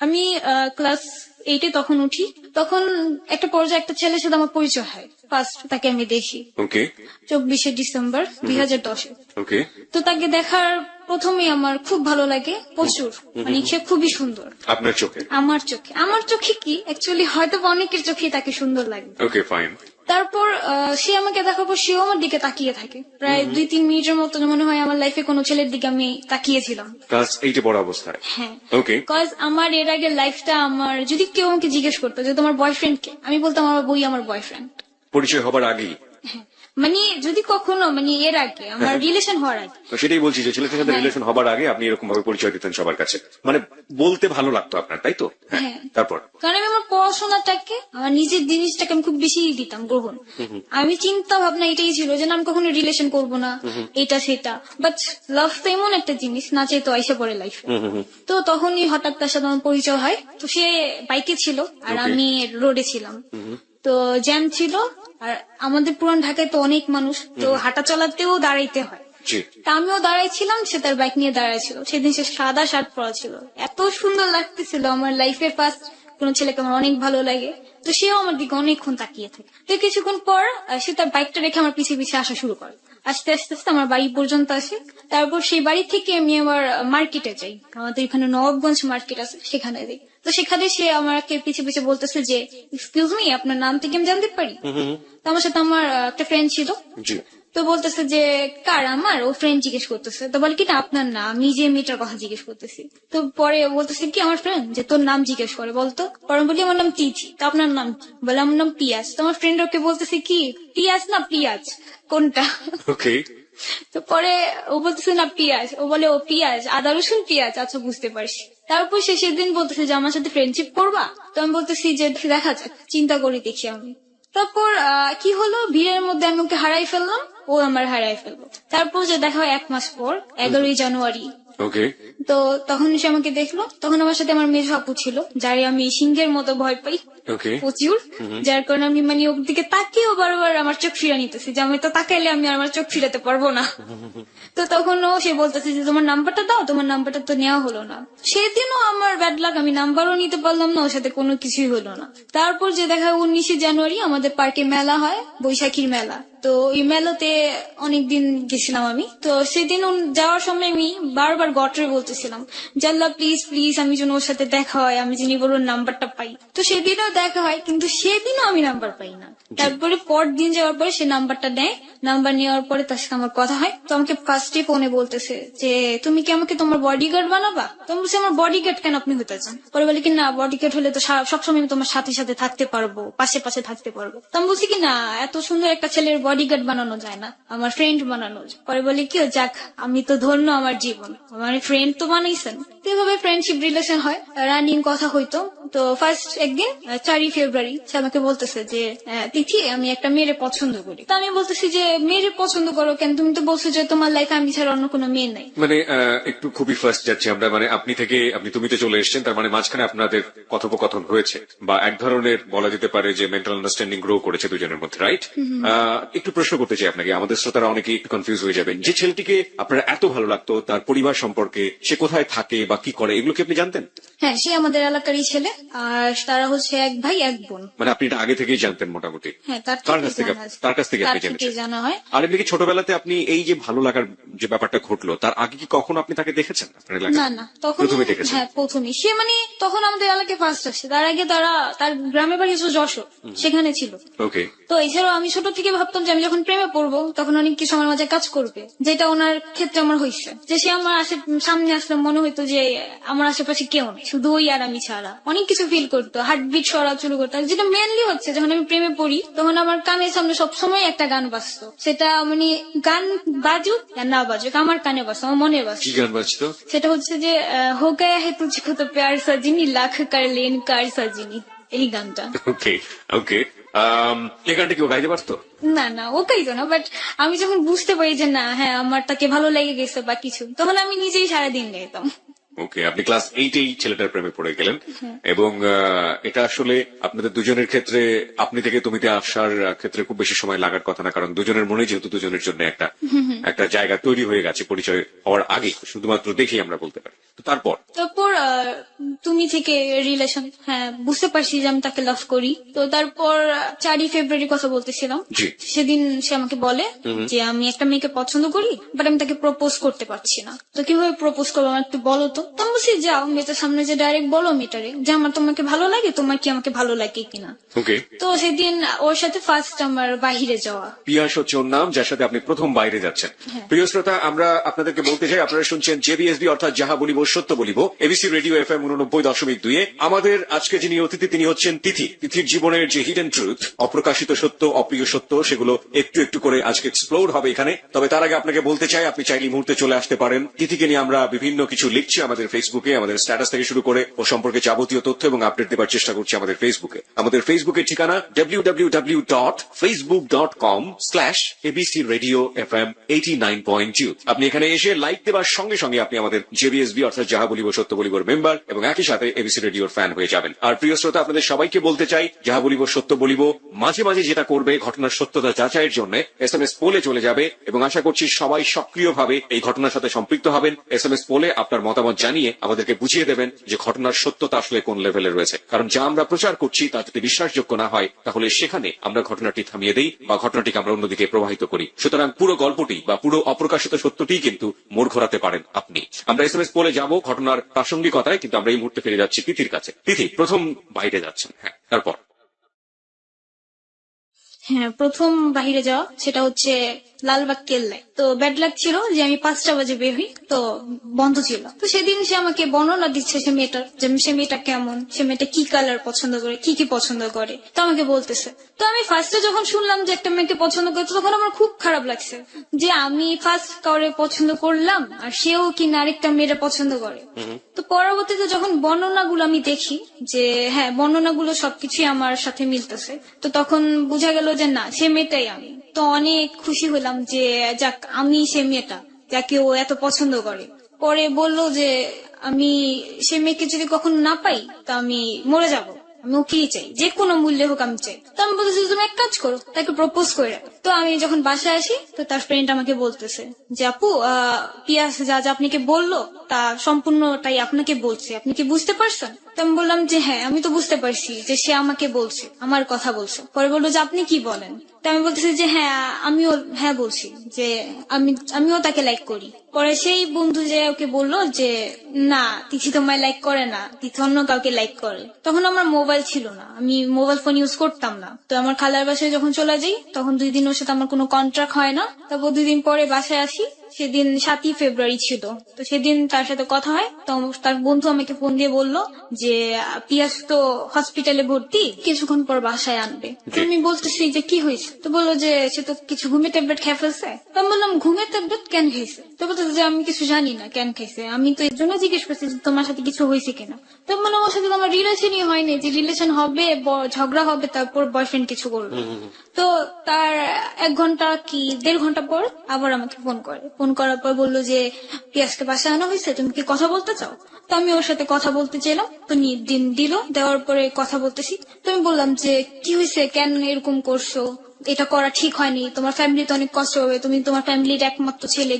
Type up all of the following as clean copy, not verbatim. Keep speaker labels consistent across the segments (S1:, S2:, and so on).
S1: আমি ক্লাস 8-এ তখন উঠি। তখন একটা পর্যায়ে একটা ছেলের সাথে আমার পরিচয় হয়, ফার্স্ট তাকে আমি দেখি।
S2: ওকে
S1: 24শে ডিসেম্বর 2010-এ।
S2: ওকে
S1: তো তাকে দেখার প্রথমেই আমার খুব ভালো লাগে, প্রচুর। মানে সে খুবই সুন্দর
S2: আপনার চোখে?
S1: আমার চোখে কি অ্যাকচুয়ালি হয়তো বা অনেকের চোখেই তাকে সুন্দর লাগে।
S2: Okay fine.
S1: তারপর সে আমাকে দেখার পর সেও আমার দিকে তাকিয়ে থাকে প্রায় 2-3 মিনিটের মতো। মনে হয় আমার লাইফে কোনো ছেলের দিকে আমি তাকিয়েছিলাম।
S2: ক্লাস 8-এ পড়া অবস্থায়?
S1: হ্যাঁ,
S2: ওকে
S1: কজ আমার এর আগের লাইফটা, আমার যদি কেউ আমাকে জিজ্ঞেস করতো যে তোমার বয়ফ্রেন্ড কে, আমি বলতাম আমার বই আমার বয়ফ্রেন্ড।
S2: পরিচয় হবার আগেই?
S1: হ্যাঁ, মানে যদি কখনো মানে এর আগে আমার রিলেশন হওয়ার আগে।
S2: তো সেটাই বলছি যে ছেলেদের সাথে
S1: হ্যাঁ।
S2: রিলেশন হবার আগে আপনি এরকম ভাবে পরিচয় দিতেন সবার কাছে, মানে বলতে ভালো লাগতো আপনার, তাই তো?
S1: হ্যাঁ।
S2: তারপর?
S1: কারণ আমি আমার পড়াশোনাটাকে, আমার নিজের জিনিসটাকে আমি খুব বেশি দিতাম গ্রহণ। আমি চিন্তা ভাবনা এটাই ছিল যে না, আমি কখনো রিলেশন করব না, এটা সেটা। বাট লাভ তো এমন একটা জিনিস, না চাই তো আইসা পড়ে লাইফে। তো তখনই হঠাৎ তার সাথে আমার পরিচয় হয়। তো সে বাইকে ছিল আর
S2: Okay.
S1: আমি রোডে ছিলাম। তো জ্যাম ছিল, আর আমাদের পুরান ঢাকায় তো অনেক মানুষ, তো হাঁটা চলাতেও দাঁড়াইতে হয়।
S2: জি।
S1: তা আমিও দাঁড়াইছিলাম, সে তার বাইক নিয়ে দাঁড়াইছিল। সেদিন সে সাদা শার্ট পরা ছিল, এত সুন্দর লাগতেছিল। আমার লাইফের ফার্স্ট কোন ছেলেকে আমার অনেক ভালো লাগে। তো সেও আমার দিকে অনেকক্ষণ তাকিয়ে থাকে। তো কিছুক্ষণ পর সে তার বাইকটা রেখে আমার পিছিয়ে পিছিয়ে আসা শুরু করে। আস্তে আস্তে আস্তে আমার বাড়ি পর্যন্ত আসে। তারপর সেই বাড়ি থেকে আমি আবার মার্কেটে যাই, আমাদের এখানে নবাবগঞ্জ মার্কেট আছে, সেখানে যাই। তো সেখানে সে আমাকে পিছিয়ে পিছিয়ে বলতেছে যে এক্সকিউজ মি, আপনার নাম থেকে আমি জানতে পারি? তো আমার সাথে আমার একটা ফ্রেন্ড ছিল।
S2: জি।
S1: তো বলতেছে যে কার? আমার ও ফ্রেন্ড জিজ্ঞেস করতেছে। তো বলে কি না আপনার না, আমি যে মেয়েটার কথা জিজ্ঞেস করতেছি। তো পরে বলতেছে কি আমার ফ্রেন্ড যে তোর নাম জিজ্ঞেস করে বলতো। পরে আমি বলি আমার নাম তিথি। তো আপনার নাম কি? বলে আমার নাম পিয়াজ। তো আমার ফ্রেন্ড ওকে বলতেছে কি পিয়াজ না পিয়াজ কোনটা?
S2: ওকে
S1: তো পরে ও বলতেছে না পিয়াজ। ও বলে ও পিয়াজ, আদা রসুন পেঁয়াজ, আচ্ছা বুঝতে পারছি। তারপর সে সেদিন বলতেছে যে আমার সাথে ফ্রেন্ডশিপ করবা? তো আমি বলতেছি যে দেখা যাক, চিন্তা করে দেখি আমি। তারপর কি হলো, ভিড়ের মধ্যে আমি ওকে হারাই ফেললাম, ও আমার হারাই ফেললো। তারপর যে দেখা হয় 1 মাস পর, 11ই জানুয়ারি।
S2: ওকে
S1: তো তখন সে আমাকে দেখলো। তখন আমার সাথে আমার মেজ আপু ছিল, যারে আমি সিংহের মতো ভয় পাই
S2: ওকে
S1: প্রচুর। যার কারণে আমি মানে ওর দিকে তাকিয়েও বারবার আমার চোখ ফিরা নিতেছি, যে আমি তো তাকাইলে আমি আর আমার চোখ ফিরাতে পারবো না। তো তখন ও সে বলতেছে যে তোমার নাম্বারটা দাও, তোমার নাম্বারটা তো নেওয়া হলো না। সেদিনও আমার ব্যাড লাক, আমি নাম্বারও নিতে পারলাম না, ওর সাথে কোনো কিছুই হলো না। তারপর যে দেখা 19শে জানুয়ারি আমাদের পার্কে মেলা হয়, বৈশাখীর মেলা। তো ওই মেলাতে অনেকদিন গেছিলাম আমি। তো সেদিন যাওয়ার সময় আমি বারবার গটরে বলতেছিলাম জাল্লা প্লিজ প্লিজ আমি যেন ওর সাথে দেখা হয়, আমি যেন ওর নাম্বারটা পাই। তো সেদিনও দেখা হয়, কিন্তু সেদিনও আমি নাম্বার পাই না। তারপরে পর দিন যাওয়ার পরে সে নাম্বারটা নেয়। নাম্বার নেওয়ার পরে তার সাথে আমার কথা হয়। তো আমাকে ফার্স্টে ফোনে বলতেছে যে তুমি কি আমাকে তোমার বডিগার্ড বানাবা? তো আমি বলছি আমার বডিগার্ড কেন আপনি হতে চান? পরে বলে কি না বডিগার্ড হলে তো সবসময় আমি তোমার সাথে সাথে থাকতে পারবো, পাশে পাশে থাকতে পারবো। তো আমি বলছি কি না, এত সুন্দর একটা ছেলের বডিগার্ড বানানো যায় না, আমার ফ্রেন্ড বানানো যায়। পরে বলে কি যাক, আমি তো ধন্য আমার জীবন, আমার ফ্রেন্ড তো বানাইছেন। তো এভাবে ফ্রেন্ডশিপ রিলেশন হয়, রানিং কথা হইতো। তো ফার্স্ট একদিন 4ই ফেব্রুয়ারি সে আমাকে বলতেছে যে তিথি আমি একটা মেয়েরে পছন্দ করি। তো আমি বলতেছি যে মেয়েরে পছন্দ করো কেন? তুমি তো বলছো যে তোমার লাইফে আমি ছাড়া অন্য কোনো মেয়ে নাই।
S2: মানে একটু খুবই ফার্স্ট যাচ্ছি আমরা, মানে আপনি থেকে আপনি তুমিতে চলে এসেছেন, তার মানে মাঝখানে আপনাদের কথোপকথন হয়েছে বা এক ধরনের বলা যেতে পারে যে মেন্টাল আন্ডারস্ট্যান্ডিং গ্রো করেছে দুজনের মধ্যে, রাইট? একটু প্রশ্ন করতে চাই আপনাকে, আমাদের শ্রোতারা অনেকে একটু কনফিউজ হয়ে যাবেন। যে ছেলেটিকে আপনার এত ভালো লাগতো, তার পরিবার সম্পর্কে, সে কোথায় থাকে বা কি করে, এগুলো কি আপনি জানতেন?
S1: হ্যাঁ, সে আমাদের এলাকারই ছেলে, আর তারা হচ্ছে এক ভাই এক বোন।
S2: মানে আপনি এটা আগে থেকেই জানতেন মোটামুটি?
S1: হ্যাঁ,
S2: কার কাছ থেকে? তার কাছ থেকে আপনি জেনেছেন?
S1: জানা হয়।
S2: আর এমনি কি ছোটবেলাতে আপনি এই যে ভালো লাগার যে ব্যাপারটা ঘটলো, তার আগে কি কখনো আপনি তাকে দেখেছেন আপনার এলাকায়?
S1: না না, তখন
S2: প্রথমে দেখেছেন?
S1: হ্যাঁ প্রথমে। সে মানে তখন আমাদের এলাকায় ফার্স্ট আসছে, তার আগে তার গ্রামের বাড়ি হচ্ছে যশোর, সেখানে ছিল।
S2: ওকে।
S1: তো এছাড়াও আমি ছোট থেকে ভাবতাম যে আমি যখন প্রেমে পড়বো তখন অনেক কিছু আমার মাঝে কাজ করবে, যেটা ওনার ক্ষেত্রে আমার হয়েছে। যে সে আমার সামনে আসলে মনে হইতো যে আমার আশেপাশে কেউ নেই, শুধু ওই আর আমি ছাড়া। অনেক কিছু ফিল করতো, হার্টবিট সরা শুরু করতো। আর যেটা মেনলি হচ্ছে যখন আমি প্রেমে পড়ি তখন আমার কানের সামনে সবসময় একটা গান বাজতো। সেটা মানে গান বাজুক আর না বাজুক আমার কানে বাজতো, আমার মনে বাজতো।
S2: কি গান বাজতো?
S1: সেটা হচ্ছে যে হো গায়া হে তুঝকো তো প্যার সাজিনি লাখ কার লেন কার সাজিনি, এই গানটা।
S2: ওকে ওকে। এই গানটা কি ও গাইতে পারতো?
S1: না না, ও গাইতো না, বাট আমি যখন বুঝতে পারি যে না হ্যাঁ আমার তাকে ভালো লেগে গেছে বা কিছু, তখন আমি নিজেই সারাদিন গাইতাম।
S2: ওকে, আপনি ক্লাস 8-এই ছেলেটার প্রেমে পড়ে গেলেন এবং এটা আসলে আপনাদের দুজনের ক্ষেত্রে আপনি থেকে তুমিতে আসার ক্ষেত্রে খুব বেশি সময় লাগার কথা না, কারণ দুজনের মনে যেহেতু দুজনের জন্য একটা জায়গা তৈরি হয়ে গেছে পরিচয় হওয়ার আগে, শুধুমাত্র দেখেই আমরা বলতে পারি। তো তারপর
S1: তুমি থেকে রিলেশন, হ্যাঁ বুঝতে পারছি যে আমি তাকে লাভ করি। তো তারপর 4ই ফেব্রুয়ারি কথা বলতেছিলাম,
S2: জি।
S1: সেদিন সে আমাকে বলে যে আমি একটা মেয়েকে পছন্দ করি, বাট আমি তাকে প্রপোজ করতে পারছি না। তো কিভাবে প্রপোজ করবো আমার একটু বলো তো। তো আমি বলছি যাও মেয়েটার সামনে যে ডাইরেক্ট বলো মেয়েটারে যে আমার তোমাকে ভালো লাগে, তোমার কি আমাকে ভালো লাগে কিনা।
S2: ওকে,
S1: তো সেদিন ওর সাথে ফার্স্ট আমার বাহিরে যাওয়া।
S2: পিয়াস হচ্ছে ওর নাম, যার সাথে আপনি প্রথম বাইরে যাচ্ছেন। প্রিয় শ্রোতা, আমরা আপনাদেরকে বলতে চাই, আপনারা শুনছেন জেবিএসবি, অর্থাৎ যাহা বলিব সত্য বলিব, এবিসি রেডিও FM 89.2। আমাদের আজকে যিনি অতিথি তিনি হচ্ছেন তিথি। তিথির জীবনের যে হিডেন ট্রুথ, অপ্রকাশিত সত্য, অপ্রিয় সত্য, সেগুলো একটু একটু করে আজকে এক্সপ্লোর হবে এখানে। তবে তার আগে আপনাকে বলতে চাই, আপনি চাইলে এই মুহূর্তে চলে আসতে পারেন। তিথিকে নিয়ে আমরা বিভিন্ন কিছু লিখছি আমাদের ফেসবুকে, আমাদের স্ট্যাটাস থেকে শুরু করে ও সম্পর্কে যাবতীয় তথ্য এবং আপডেট দেওয়ার চেষ্টা করছি আমাদের ফেসবুকে। আমাদের ফেসবুকের ঠিকানা www.facebook.com/abcradiofm89.2। আপনি এখানে এসে লাইক দেওয়ার সঙ্গে সঙ্গে আপনি আমাদের জেবিএসবি অর্থাৎ যাহা বলিব সত্য বলিবর মেম্বার এবং একই সাথে এবিসি রেডিওর ফ্যান হয়ে যাবেন। আর প্রিয় শ্রোতা, আপনাদের সবাইকে বলতে চাই, যাহা বলিব সত্য বলিব মাঝে মাঝে যেটা করবে, ঘটনার সত্যতা যাচাইয়ের জন্য SMS পোলে চলে যাবে এবং আশা করছি সবাই সক্রিয়ভাবে এই ঘটনার সাথে সম্পৃক্ত হবেন। SMS পোলে আপনার মতামত জানিয়ে আমাদেরকে বুঝিয়ে দেবেন যে ঘটনার সত্যতা আসলে কোন লেভেলে রয়েছে। কারণ যা আমরা প্রচার করছি তা যদি বিশ্বাসযোগ্য না হয়, তাহলে সেখানে আমরা ঘটনাটি থামিয়ে দেই বা ঘটনাটিকে আমরা অন্যদিকে প্রবাহিত করি। সুতরাং পুরো গল্পটি বা পুরো অপ্রকাশিত সত্যটি কিন্তু মোড় ঘোরাতে পারেন আপনি। আমরা SMS পোলে যাব ঘটনার প্রাসঙ্গিকতায়, কিন্তু আমরা এই মুহূর্তে ফিরে যাচ্ছি তিথির কাছে। তিথি, প্রথম বাইরে যাচ্ছেন, হ্যাঁ, তারপর?
S1: হ্যাঁ, প্রথম বাহিরে যাওয়া সেটা হচ্ছে লালবাগ কেল্লায়। তো ব্যাড লাক ছিল যে আমি 5টা বাজে বের হই, তো বন্ধ ছিল। তো সেদিন সে আমাকে বর্ণনা দিচ্ছে সে মেয়েটার, যে সে মেয়েটা কেমন, সে মেয়েটা কি কালার পছন্দ করে, কি কি পছন্দ করে, তো আমাকে বলতেছে। তো আমি ফার্স্টে যখন শুনলাম যে একটা মেয়েকে পছন্দ করছে, তখন আমার খুব খারাপ লাগছে যে আমি ফার্স্ট কাউরে পছন্দ করলাম আর সেও কিনা আরেকটা মেয়েটা পছন্দ করে। তো পরবর্তীতে যখন বর্ণনাগুলো আমি দেখি যে হ্যাঁ বর্ণনাগুলো সবকিছুই আমার সাথে মিলতেছে, তো তখন বোঝা গেল যে না, সে মেয়েটাই আমি। তো অনেক খুশি হলাম যে যাক আমি সে মেয়েটা যাকে ও এত পছন্দ করে। পরে বললো যে আমি সে মেয়েকে যদি কখনো না পাই তা আমি মরে যাব, আমি ওকেই চাই, যে কোনো মূল্যে হোক আমি চাই। তো আমি বলতেছি তুমি এক কাজ করো, তাকে প্রপোজ করে রাখো। তো আমি যখন বাসায় আসি, তো তার ফ্রেন্ড আমাকে বলতেছে যে আপু পিয়াস যা যা আপনাকে বললো তা সম্পূর্ণটাই আপনাকে বলছে, আপনি কি বুঝতে পারছেন? তো আমি বললাম যে হ্যাঁ আমি তো বুঝতে পারছি যে সে আমাকে বলছে, আমার কথা বলছে। পরে বললো যে আপনি কি বলেন? তো আমি বলতেছি যে হ্যাঁ আমিও হ্যাঁ বলছি যে আমিও তাকে লাইক করি। পরে সেই বন্ধু যে ওকে বললো যে না তিথি তোমায় লাইক করে না, তিথি অন্য কাউকে লাইক করে। তখন আমার মোবাইল ছিল না, আমি মোবাইল ফোন ইউজ করতাম না। তো আমার খালার বাসায় যখন চলে যাই, তখন 2 দিন ওর সাথে আমার কোনো কন্ট্রাক্ট হয় না। তারপর 2 দিন পরে বাসায় আসি, সেদিন 7ই ফেব্রুয়ারি ছিল। তো সেদিন তার সাথে কথা হয়, তো তার বন্ধু আমাকে ফোন দিয়ে বললো যে পিয়াস তো হসপিটালে ভর্তি, কিছুক্ষণ পর বাসায় আনবে। তো আমি বলতেছি যে কি হয়েছে? তো বললো যে সে তো কিছু ঘুমের ট্যাবলেট খেয়ে ফেলছে। তো আমি বললাম ঘুমের ট্যাবলেট কেন খেয়েছে? তো বলতেছে যে আমি কিছু জানি না কেন খেয়েছে, আমি তো এর জন্য জিজ্ঞেস করছি যে তোমার সাথে কিছু হয়েছে কিনা। তো মানে আমার সাথে আমার রিলেশনই হয়নি, যে রিলেশন হবে ঝগড়া হবে তারপর বয়ফ্রেন্ড কিছু করবে। তো তার 1 ঘন্টা কি 1.5 ঘন্টা পর আবার আমাকে ফোন করে। ফোন করার পর বললো যে পিয়াসকে বাসায় আনা হয়েছে, তুমি কি কথা বলতে চাও? তো আমি ওর সাথে কথা বলতে চাইলাম, তো দিন দিল, দেওয়ার পরে কথা বলতেছি। তো আমি বললাম যে কি হয়েছে, কেন এরকম করছো, এটা করা ঠিক হয়নি, তোমার ফ্যামিলিতে অনেক কষ্ট হবে, তুমি তোমার ফ্যামিলির একমাত্র ছেলে,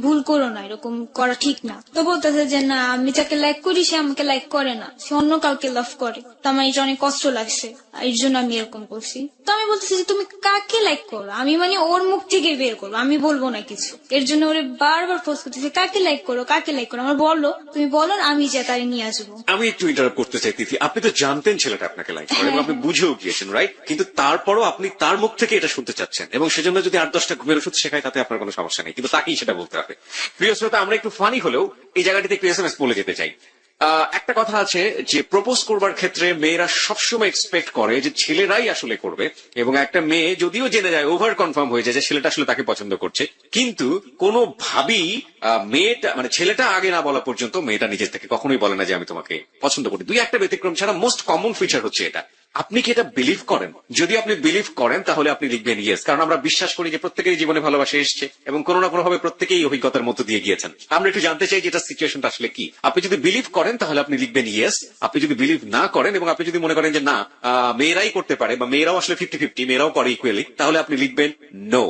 S1: ভুল করো না, এরকম করা ঠিক না। তো বলতেছে যে না আমি যাকে লাইক করি সে আমাকে লাইক করে না, সে অন্য কাউকে লাভ করে, তো আমার এটা অনেক কষ্ট লাগছে, এর জন্য আমি এরকম করছি। তো আমি বলতেছি যে তুমি কাকে লাইক করো, আমি মানে ওর মুখ থেকে বের করবো, আমি বলবো না কিছু। এর জন্য ওরে বারবার ফোর্স করতেছি কাকে লাইক করো, কাকে লাইক করো, আমার বললো তুমি বলো আমি যে তারে নিয়ে আসবো।
S2: আমি একটু ইন্টারাপ্ট করতে চাই তিথি, আপনি তো জানতেন ছেলেটা আপনাকে লাইক করে এবং আপনি বুঝেও গিয়েছেন, রাইট? কিন্তু তারপরও আপনি তার মুখ থেকে এটা শুনতে চাচ্ছেন এবং সেজন্য যদি 8-10টা ঘুমের ওষুধ শেখায় তাতে আপনার কোনো সমস্যা নেই, কিন্তু তাকেই সেটা বলতে হবে। প্রিয় শ্রোতা, আমরা একটু ফানি হলেও এই জায়গাটিতে একটু SMS বলে যেতে চাই। একটা কথা আছে যে প্রপোজ করবার ক্ষেত্রে মেয়েরা সবসময় এক্সপেক্ট করে যে ছেলেরাই আসলে করবে, এবং একটা মেয়ে যদিও জেনে যায়, ওভার কনফার্ম হয়ে যায় যে ছেলেটা আসলে তাকে পছন্দ করছে, কিন্তু কোনোভাবেই মেয়েটা মানে ছেলেটা আগে না বলা পর্যন্ত মেয়েটা নিজের থেকে কখনোই বলে না যে আমি তোমাকে পছন্দ করি। 2-1টা ব্যতিক্রম ছাড়া মোস্ট কমন ফিচার হচ্ছে এটা। আপনি কি এটা বিলিভ করেন? যদি আপনি বিলিভ করেন তাহলে আপনি লিখবেন ইয়েস, কারণ আমরা বিশ্বাস করি যে প্রত্যেকেরই জীবনে ভালোবাসা এসেছে এবং কোনো না কোনো ভাবে প্রত্যেকেই অভিজ্ঞতার মধ্য দিয়ে গিয়েছেন। আমরা একটু জানতে চাই যে এটা সিচুয়েশনটা আসলে কি। আপনি যদি বিলিভ করেন তাহলে আপনি লিখবেন ইয়েস। আপনি যদি বিলিভ না করেন এবং আপনি যদি মনে করেন যে না মেয়েরাই করতে পারে বা মেয়েরাও আসলে 50-50 মেয়েরাও করে ইকুয়ালি, তাহলে আপনি লিখবেন নো,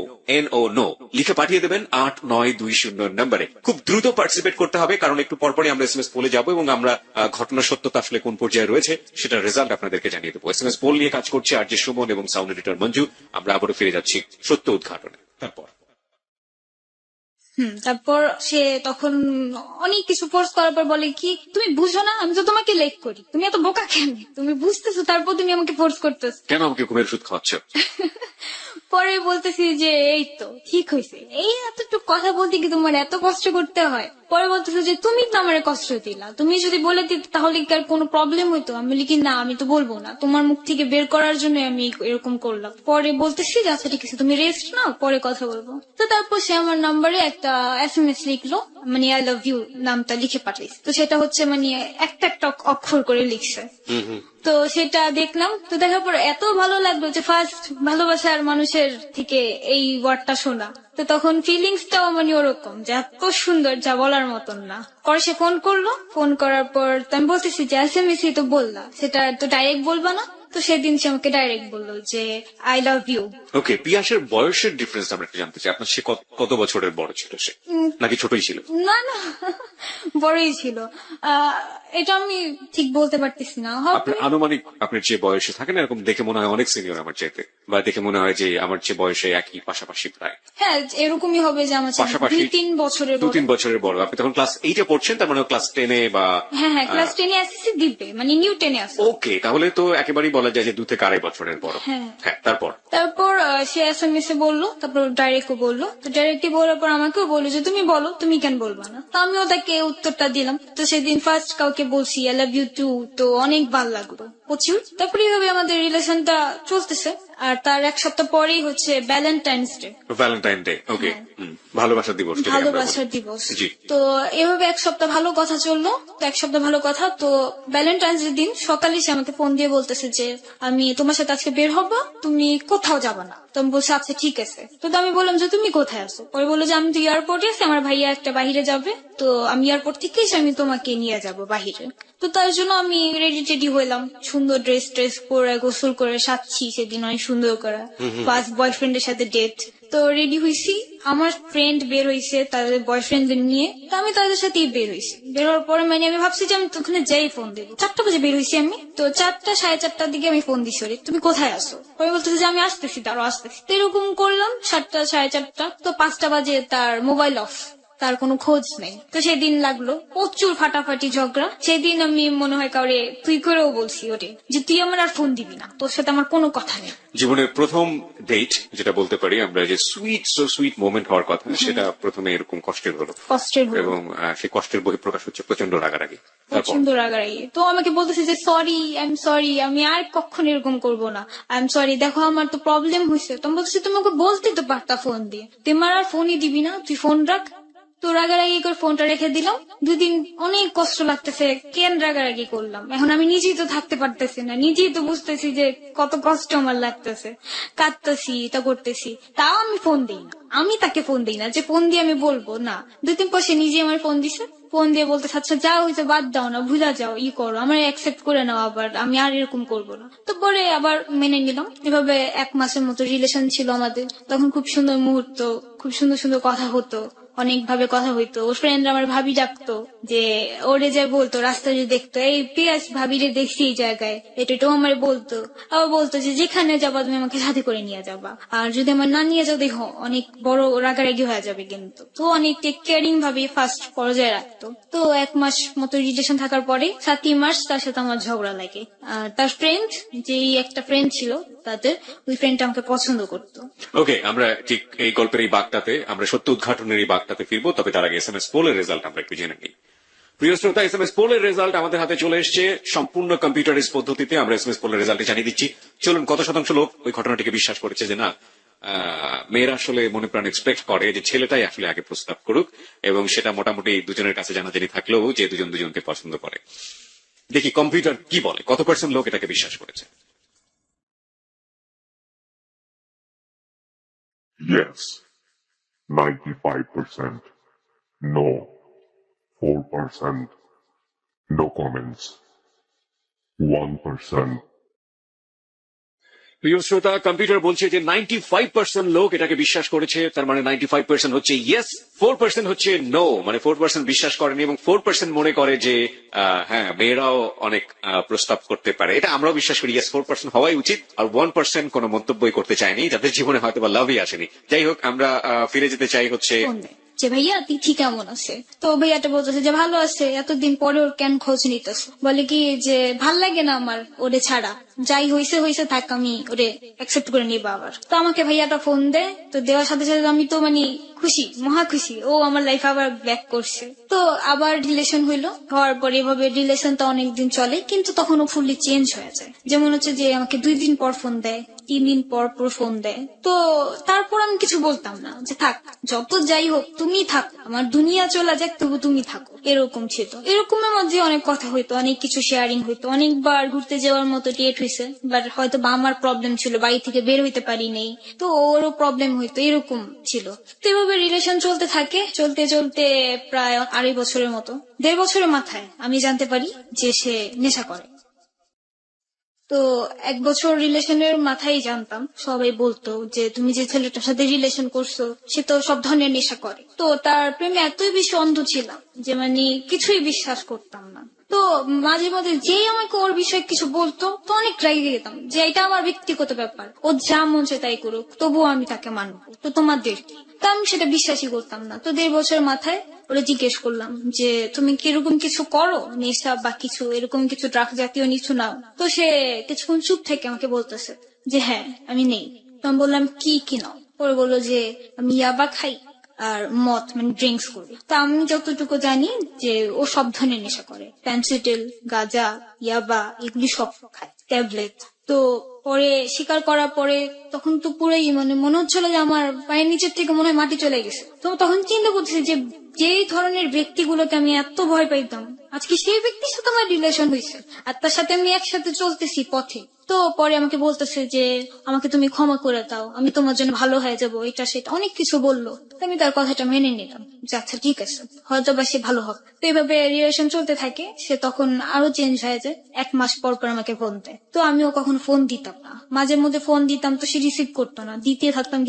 S2: NO নো, লিখে পাঠিয়ে দেবেন 8920 নম্বরে। খুব দ্রুত পার্টিসিপেট করতে হবে, কারণ একটু পরপরই আমরা SMS পোলে যাবো এবং আমরা ঘটনার সত্যতা আসলে কোন পর্যায়ে রয়েছে সেটার রেজাল্ট আপনাদেরকে জানিয়ে দেবো। SMS পোল নিয়ে কাজ করছে আর যে সুমন এবং সাউন্ড এডিটর মঞ্জু। আমরা আবারও ফিরে যাচ্ছি সত্য উদ্ঘাটনে।
S1: তারপর সে তখন অনেক কিছু ফোর্স করার পর বলে কি, তুমি বুঝো না আমি তো তোমাকে লেক করি, তুমি এত বোকা কেন, তুমি বুঝতেছো তারপর তুমি আমাকে ফোর্স করতেছো।
S2: কেন আমাকে ঘুমের ওষুধ খাওয়াচ্ছ?
S1: পরে বলতেছি যে এই তো ঠিক হয়েছে, এই এতটুকু কথা বলতে কি তোমার এত কষ্ট করতে হয়। পরে বলতেছে যে তুমি তো আমার কষ্ট দিলা, তুমি যদি বলে দিতে তাহলে কি আর কোনো প্রবলেম হইতো? আমি লিখি না, আমি তো বলবো না, তোমার মুখ থেকে বের করার জন্য আমি এরকম করলাম। পরে বলতেছি যে আচ্ছা ঠিক আছে তুমি রেস্ট নাও, পরে কথা বলবো। তো তারপর সে আমার নাম্বারে একটা SMS লিখলো, মানে আই লাভ ইউ নামটা লিখে পাঠাইছে। তো সেটা হচ্ছে মানে একটা একটা অক্ষর করে লিখছে। তো সেটা দেখলাম, তো দেখার পর এত ভালো লাগলো যে ফার্স্ট ভালোবাসার মানুষের থেকে এই ওয়ার্ডটা শোনা। তো তখন ফিলিংসটাও মানে ওরকম যে এত সুন্দর যা বলার মতন না। পরে সে ফোন করলো, ফোন করার পর তো আমি বলতেছি যে SMS তো বললা, সেটা তো ডাইরেক্ট বলবা না? তো সেদিন সে আমাকে ডাইরেক্ট বললো যে আই লাভ ইউ।
S2: ওকে, পিয়াসের বয়সের ডিফারেন্স আমরা একটু জানতে চাই। আপনার সে কত বছরের বড় ছিল সে, নাকি ছোটই ছিল?
S1: না না, বড়ই ছিল। এটা আমি ঠিক বলতে পারতেছি না।
S2: আপনার আনুমানিক আপনার যে বয়সে থাকেন এরকম দেখে মনে হয় অনেক সিনিয়র আমার চাইতে, বা দেখে মনে হয় যে আমার যে বয়সে একই পাশাপাশি প্রায়।
S1: হ্যাঁ এরকমই হবে যে আমার
S2: পাশাপাশি
S1: 2-3 বছরের বড়।
S2: আপনি তখন ক্লাস 8-এ পড়ছেন, তার মানে ক্লাস 10-এ বা
S1: হ্যাঁ ক্লাস 10-এ SSC দিবে, মানে নিউ 10-এ আছে।
S2: ওকে, তাহলে তো একেবারেই বলা যায় যে 2 থেকে 2.5 বছরের বড়। হ্যাঁ তারপর
S1: সে SMS এ বললো, তারপর ডাইরেক্টও বললো। তো ডাইরেক্টলি বলার পর আমাকেও বললো যে তুমি বলো, তুমি কেন বলবা না? তো আমিও তাকে উত্তরটা দিলাম। তো সেদিন ফার্স্ট কাউকে বলছি আই লাভ ইউ টু, তো অনেক ভালো লাগলো প্রচুর। তারপরে এইভাবে আমাদের রিলেশনটা চলতেছে। আর তার এক সপ্তাহ পরেই হচ্ছে ভ্যালেন্টাইন্স ডে।
S2: ভ্যালেন্টাইন ডে, ওকে, ভালোবাসার দিবস।
S1: ভালোবাসার দিবস।
S2: জি।
S1: তো এভাবে এক সপ্তাহ ভালো কথা চললো। তো এক সপ্তাহ ভালো কথা, তো ভ্যালেন্টাইন্স ডে দিন সকালে সে আমাকে ফোন দিয়ে বলতেছে যে আমি তোমার সাথে আজকে বের হবো, তুমি কোথাও যাবা না। তো আমি বলছি আচ্ছা ঠিক আছে। তো আমি বললাম যে তুমি কোথায় আছো? পরে বললো যে আমি তো এয়ারপোর্টে আছি, আমার ভাইয়া একটা বাহিরে যাবে, তো আমি এয়ারপোর্ট থেকে এসে আমি তোমাকে নিয়ে যাব বাহিরে। তো তার জন্য আমি রেডি হইলাম, সুন্দর ড্রেস পরে গোসল করে সাজছি সেদিন অনেক সুন্দর করে, ফার্স্ট বয়ফ্রেন্ডের সাথে ডেট। তো রেডি হয়েছি, আমার ফ্রেন্ড বের হয়েছে তাদের বয়ফ্রেন্ডদের নিয়ে, তো আমি তাদের সাথেই বের হয়েছি। বের হওয়ার পরে মানে আমি ভাবছি যে আমি ওখানে যাই ফোন দেবো। 4টা বাজে বের হয়েছি আমি, তো 4টা 4:30টার দিকে আমি ফোন দিছি ওরে, তুমি কোথায় আসো? পরে বলতেছে যে আমি আসতেছি, তারও আসতেছি। তো এরকম করলাম 7টা 4:30টা, তো 5টা বাজে তার মোবাইল অফ, তার কোনো খোঁজ নেই। তো সেদিন লাগলো প্রচুর ফাটাফাটি ঝগড়া। সেদিন আমি মনে হয় কাউরে তুই করেও বলছি ওরে যে তুই আমার আর ফোন দিবি না, তোর সাথে আমার কোনো কথা নেই।
S2: জীবনের প্রথম ডেট যেটা বলতে পারি আমরা, যে সুইট মোমেন্ট হওয়ার কথা, সেটা প্রথমে এরকম কষ্টের হলো এবং সেই কষ্টের বহিঃপ্রকাশ হচ্ছে প্রচন্ড রাগারাগি।
S1: প্রচন্ড রাগারাগি। তো আমাকে বলতেছে যে সরি, আমি আর কখনো এরকম করবো না, আই এম সরি, দেখো আমার তো প্রবলেম হয়েছে। তো বলছি তুমি ওকে বলতে তো পারতা ফোন দিয়ে, তুই আমার আর ফোনই দিবি না, তুই ফোন রাখ। তো রাগারাগি করে ফোনটা রেখে দিলাম। 2 দিন অনেক কষ্ট লাগতেছে, কেন রাগারাগি করলাম। এখন আমি নিজেই তো থাকতে পারতেছি না, নিজেই তো বুঝতেছি যে কত কষ্ট আমার লাগতেছে, কাঁদতেছি, তা করতেছি, তাও আমি ফোন দিই না। আমি তাকে ফোন দিই না যে ফোন দিয়ে আমি বলবো না। 2 দিন পর সে নিজে আমার ফোন দিছে, ফোন দিয়ে বলতে আচ্ছা যা হয়েছে বাদ দাও না, ভুলা যাও, করো, আমার অ্যাকসেপ্ট করে নাও, আবার আমি আর এরকম করবো না। তো পরে আবার মেনে নিলাম। এভাবে 1 মাসের মতো রিলেশন ছিল আমাদের। তখন খুব সুন্দর মুহূর্ত, খুব সুন্দর সুন্দর কথা হতো, অনেক ভাবে কথা হইতো। ওর ফ্রেন্ড আমার ভাবি ডাকতো, যে ওরে যে বলতো রাস্তায় যে দেখতো এই পিয়াস ভাবিরে দেখছি এই জায়গায়, এটাও আমার বলতো। আবার বলতো যে যেখানে যাবা তুমি আমাকে সাথে করে নিয়ে যাবা, আর যদি আমার না নিয়ে যাও দেখো অনেক বড় রাগারাগি হয়ে যাবে কিন্তু। তো অনেক টেক কেয়ারিং ভাবে ফার্স্ট পর্যায়ে রাখতো। তো 1 মাস মতো রিলেশন থাকার পরে 7ই মার্চ তার সাথে আমার ঝগড়া লাগে। আর তার ফ্রেন্ড, যেই একটা ফ্রেন্ড ছিল তাদের, ওই ফ্রেন্ডটা আমাকে পছন্দ করতো।
S2: ওকে, আমরা ঠিক এই গল্পের এই বাগটাতে, আমরা সত্য উদ্ঘাটনের এই বাগটাতে ফিরবো, তবে তার আগে SMS পোলের রেজাল্ট আমরা একটু জেনে নিই। প্রিয় শ্রোতা, SMS পোলের রেজাল্ট আমাদের হাতে চলে এসেছে সম্পূর্ণ কম্পিউটারাইজ পদ্ধতিতে। আমরা SMS পোলের রেজাল্ট জানিয়ে দিচ্ছি। চলুন, কত শতাংশ লোক ওই ঘটনাটিকে বিশ্বাস করেছে যে না, মেয়েরা আসলে মনে প্রাণ এক্সপেক্ট করে যে ছেলেটাই আসলে আগে প্রস্তাব করুক, এবং সেটা মোটামুটি দুজনের কাছে জানাজানি থাকলেও যে দুজন দুজনকে পছন্দ করে। দেখি কম্পিউটার কি বলে, কত % লোক এটাকে বিশ্বাস করেছে।
S3: Yes, 95%. No, 4%. No comments. 1%.
S2: প্রিয় শ্রোতা, কম্পিউটার বলছে যে 95% লোক এটাকে বিশ্বাস করেছে, তার মানে 95% হচ্ছে ইয়েস, 4% হচ্ছে নো, মানে 4% বিশ্বাস করেনি এবং 4% মনে করে যে হ্যাঁ, মেয়েরাও অনেক প্রস্তাব করতে পারে। এটা আমরাও বিশ্বাস করি, ইয়েস 4% হওয়াই উচিত। আর 1% কোনো মন্তব্যই করতে চায়নি, যাদের জীবনে হয়তো বা লাভই আসেনি। যাই হোক, আমরা ফিরে যেতে চাই হচ্ছে
S1: ফোন দেয় যে ভাইয়া তিথি কেমন আছে, তো ভাইয়াটা বলতেছে যে ভালো আছে, এতদিন পরে ওর কেন খোঁজ নিতেছে, বলে কি যে ভাল লাগে না আমার ওরে ছাড়া, যাই হইছে হইছে থাক, আমি ওরে অ্যাকসেপ্ট করে নিবো আবার। তো আমাকে ভাইয়াটা ফোন দেয়, তো দেওয়ার সাথে সাথে আমি তো মানে খুশি, মহা খুশি, ও আমার লাইফ আবার ব্যাক করছে। তো আবার রিলেশন হইলো, হওয়ার পর এভাবে রিলেশনটা অনেকদিন চলে, কিন্তু তখন ও ফুললি চেঞ্জ হয়ে যায়। যেমন হচ্ছে যে আমাকে 2 দিন পর ফোন দেয়, 3 দিন পর পর ফোন দেয়। তো তারপর আমি কিছু বলতাম না, যে থাক যত যাই হোক তুমি থাকো, আমার দুনিয়া চলে যাক তবু তুমি থাকো, এরকম ছিল। এরকমের মধ্যে অনেক কথা হইতো, অনেক কিছু শেয়ারিং হইতো, অনেকবার ঘুরতে যাওয়ার মতো ডেট হয়েছে, বাট হয়তো বা আমার প্রবলেম ছিল, বাড়ি থেকে বের হইতে পারি নেই, তো ওরও প্রবলেম হইতো, এরকম ছিল। তো এভাবে রিলেশন চলতে থাকে, চলতে চলতে প্রায় 2.5 বছরের মতো, 1.5 বছরের মাথায় আমি জানতে পারি যে সে নেশা করে। তো 1 বছর রিলেশনের মাথায় জানতাম, সবাই বলতো যে তুমি যে ছেলেটার সাথে রিলেশন করছো সে তো সব ধরনের নেশা করে। তো তার প্রেমে এতই বেশি অন্ধ ছিলাম যে মানে কিছুই বিশ্বাস করতাম না। তো মাঝে মাঝে যেই আমাকে ওর বিষয়ে কিছু বলতো, তো অনেক রেগে যেতাম যে এটা আমার ব্যক্তিগত ব্যাপার, ও যা মন চায় তাই করুক, তবুও আমি তাকে মানবো, তো তোমাদের কি? তা আমি সেটা বিশ্বাসই করতাম না। তো 1.5 বছরের মাথায় ওরা জিজ্ঞেস করলাম যে তুমি কি এরকম কিছু করো, নেশা বা কিছু এরকম কিছু ড্রাগ জাতীয় কিছু নাও? তো সে কিছুক্ষণ চুপ থেকে আমাকে বলতেছে যে হ্যাঁ আমি নেই। তো আমি বললাম কি কি নাও? ওরা বললো যে আমি ইয়াবা খাই আর মদ মানে ড্রিঙ্কস করি। তো আমি যতটুকু জানি যে ও সব ধরনের নেশা করে, প্যান্সিটেল, গাঁজা, ইয়াবা এগুলি সব খায়, ট্যাবলেট। তো পরে স্বীকার করার পরে তখন তো পুরোই মানে মনে হচ্ছিল যে আমার পায়ের নিচের থেকে মনে হয় মাটি চলে গেছে। তো তখন চিন্তা করতেছি যে যে ধরনের ব্যক্তিগুলোকে আমি এত ভয় পাইতাম, আজকে সেই ব্যক্তির সাথে আমার রিলেশন হয়েছে, আর তার সাথে আমি একসাথে চলতেছি পথে। তো পরে আমাকে বলতেছে যে আমাকে তুমি ক্ষমা করে দাও, আমি তোমার জন্য ভালো হয়ে যাবো, এটা সেটা অনেক কিছু বললো। তো আমি তার কথাটা মেনে নিলাম যে আচ্ছা ঠিক আছে, হয়তো বা সে ভালো হবে। তো এইভাবে রিলেশন চলতে থাকে। সে তখন আরো চেঞ্জ হয়ে যায়, 1 মাস পর পর আমাকে ফোন দেয়। তো আমিও কখনো ফোন দিতাম না, মাঝে মধ্যে ফোন দিতাম তো সে রিসিভ করতো না, দিতে থাকতাম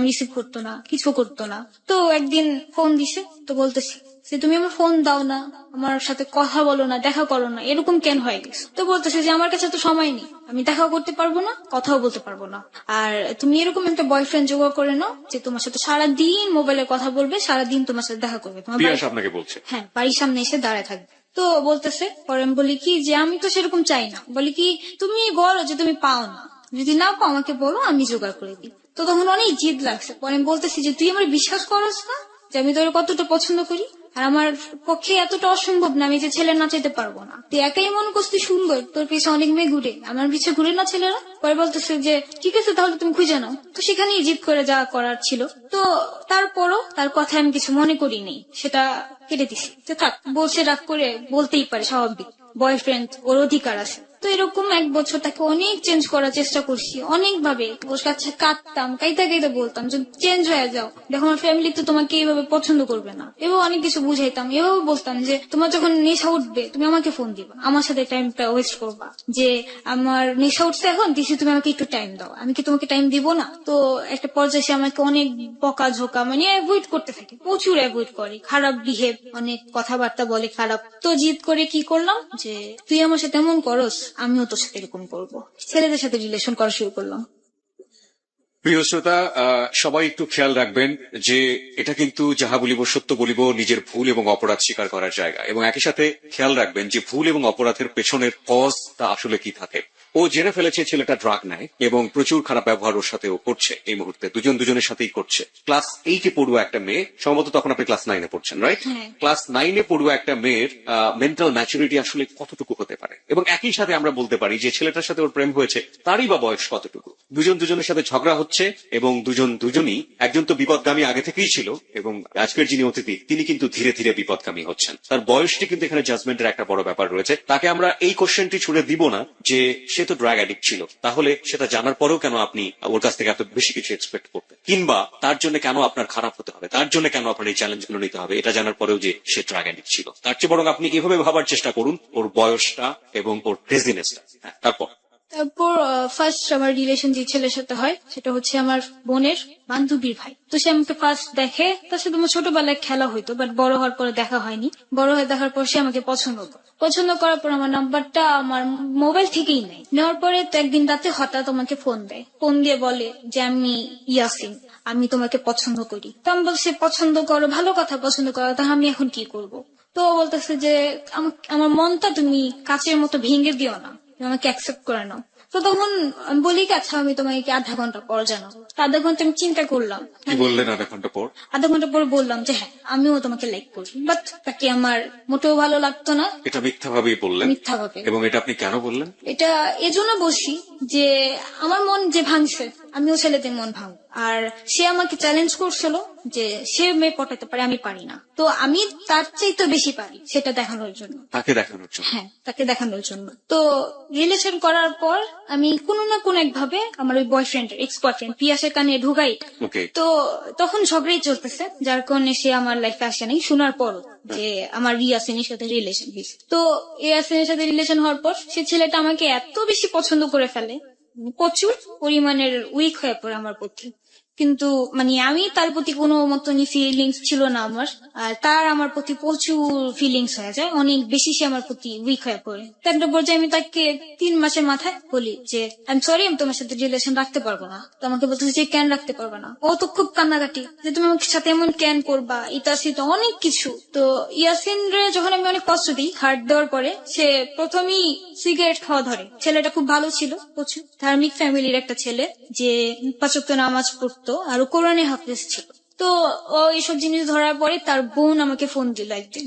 S1: রিসিভ করতো না, কিছু করতো না। তো একদিন ফোন দিছে, তো বলতেছি যে তুমি আমার ফোন দাও না, আমার সাথে কথা বলো না, দেখা করো না, এরকম কেন হয়ে গেছে? তো বলতেছে যে আমার কাছে তো সময় নেই, আমি দেখাও করতে পারবো না, কথাও বলতে পারবো না, আর তুমি এরকম একটা বয়ফ্রেন্ড জোগাড় করে নাও যে তোমার সাথে সারাদিন মোবাইলে কথা বলবে, সারাদিন তোমার সাথে দেখা করবে, তোমার
S2: পিয়াস আপনাকে বলছে।
S1: হ্যাঁ বাড়ির সামনে এসে দাঁড়ায় থাকবে। তো বলতেছে, পরে আমি বলি কি যে আমি তো সেরকম চাই না, বলি কি তুমি বলো যে তুমি পাও না, যদি না পাও আমাকে বলো, আমি জোগাড় করে দিই। তো তখন অনেক জিদ লাগছে। পরে আমি বলতেছি যে তুই আমার বিশ্বাস করস না যে আমি তোর কতটা পছন্দ করি, আর আমার পক্ষে এতটা অসম্ভব না আমি যে ছেলে না চাইতে পারবো না, তুই একাই মনে করছিস তুই সুন্দর, তোর পিছনে অনেক মেয়ে ঘুরে, আমার পিছনে ঘুরে না ছেলেরা? পরে বলতেছে যে ঠিক আছে তাহলে তুমি খুঁজে নাও। তো সেখানেই জিদ করে যা করার ছিল। তো তারপরও তার কথা আমি কিছু মনে করিনি, সেটা কেটে দিছি। তো থাক, বলছে রাগ করে বলতেই পারে, স্বাভাবিক, বয়ফ্রেন্ড, ওর অধিকার আছে। তো এরকম 1 বছর তাকে অনেক চেঞ্জ করার চেষ্টা করছি, অনেক ভাবে ওর কাছে কাঁদতাম, কাইতে কাইতে বলতাম যে চেঞ্জ হয়ে যাও, দেখো আমার ফ্যামিলি তো তোমাকে এইভাবে পছন্দ করবে না। এভাবে অনেক কিছু বুঝাইতাম, এভাবে বলতাম যে তোমার যখন নেশা উঠবে তুমি আমাকে ফোন দিবা, আমার সাথে টাইমটা ওয়েস্ট করবা, যে আমার নেশা উঠছে এখন দিছি, তুমি আমাকে একটু টাইম দাও, আমি কি তোমাকে টাইম দিব না? তো একটা পর্যায়ে সে আমাকে অনেক বকা ঝোকা মানে অ্যাভয়েড করতে থাকে, প্রচুর অ্যাভয়েড করে, খারাপ বিহেভ, অনেক কথাবার্তা বলে খারাপ। তো জিদ করে কি করলাম যে তুই আমার সাথে এমন করস, আমিও তোর সাথে এরকম করবো, ছেলেদের সাথে রিলেশন করা শুরু করলাম।
S2: প্রিয় শ্রোতা, সবাই একটু খেয়াল রাখবেন যে এটা কিন্তু যাহা বলিব সত্য বলিব, নিজের ভুল এবং অপরাধ স্বীকার করার জায়গা, এবং একই সাথে খেয়াল রাখবেন যে ভুল এবং অপরাধের পেছনের কজটা আসলে কি থাকে। ও জেনে ফেলেছে ছেলেটা ড্রাগ নেয় এবং প্রচুর খারাপ ব্যবহার ওর সাথে ও করছে, এই মুহূর্তে দুজনের সাথেই করছে। ক্লাস 8-এ পড়ুয়া একটা মেয়ে, সম্ভবত তখন আপনি ক্লাস 9-এ পড়ছেন, রাইট? ক্লাস 9-এ পড়ুয়া একটা মেয়ের মেন্টাল ম্যাচুরিটি আসলে কতটুকু হতে পারে, এবং একই সাথে আমরা বলতে পারি যে ছেলেটার সাথে ওর প্রেম হয়েছে তারই বা বয়স কতটুকু। দুজনের সাথে ঝগড়া হচ্ছে এবং দুজনই, একজন তো বিপদগামী আগে থেকেই ছিল এবং আজকের যিনি অতিথি তিনি কিন্তু ধীরে ধীরে বিপদগামী হচ্ছেন। তার বয়সটি কিন্তু এখানে জাজমেন্টের একটা বড় ব্যাপার রয়েছে। তাকে আমরা এই কোশ্চেনটি ছুড়ে দিব না যে সে
S4: যেহেতু ড্রাগ অ্যাডিক্ট ছিল, তাহলে সেটা জানার পরেও কেন আপনি ওর কাছ থেকে এত বেশি কিছু এক্সপেক্ট করতেন, কিংবা তার জন্য কেন আপনার খারাপ হতে হবে, তার জন্য কেন আপনার এই চ্যালেঞ্জ গুলো নিতে হবে এটা জানার পরেও যে সে ড্রাগ অ্যাডিক্ট ছিল? তার চেয়ে বরং আপনি কিভাবে ভাবার চেষ্টা করুন ওর বয়সটা এবং ওর ক্রেজিনেসটা। তারপর
S1: তারপর ফার্স্ট আমার রিলেশন যে ছেলের সাথে হয় সেটা হচ্ছে আমার বোনের বান্ধবীর ভাই। তো সে আমাকে ফার্স্ট দেখে, তার সাথে আমার ছোটবেলায় খেলা হইতো, বাট বড় হওয়ার পরে দেখা হয়নি। বড় হয়ে দেখার পর সে আমাকে পছন্দ করার পর আমার নাম্বারটা আমার মোবাইল থেকেই নেয়। নেওয়ার পরে তো একদিন রাতে হঠাৎ আমাকে ফোন দেয়, ফোন দিয়ে বলে যে আমি ইয়াসিন, আমি তোমাকে পছন্দ করি। তো আমি বলছি পছন্দ করো, ভালো কথা, পছন্দ করো, তা আমি এখন কি করব? তো ও বলতেছে যে আমার মনটা তুমি কাচের মতো ভেঙে দিও না, তুমি আমাকে অ্যাকসেপ্ট করে নাও। তো তখন আমি বলি আচ্ছা আমি তোমাকে আধা ঘন্টা পর জানাবো। তো আধা ঘন্টা আমি চিন্তা করলাম,
S2: কি বললেন আধা ঘন্টা পর?
S1: আধা ঘন্টা পর বললাম যে হ্যাঁ আমিও তোমাকে লাইক করি, বাট তাকে আমার মোটেও ভালো লাগতো না,
S2: এটা মিথ্যা ভাবেই বললেন?
S1: মিথ্যা ভাবে।
S2: এবং এটা আপনি কেন বললেন?
S1: এটা এজন্য বসি যে আমার মন যে ভাঙছে আমিও ছেলেদের মন ভাঙ, আর সে আমাকে চ্যালেঞ্জ করছিল যে সে মেয়ে পটাতে পারে, আমি পারি না। তো আমি তার চাইতে বেশি পারি সেটা দেখানোর জন্য,
S2: তাকে দেখানোর জন্য।
S1: হ্যাঁ তাকে দেখানোর জন্য। তো রিলেশন করার পর আমি কোনো না কোনো এক ভাবে আমার ওই বয়ফ্রেন্ড এক্স বয়ফ্রেন্ড পিয়াসের কানে ঢুকাই।
S2: ওকে।
S1: তো তখন ঝগড়াই চলতেছে, যার কারণে সে আমার লাইফে আসে নাই শোনার পর যে আমার ইয়াসিনের সাথে রিলেশন হয়েছে। তো ইয়াসিনের সাথে রিলেশন হওয়ার পর সে ছেলেটা আমাকে এত বেশি পছন্দ করে ফেলে, প্রচুর পরিমাণের উইক হয়ে পড়ে আমার প্রতি। কিন্তু মানে আমি তার প্রতি কোনো মতনই ফিলিংস ছিল না আমার, আর তার আমার প্রতি প্রচুর ফিলিংস হয়ে যায়, অনেক বেশি সে আমার প্রতি উইক হয়ে পড়ে। তো একটা পর্যায়ে আমি তাকে 3 মাসের মাথায় বলি যে আই এম সরি, আমি তোমার সাথে রিলেশন রাখতে পারবো না। তো আমাকে বলতেছে যে কেন রাখতে পারবে না? ও তো খুব কান্নাকাটি যে তুমি আমার সাথে এমন কেন করবা, এটা সেটা অনেক কিছু। তো ইয়াসিন রে যখন আমি অনেক কষ্ট দিই হার্ট দেওয়ার পরে, সে প্রথমেই সিগারেট খাওয়া ধরে। ছেলেটা খুব ভালো ছিল, প্রচুর ধার্মিক ফ্যামিলির একটা ছেলে, যে 5 ওয়াক্ত নামাজ পড়তো আর কোরআনে হাফেজ ছিল। তো ও এইসব জিনিস ধরার পরে তার বোন আমাকে ফোন দিল একদিন,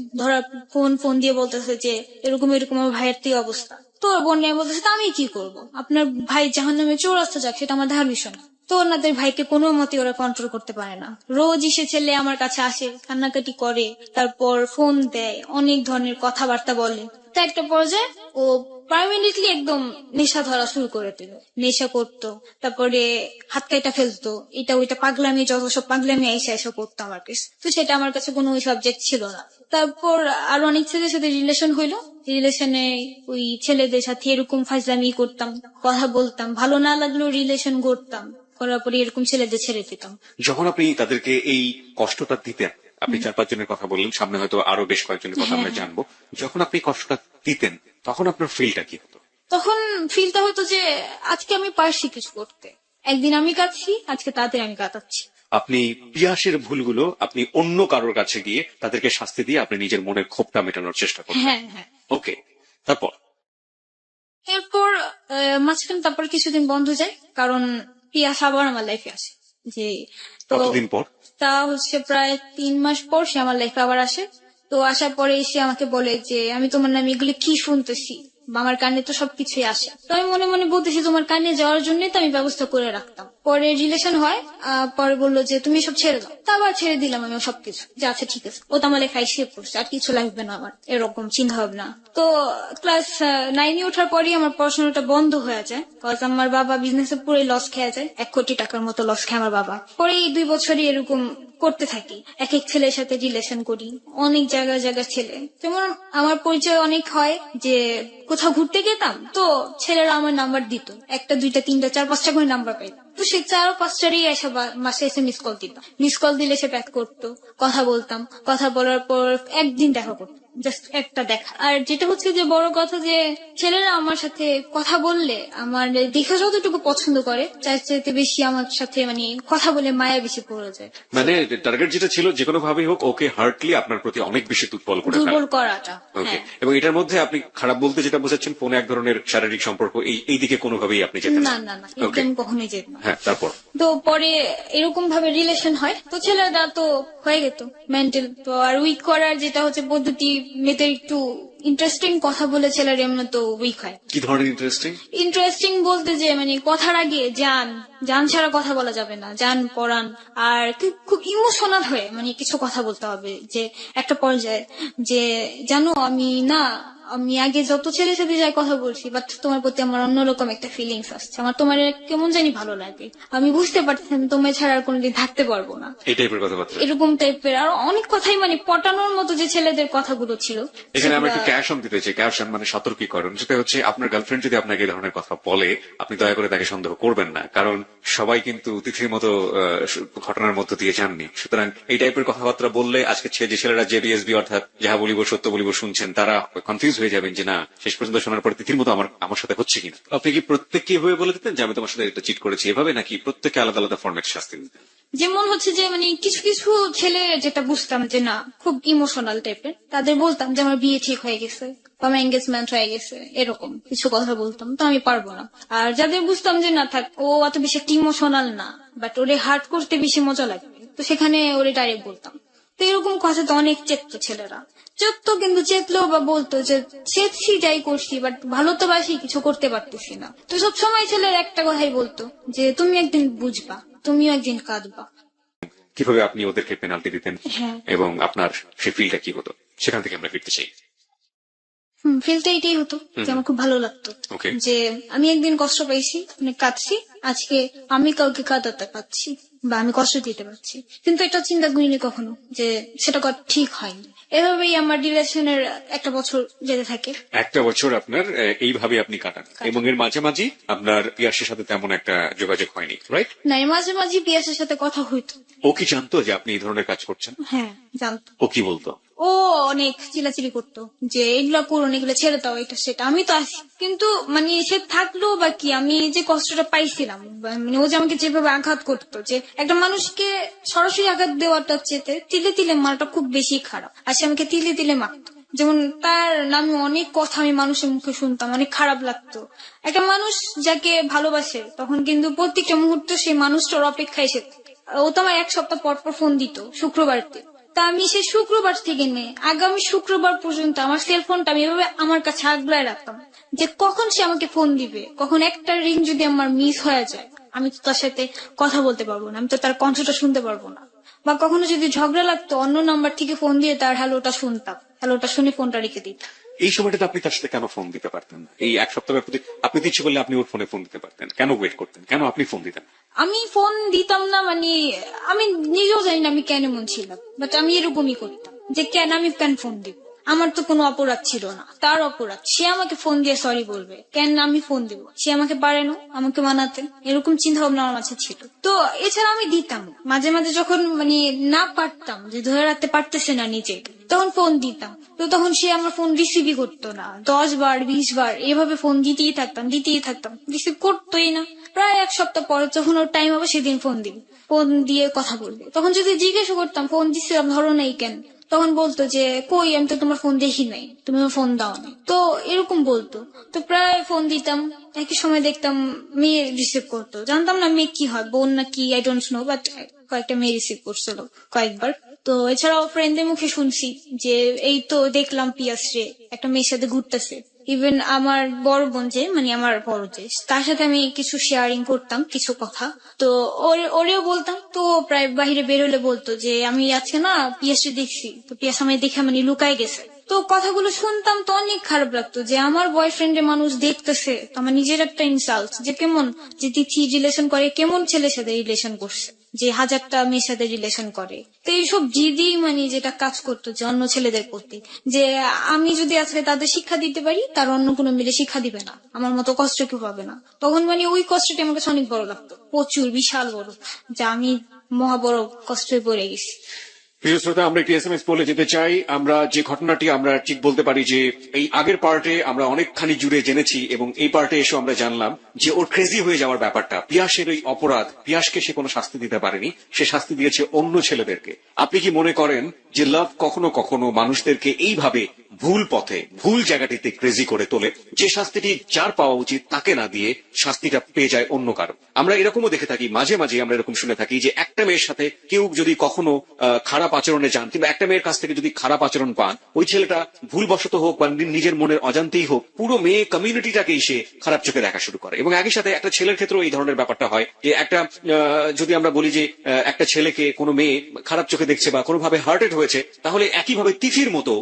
S1: ফোন দিয়ে বলতেছে যে এরকম এরকম আমার ভাইয়ের তুই অবস্থা। তো ওর বোন নিয়ে বলতেছে তা আমি কি করব, আপনার ভাই জাহান্নামে চৌরাস্তা যাক সেটা আমার ধার বিষয় না। তো ওনাদের ভাইকে কোনো মতে ওরা কন্ট্রোল করতে পারে না। রোজই সে ছেলে আমার কাছে আসে, কান্নাকাটি করে, তারপর ফোন দেয়, অনেক ধরনের কথাবার্তা বলে। তো একটা পর্যায়ে ও পার্মানেন্টলি একদম নেশা ধরা শুরু করে দিল, নেশা করতো, তারপরে হাত কাইটা ফেলতো, এটা ওইটা পাগলামি, যত সব পাগলামি এসে করতো আমার কাছে। তো সেটা আমার কাছে কোনো ওই সাবজেক্ট ছিল না। তারপর আর অনেক ছেলের সাথে রিলেশন হইলো, রিলেশনে ওই ছেলেদের সাথে এরকম ফাজলামি করতাম, কথা বলতাম, ভালো না লাগলেও রিলেশন করতাম, করার পরে এরকম ছেলেদের ছেড়ে দিতাম।
S2: যখন আপনি তাদেরকে এই কষ্টটা দিতেন, আপনি 4-5 জনের কথা বললেন, সামনে হয়তো আরো বেশ কয়েকজনের কথা আমরা জানবো, যখন আপনি কষ্টটা দিতেন তখন আপনার ফিলটা কি হতো?
S1: তখন ফিলটা হতো যে আজকে আমি পারছি কিছু করতে, একদিন আমি কাঁদছি, আজকে তাদের আমি কাঁদাচ্ছি।
S2: আপনি পিয়াসের ভুলগুলো আপনি অন্য কারোর কাছে গিয়ে তাদেরকে শাস্তি দিয়ে আপনি নিজের মনের ক্ষোভটা মেটানোর চেষ্টা করতেন।
S1: হ্যাঁ হ্যাঁ।
S2: ওকে, তারপর?
S1: এরপর মাঝখানে তারপর কিছুদিন বন্ধ যায়, কারণ পিয়াস আবার আমার লাইফে আসে। যে তো
S2: কতদিন পর?
S1: তা হচ্ছে প্রায় 3 মাস পর সে আমার লাইফে আবার আসে। তো আসার পরে সে আমাকে বলে যে আমি তোমার নামে এগুলো কি শুনতেছি, বা আমার কানে তো সবকিছুই আসে। তো আমি মনে মনে বলতেছি তোমার কানে যাওয়ার জন্যই তো আমি ব্যবস্থা করে রাখতাম। পরে রিলেশন হয়, পরে বললো যে তুমি সব ছেড়ে দাও। তা আবার ছেড়ে দিলাম আমি সবকিছু, যে আচ্ছা ঠিক আছে, ও তো আমার লেখায় সেভ করছে, আর কিছু লাগবে না আমার, এরকম চিন্তা ভাবনা। তো ক্লাস 9-এ ওঠার পরই আমার পড়াশোনাটা বন্ধ হয়ে যায়, কজ আমার বাবা বিজনেসে পুরো লস খেয়ে যায়, 1 কোটি টাকার মতো লস খায় আমার বাবা। পরে এই 2 বছরই এরকম করতে থাকি, এক এক ছেলের সাথে রিলেশন করি, অনেক জায়গায় ছেলে। যেমন আমার পরিচয় অনেক হয় যে কোথাও ঘুরতে গেতাম, তো ছেলেরা আমার নাম্বার দিত, 1টা 2টা 3টা 4-5টা করে নাম্বার পাইতাম। তো সে 4-5টারই এসে মাসে এসে মিস কল দিতাম, মিস কল দিলে সে ব্যাক করতো, কথা বলতাম, কথা বলার পর একদিন দেখা করতো, জাস্ট একটা দেখা। আর যেটা হচ্ছে যে বড় কথা, যে ছেলেরা আমার সাথে কথা বললে আমার দেখে যতটুকু পছন্দ করে, চাইতে বেশি আমার সাথে মানে কথা বলে মায়া বেশি পড়ে যায়।
S2: মানে টার্গেট যেটা ছিল যে কোনো ভাবেই হোক ওকে হার্টলি আপনার প্রতি অনেক বেশি দুর্বল করে ফেলা।
S1: দুর্বল করাটা।
S2: ওকে,
S1: হ্যাঁ।
S2: এবং এটার মধ্যে আপনি খারাপ বলতে যেটা বোঝাচ্ছেন, ফোনে এক ধরনের শারীরিক সম্পর্ক, এই দিকে কোনোভাবেই আপনি যেতেন
S1: না না না, এটা আমি কখনোই যেত না।
S2: হ্যাঁ, তারপর?
S1: তো পরে এরকম ভাবে রিলেশন হয়, তো ছেলেরা তো হয়ে গেত মেন্টাল। তো আর উইক করার যেটা হচ্ছে পদ্ধতি, মেয়েদের একটু ইন্টারেস্টিং কথা বলে ছেলেরা এমনি তো উইক হয়।
S2: কি ধরনের ইন্টারেস্টিং?
S1: ইন্টারেস্টিং বলতে যে মানে কথার আগে জান ছাড়া কথা বলা যাবে না, জান পড়ান, আর খুব ইমোশনাল হয়ে মানে কিছু কথা বলতে হবে, যে একটা পর্যায়ে যে জানো আমি আগে যত ছেলের সাথে যাই কথা বলছি, বাট তোমার প্রতি আমার অন্যরকম একটা ফিলিংস আসছে, আমার তোমার কেমন জানি ভালো লাগে, আমি বুঝতে পারছি আমি তোমায় ছাড়া আর কোনোদিন থাকতে পারবো না,
S2: এই টাইপের কথাবার্তা।
S1: এরকম টাইপের আর অনেক কথাই মানে পটানোর মতো যে ছেলেদের কথাগুলো ছিল।
S2: এখানে আমরা একটু
S1: সেগুলা-
S2: ক্যাশন দিতে চাই। ক্যাশন মানে সতর্কীকরণ, যেটা হচ্ছে আপনার গার্লফ্রেন্ড যদি আপনাকে এই ধরনের কথা বলে, আপনি দয়া করে তাকে সন্দেহ করবেন না, কারণ সবাই কিন্তু তিথির মতো ঘটনার মধ্য দিয়ে যাননি। সুতরাং এই টাইপের কথাবার্তা বললে আজকে যে ছেলেরা জেবিএসবি অর্থাৎ যাহা বলিব সত্য বলিব শুনছেন, তারা কনফিউজ হয়ে যাবেন যে না, শেষ পর্যন্ত শোনার পর তিথির মতো আমার সাথে হচ্ছে কিনা। আপনি কি প্রত্যেককে এভাবে বলে দিতেন যে আমি তোমার সাথে একটা চিট করেছি এভাবে, নাকি প্রত্যেককে আলাদা আলাদা ফরম্যাট শাস্তি দিতেন?
S1: যেমন হচ্ছে যে মানে কিছু কিছু ছেলে যেটা বুঝতাম যে না খুব ইমোশনাল টাইপের, তাদের বলতাম যে আমার বিয়ে ঠিক হয়ে গেছে বা আমার এঙ্গেজমেন্ট হয়ে গেছে, এরকম কিছু কথা বলতাম, তো আমি পারবো না। আর যাদের বুঝতাম যে না থাক, ও অত বেশি একটা ইমোশনাল না, বাট ওরে হার্ট করতে বেশি মজা লাগবে, তো সেখানে ওরে ডাইরেক্ট বলতাম। তো এরকম কথা তো অনেক চেত ছেলেরা, কিন্তু চেতলেও বা বলতো যে চেতছি যাই করছি, বাট ভালো তো বাসি, কিছু করতে পারতেছি না। তো সব সময় ছেলের একটা কথাই বলতো যে তুমি একদিন বুঝবা, তুমিও একদিন কাঁদবা।
S2: কিভাবে আপনি ওদেরকে পেনাল্টি দিতেন
S1: হ্যাঁ।
S2: এবং আপনার সেই ফিলটা কি হতো, সেখান থেকে আমরা ফিরতে চাই।
S1: ফিলটা এটাই হতো যে আমার খুব ভালো লাগতো
S2: Okay.
S1: যে আমি একদিন কষ্ট পাইছি, মানে কাঁদছি, আজকে আমি কাউকে কাঁদাতে পারছি বা আমি কষ্ট দিতে পারছি, কিন্তু এটা চিন্তা করিনি কখনো যে সেটা ঠিক হয়নি। এভাবেই আমার রিলেশনের একটা বছর যেতে থাকে।
S2: একটা বছর আপনার এইভাবে আপনি কাটান, এবং এর মাঝে মাঝে আপনার পিয়াসের সাথে তেমন একটা যোগাযোগ হয়নি, রাইট?
S1: না, এর মাঝে মাঝে পিয়াসের সাথে কথা হইতো।
S2: ও কি জানতো যে আপনি এই ধরনের কাজ করছেন?
S1: হ্যাঁ, জানতো।
S2: ও কি বলতো?
S1: ও অনেক চিলাচিলি করতো যে এগুলা করুন, এগুলো ছেড়ে দাও, এটা সেটা, আমি তো আছি। কিন্তু মানে সে থাকলো বা কি, আমি যে কষ্টটা পাইছিলাম, মানে ও যে আমাকে যেভাবে আঘাত করতো, যে একটা মানুষকে সরাসরি আঘাত দেওয়াটা চেতে তিলে তিলে মারাটা খুব বেশি খারাপ, আর সে আমাকে তিলে তিলে মারতো। যেমন তার নামে অনেক কথা আমি মানুষের মুখে শুনতাম, অনেক খারাপ লাগতো। একটা মানুষ যাকে ভালোবাসে তখন কিন্তু প্রত্যেকটা মুহূর্তে সেই মানুষটার অপেক্ষায় সে থাকে। ও তো আমার 1 সপ্তাহ পর পর ফোন দিত শুক্রবারতে, তা আমি সেই শুক্রবার থেকে নিয়ে আগামী শুক্রবার পর্যন্ত আমার সেলফোনটা আমি এভাবে আমার কাছে আগলায় রাখতাম যে কখন সে আমাকে ফোন দিবে, কখন একটা রিং যদি আমার মিস হয়ে যায় আমি তো তার সাথে কথা বলতে পারবো না, আমি তো তার কণ্ঠটা শুনতে পারবো না। বা কখনো যদি ঝগড়া লাগতো অন্য নাম্বার থেকে ফোন দিয়ে তার হ্যালোটা শুনতাম, হ্যালোটা শুনে ফোনটা রেখে দিতাম।
S2: এই সময়টাতে আপনি তার সাথে কেন ফোন দিতে পারতেন না? এই এক সপ্তাহের প্রতি আপনি তো ইচ্ছে করলে আপনি ওর ফোনে ফোন দিতে পারতেন, কেন ওয়েট করতেন, কেন আপনি ফোন দিতেন?
S1: আমি ফোন দিতাম না, মানে আমি নিজেও জানি না আমি কেন এমন ছিলাম, বাট আমি এরকমই করতাম যে আমি কেন ফোন দিব, আমার তো কোনো অপরাধ ছিল না, তার অপরাধ, সে আমাকে ফোন দিয়ে সরি বলবে, কেন আমি ফোন দিব, সে আমাকে পারে না আমাকে মানাতে, এরকম চিন্তা ভাবনা আমার মাঝে ছিল। তো এছাড়া আমি দিতাম মাঝে মাঝে, যখন মানে না পারতাম, যে ধরে রাখতে পারতেছে না নিজে, তখন ফোন দিতাম। তো তখন সে আমার ফোন রিসিভই করতো না, 10 বার 20 বার এভাবে ফোন দিতেই থাকতাম, রিসিভ করতোই না। প্রায় 1 সপ্তাহ পরে যখন ওর টাইম হবে সেদিন ফোন দিবি, ফোন দিয়ে কথা বলবে। তখন যদি জিজ্ঞেস করতাম ফোন দিচ্ছিলাম ধরো নাই কেন, তখন বলতো যে কই আমি তো তোমার ফোন দেখি নাই, তুমি আমার ফোন দাও না, তো এরকম বলতো। তো প্রায় ফোন দিতাম, একই সময় দেখতাম মেয়ে রিসিভ করতো, জানতাম না মেয়ে কি হয়, বোন না কি, আই ডোন্ট নো, বাট কয়েকটা মেয়ে রিসিভ করছিল কয়েকবার। তো এছাড়াও ফ্রেন্ডদের মুখে শুনছি যে এই তো দেখলাম পিয়াস রে একটা মেয়ের সাথে ঘুরতেছে। ইভেন আমার বড় বোন যে মানে আমার বড় যে, তার সাথে আমি কিছু শেয়ারিং করতাম কিছু কথা, তো ওরেও বলতাম। তো প্রায় বাহিরে বের হলে বলতো যে আমি আজকে না পিয়াসকে দেখছি, তো পিয়াস আমায় দেখে মানে লুকায় গেছে। তো কথাগুলো শুনতাম তো অনেক খারাপ লাগতো যে আমার বয়ফ্রেন্ডের মানুষ দেখতেছে, তো আমার নিজের একটা ইনসাল্ট যে কেমন যে তিথি রিলেশন করে, কেমন ছেলের সাথে রিলেশন করছে, যে 1000টা মেয়ের সাথে রিলেশন করে। তো এইসব জিদি মানে যেটা কাজ করতো যে অন্য ছেলেদের প্রতি, যে আমি যদি আজকে তাদের শিক্ষা দিতে পারি তার অন্য কোনো মেয়ে শিক্ষা দিবে না, আমার মতো কষ্ট কেউ পাবে না। তখন মানে ওই কষ্টটা আমার কাছে অনেক বড় লাগতো, প্রচুর বিশাল বড়, যে আমি মহা বড় কষ্টে পড়ে গেছি।
S2: প্রিয় শ্রোতা, আমরা একটি এসএমএস বলে যেতে চাই। আমরা যে ঘটনাটি আমরা ঠিক বলতে পারি যে এই আগের পার্টে আমরা অনেকখানি জুড়ে জেনেছি, এবং এই পার্টে এসে আমরা জানলাম যে ওর ক্রেজি হয়ে যাওয়ার ব্যাপারটা, পিয়াসের ওই অপরাধ, পিয়াসকে সে কোনো শাস্তি দিতে পারেনি, সে শাস্তি দিয়েছে অন্য ছেলেদেরকে। আপনি কি মনে করেন যে লাভ কখনো কখনো মানুষদেরকে এইভাবে ভুল পথে ভুল জায়গাটিতে ক্রেজি করে তোলে, যে শাস্তিটি যার পাওয়া উচিত তাকে না দিয়ে শাস্তিটা পেয়ে যায় অন্য কারো? আমরা এরকমও দেখে থাকি, মাঝে মাঝে আমরা এরকম শুনে থাকি যে একটা মেয়ের সাথে কেউ যদি কখনো খারাপ
S4: খারাপ আচরণে যান, কিংবা একটা মেয়ের কাছ থেকে যদি খারাপ আচরণ পান, ওই ছেলেটা ভুলবশত হোক বা নিজের মনের অজান্তেই হোক, পুরো মেয়ে কমিউনিটিটাকেই সে খারাপ চোখে দেখা শুরু করে। এবং একই সাথে একটা ছেলের ক্ষেত্রেও এই ধরনের ব্যাপারটা হয় যে একটা যদি আমরা বলি যে একটা ছেলেকে কোনো মেয়ে খারাপ চোখে দেখছে বা কোনোভাবে হার্টেড হয়েছে, তাহলে একইভাবে তিথির মতো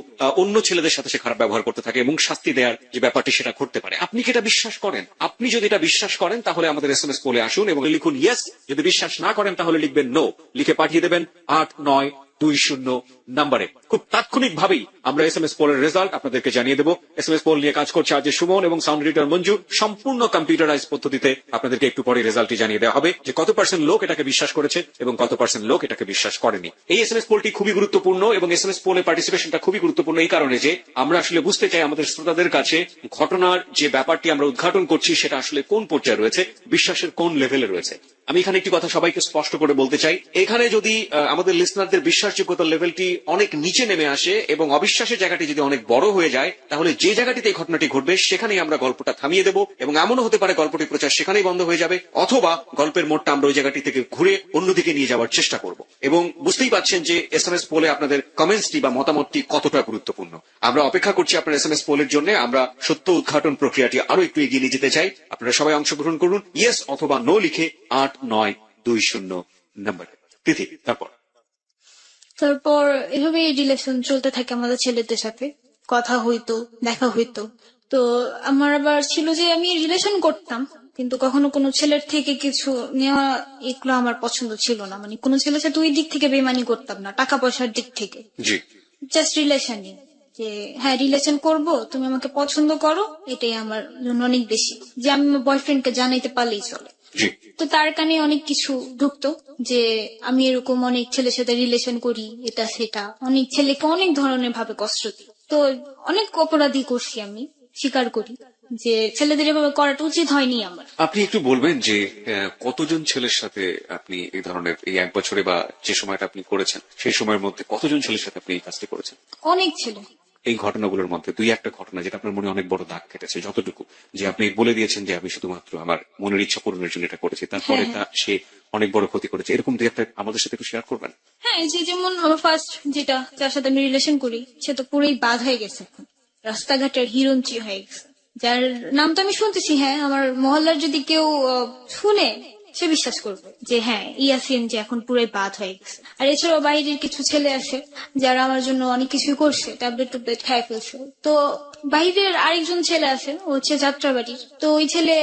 S4: অন্য ছেলেদের সাথে সে খারাপ ব্যবহার করতে থাকে এবং শাস্তি দেওয়ার যে ব্যাপারটি সেটা ঘটতে পারে। আপনি কি এটা বিশ্বাস করেন? আপনি যদি এটা বিশ্বাস করেন তাহলে আমাদের SMS পোলে আসুন এবং লিখুন ইয়েস। যদি বিশ্বাস না করেন তাহলে লিখবেন নো, লিখে পাঠিয়ে দেবেন 8920 নম্বরে। খুব তাৎক্ষণিকভাবেই আমরা SMS পোলের রেজাল্ট আপনাদেরকে জানিয়ে দেবো। SMS পোল নিয়ে কাজ করছে আজ সুমন এবং সাউন্ড এডিটর মঞ্জু। সম্পূর্ণ কম্পিউটারাইজ পদ্ধতিতে আপনাদেরকে একটু পরে রেজাল্টটি জানিয়ে দেওয়া হবে যে কত % লোক এটাকে বিশ্বাস করেছে এবং কত % লোক এটাকে বিশ্বাস করেনি। এই SMS পোলটি খুবই গুরুত্বপূর্ণ এবং SMS পোলে পার্টিসিপেশনটা খুবই গুরুত্বপূর্ণ এই কারণে যে আমরা আসলে বুঝতে চাই আমাদের শ্রোতাদের কাছে ঘটনার যে ব্যাপারটি আমরা উদ্ঘাটন করছি সেটা আসলে কোন পর্যায়ে রয়েছে, বিশ্বাসের কোন লেভেলে রয়েছে। আমি এখানে একটি কথা সবাইকে স্পষ্ট করে বলতে চাই, এখানে যদি আমাদের লিসনারদের বিশ্বাসযোগ্যতার লেভেলটি অনেক নিচে নেমে আসে এবং অবিশ্বাসের জায়গাটি যদি অনেক বড় হয়ে যায়, তাহলে যে জায়গাটিতে এই ঘটনাটি ঘটবে সেখানেই আমরা গল্পটা থামিয়ে দেবো এবং এমনও হতে পারে গল্পটি প্রচার সেখানেই বন্ধ হয়ে যাবে, অথবা গল্পের মোড়টা আমরা ওই জায়গাটি থেকে ঘুরে অন্যদিকে নিয়ে যাওয়ার চেষ্টা করব। এবং বুঝতেই পারছেন যে SMS পোলে আপনাদের কমেন্টসটি বা মতামতটি কতটা গুরুত্বপূর্ণ। আমরা অপেক্ষা করছি আপনার SMS পোলের জন্য। আমরা সত্য উদ্ঘাটন প্রক্রিয়াটি আরো একটু এগিয়ে নিয়ে যেতে চাই। আপনারা সবাই অংশগ্রহণ করুন ইয়েস অথবা নো লিখে 8920 নম্বরে। তিথি,
S1: তারপর এভাবে রিলেশন চলতে থাকে আমাদের ছেলেদের সাথে, কথা হইতো, দেখা হইতো। তো আমার আবার ছিল যে আমি রিলেশন করতাম কিন্তু কখনো কোনো ছেলের থেকে কিছু নেওয়া এগুলো আমার পছন্দ ছিল না। মানে কোনো ছেলের সাথে ওই দিক থেকে বেমানি করতাম না, টাকা পয়সার দিক থেকে,
S2: জি
S1: জাস্ট রিলেশনই। যে হ্যাঁ রিলেশন করব, তুমি আমাকে পছন্দ করো, এটাই আমার জন্য অনেক বেশি। যে আমি আমার বয়ফ্রেন্ডকে জানাইতে পারলেই চলে।
S2: জি
S1: তো তার কানে অনেক কিছু ঢুকতো যে আমি এরকম অনেক ছেলের সাথে রিলেশন করি, এটা সেটা, অনেক ছেলেকে অনেক ধরনের ভাবে কষ্ট দিই। তো অনেক অপরাধী করছি, আমি স্বীকার করি যে ছেলেদের এভাবে করাটা উচিত হয়নি আমার।
S2: আপনি একটু বলবেন যে কতজন ছেলের সাথে আপনি এই ধরনের এই 1 বছরে বা যে সময়টা আপনি করেছেন সেই সময়ের মধ্যে কতজন ছেলের সাথে আপনি এই কাজটি করেছেন?
S1: অনেক ছেলে।
S2: এই ঘটনাগুলোর মধ্যে 2-1টা ঘটনা যেটা আপনার মনে অনেক বড় দাগ কেটেছে, যতটুকু যে আপনি বলে দিয়েছেন যে আমি শুধুমাত্র আমার মনের ইচ্ছা পূরণের জন্য এটা করেছি, তারপরে তা সে অনেক বড় ক্ষতি করেছে, এরকম 2-1টা আমাদের সাথে একটু শেয়ার করবেন?
S1: হ্যাঁ, যে যেমন আমার ফার্স্ট যেটা যার সাথে আমি রিলেশন করি সে তো পুরোই বাদ হয়ে গেছে, রাস্তাঘাটের হিরঞ্চি হয়ে গেছে, যার নাম তো আমি শুনতেছি। হ্যাঁ, আমার মহল্লার যদি কেউ শুনে সে বিশ্বাস করবে যে হ্যাঁ ইয়াসিন যে এখন পুরোই বাদ হয়ে গেছে। আর এছাড়াও বাইরের কিছু ছেলে আছে যারা আমার জন্য অনেক কিছুই করছে, ট্যাবলেট টুবলেট খাই ফেলছে। তো বাইরের আরেকজন ছেলে আছে, ও হচ্ছে যাত্রাবাড়ির। তো ওই ছেলে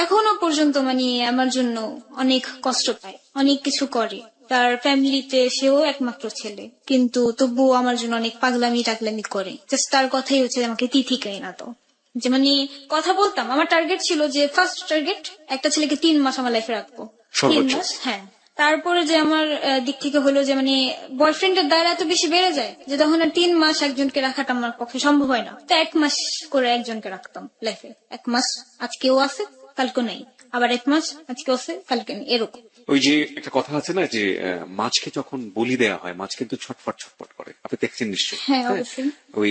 S1: এখনো পর্যন্ত মানে আমার জন্য অনেক কষ্ট পায়, অনেক কিছু করে। তার ফ্যামিলিতে সেও একমাত্র ছেলে, কিন্তু তবুও আমার জন্য অনেক পাগলামি টাগলামি করে। জাস্ট তার কথাই হচ্ছে আমাকে তিথি খাই না। তো যে মানে কথা বলতাম, আমার টার্গেট ছিল যে ফার্স্ট টার্গেট একটা ছেলেকে 3 মাস আমার লাইফে রাখবো, 3 মাস। হ্যাঁ, তারপরে যে আমার দিক থেকে হলো যে মানে বয়ফ্রেন্ডের দায়রা এত বেশি বেড়ে যায় যে তখন আর 3 মাস একজনকে রাখাটা আমার পক্ষে সম্ভব হয় না। তো 1 মাস করে একজনকে রাখতাম লাইফে। 1 মাস আজকেও আছে কালকে নেই, আবার 1 মাস আজকেও আছে কালকে নেই, এরকম।
S2: ওই যে একটা কথা আছে না যে মাছকে যখন বলি দেওয়া হয় মাছ কিন্তু ছটফট ছটফট করে, আপনি দেখছেন নিশ্চয়ই।
S1: হ্যাঁ, অবশ্যই।
S2: ওই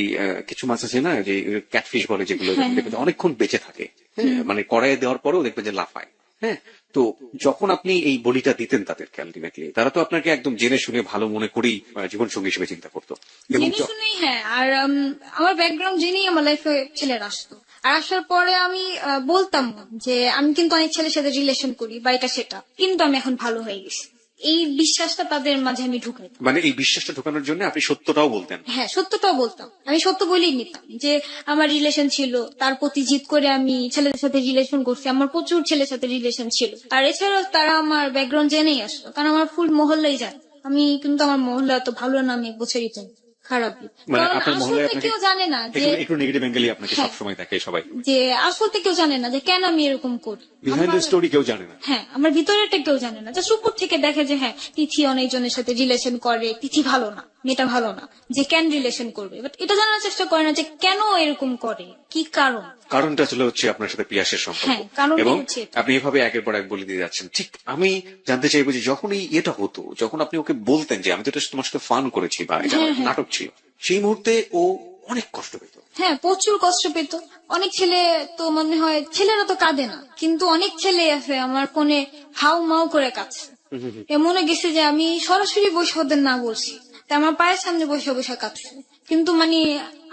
S2: কিছু মাছ আছে না যে ক্যাটফিশ বলে, যেগুলো দেখবেন যে অনেকক্ষণ বেঁচে থাকে, হ্যাঁ, মানে কড়াইয়ে দেওয়ার পরেও দেখবেন যে লাফায়। হ্যাঁ, তো যখন আপনি এই বলিটা দিতেন তাদেরকে, আলটিমেটলি তারা তো আপনাকে একদম জেনে শুনে ভালো মনে করেই জীবন সঙ্গী হিসেবে চিন্তা করতো।
S1: জেনে শুনেই, হ্যাঁ। আর আমার ব্যাকগ্রাউন্ড জেনেই আমার লাইফে ছেলেরা আসতো। আর আসার পরে আমি বলতাম যে আমি কিন্তু অনেক ছেলের সাথে রিলেশন করি বা এটা সেটা, কিন্তু আমি এখন ভালো হয়ে গেছি। এই বিশ্বাসটা তাদের মাঝে আমি ঢুকাই।
S2: মানে এই বিশ্বাসটা ঢোকানোর জন্য আপনি সত্যটাও বলতেন?
S1: হ্যাঁ, সত্যটাও বলতাম। আমি সত্য বলেই নিতাম যে আমার রিলেশন ছিল, তার প্রতি জিদ করে আমি ছেলেদের সাথে রিলেশন করছি। আমার প্রচুর ছেলের সাথে রিলেশন ছিল। আর এছাড়াও তারা আমার ব্যাকগ্রাউন্ড জেনেই আসতো, কারণ আমার ফুল মহল্লাই জানে। আমি কিন্তু আমার মহল্লা তো ভালো না, আমি 1 বছরই তো খারাপ।
S2: মানে
S1: কারণ
S2: আপনার মহল্লায়
S1: আসলে কেউ জানে না যে
S2: একটু নেগেটিভ অ্যাঙ্গেলই আপনাকে সবসময় দেখে সবাই,
S1: যে আসলে কেউ জানে না যে কেন আমি এরকম করি।
S2: বিহাইন্ড দ্য স্টোরি কেউ জানে না।
S1: হ্যাঁ, আমার ভিতরেটা কেউ জানে না। জাস্ট উপর থেকে দেখে যে হ্যাঁ তিথি অনেকজনের সাথে রিলেশন করে, তিথি ভালো না, মেয়েটা ভালো না, যে কেন রিলেশন করবে। বাট এটা জানার চেষ্টা করে না যে কেন এরকম করে, কি কারণ।
S2: কারণটা আসলে হচ্ছে আপনার সাথে পিয়াসের সম্পর্ক।
S1: হ্যাঁ, কারণটা
S2: এবং
S1: হচ্ছে এটা।
S2: আপনি এভাবে একের পর এক বলে দিয়ে যাচ্ছেন। ঠিক আমি জানতে চাইবো যে যখন এটা হতো, যখন আপনি ওকে বলতেন যে আমি তো এটা তোমার সাথে ফান করেছি বা এটা নাটক ছিল, সেই মুহূর্তে ও অনেক কষ্ট পেত?
S1: হ্যাঁ, প্রচুর কষ্ট পেত। অনেক ছেলে তো মনে হয়, ছেলেরা তো কাঁদে না, কিন্তু অনেক ছেলে আছে আমার ফোনে হাউ মাউ করে কাঁদছে। মনে গেছে যে আমি সরাসরি বসে ওদের না বলছি, তা আমার পায়ের সামনে বসে বসে কাঁদছে। কিন্তু মানে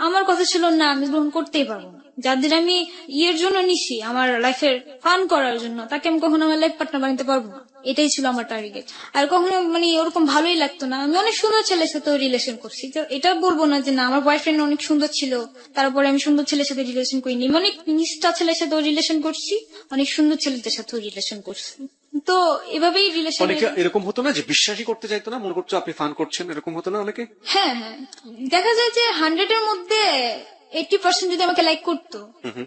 S1: আমার কথা ছিল না, আমি গ্রহণ করতেই পারবো না। যাদের আমি ইয়ের জন্য নিছি, আমার লাইফের ফান করার জন্য, তাকে আমি কখনো আমার লাইফ পার্টনার বানাতে পারবো না। এটাই ছিল আমার টার্গেট। আর কখনো মানে ওরকম ভালোই লাগতো না। আমি অনেক সুন্দর ছেলের সাথে রিলেশন করছি, তো এটা বলবো না যে না আমার বয়ফ্রেন্ড অনেক সুন্দর ছিল তারপরে আমি সুন্দর ছেলের সাথে রিলেশন করিনি। আমি অনেক নিষ্ঠা ছেলের সাথেও রিলেশন করছি, অনেক সুন্দর ছেলেদের সাথেও রিলেশন করছি। তো এভাবেই রিলেশন।
S4: অনেকে এরকম হতো না যে বিশ্বাসই করতে চাইতো না, মনে করছো আপনি ফান করছেন, এরকম হতো না অনেকে?
S1: হ্যাঁ হ্যাঁ, দেখা যায় যে 100 এর মধ্যে 80% যদি আমাকে লাইক করতো,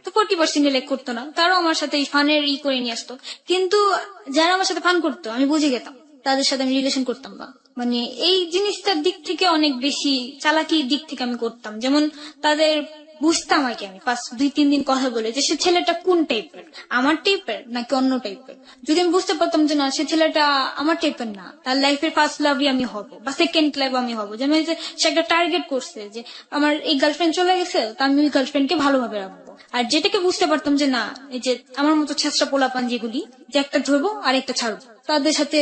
S1: তো 40% লাইক করতো না। তারাও আমার সাথে ফানের করে নিয়ে আসতো। কিন্তু যারা আমার সাথে ফান করতো আমি বুঝে গেতাম, তাদের সাথে আমি রিলেশন করতাম না। মানে এই জিনিসটার দিক থেকে অনেক বেশি চালাকির দিক থেকে আমি করতাম। যেমন তাদের বুঝতাম আর কি, আমি 2-3 দিন কথা বলে যে সে ছেলেটা কোন টাইপের, আমার টাইপের নাকি অন্য টাইপের। যদি আমি বুঝতে পারতাম যে না সে ছেলেটা আমার টাইপের না, তার লাইফের ফার্স্ট লাভই আমি হব বা সেকেন্ড লাভ আমি হব। যেমন যে সে একটা টার্গেট করছে যে আমার এই গার্লফ্রেন্ড চলে গেছে, তা আমি ওই গার্লফ্রেন্ডকে ভালোভাবে রাখবো। আর যেটাকে বুঝতে পারতাম যে না, এই যে আমার মতো ছেঁচড়া পোলাপান যেগুলি, যে একটা ধরবো আর একটা ছাড়বো, তাদের সাথে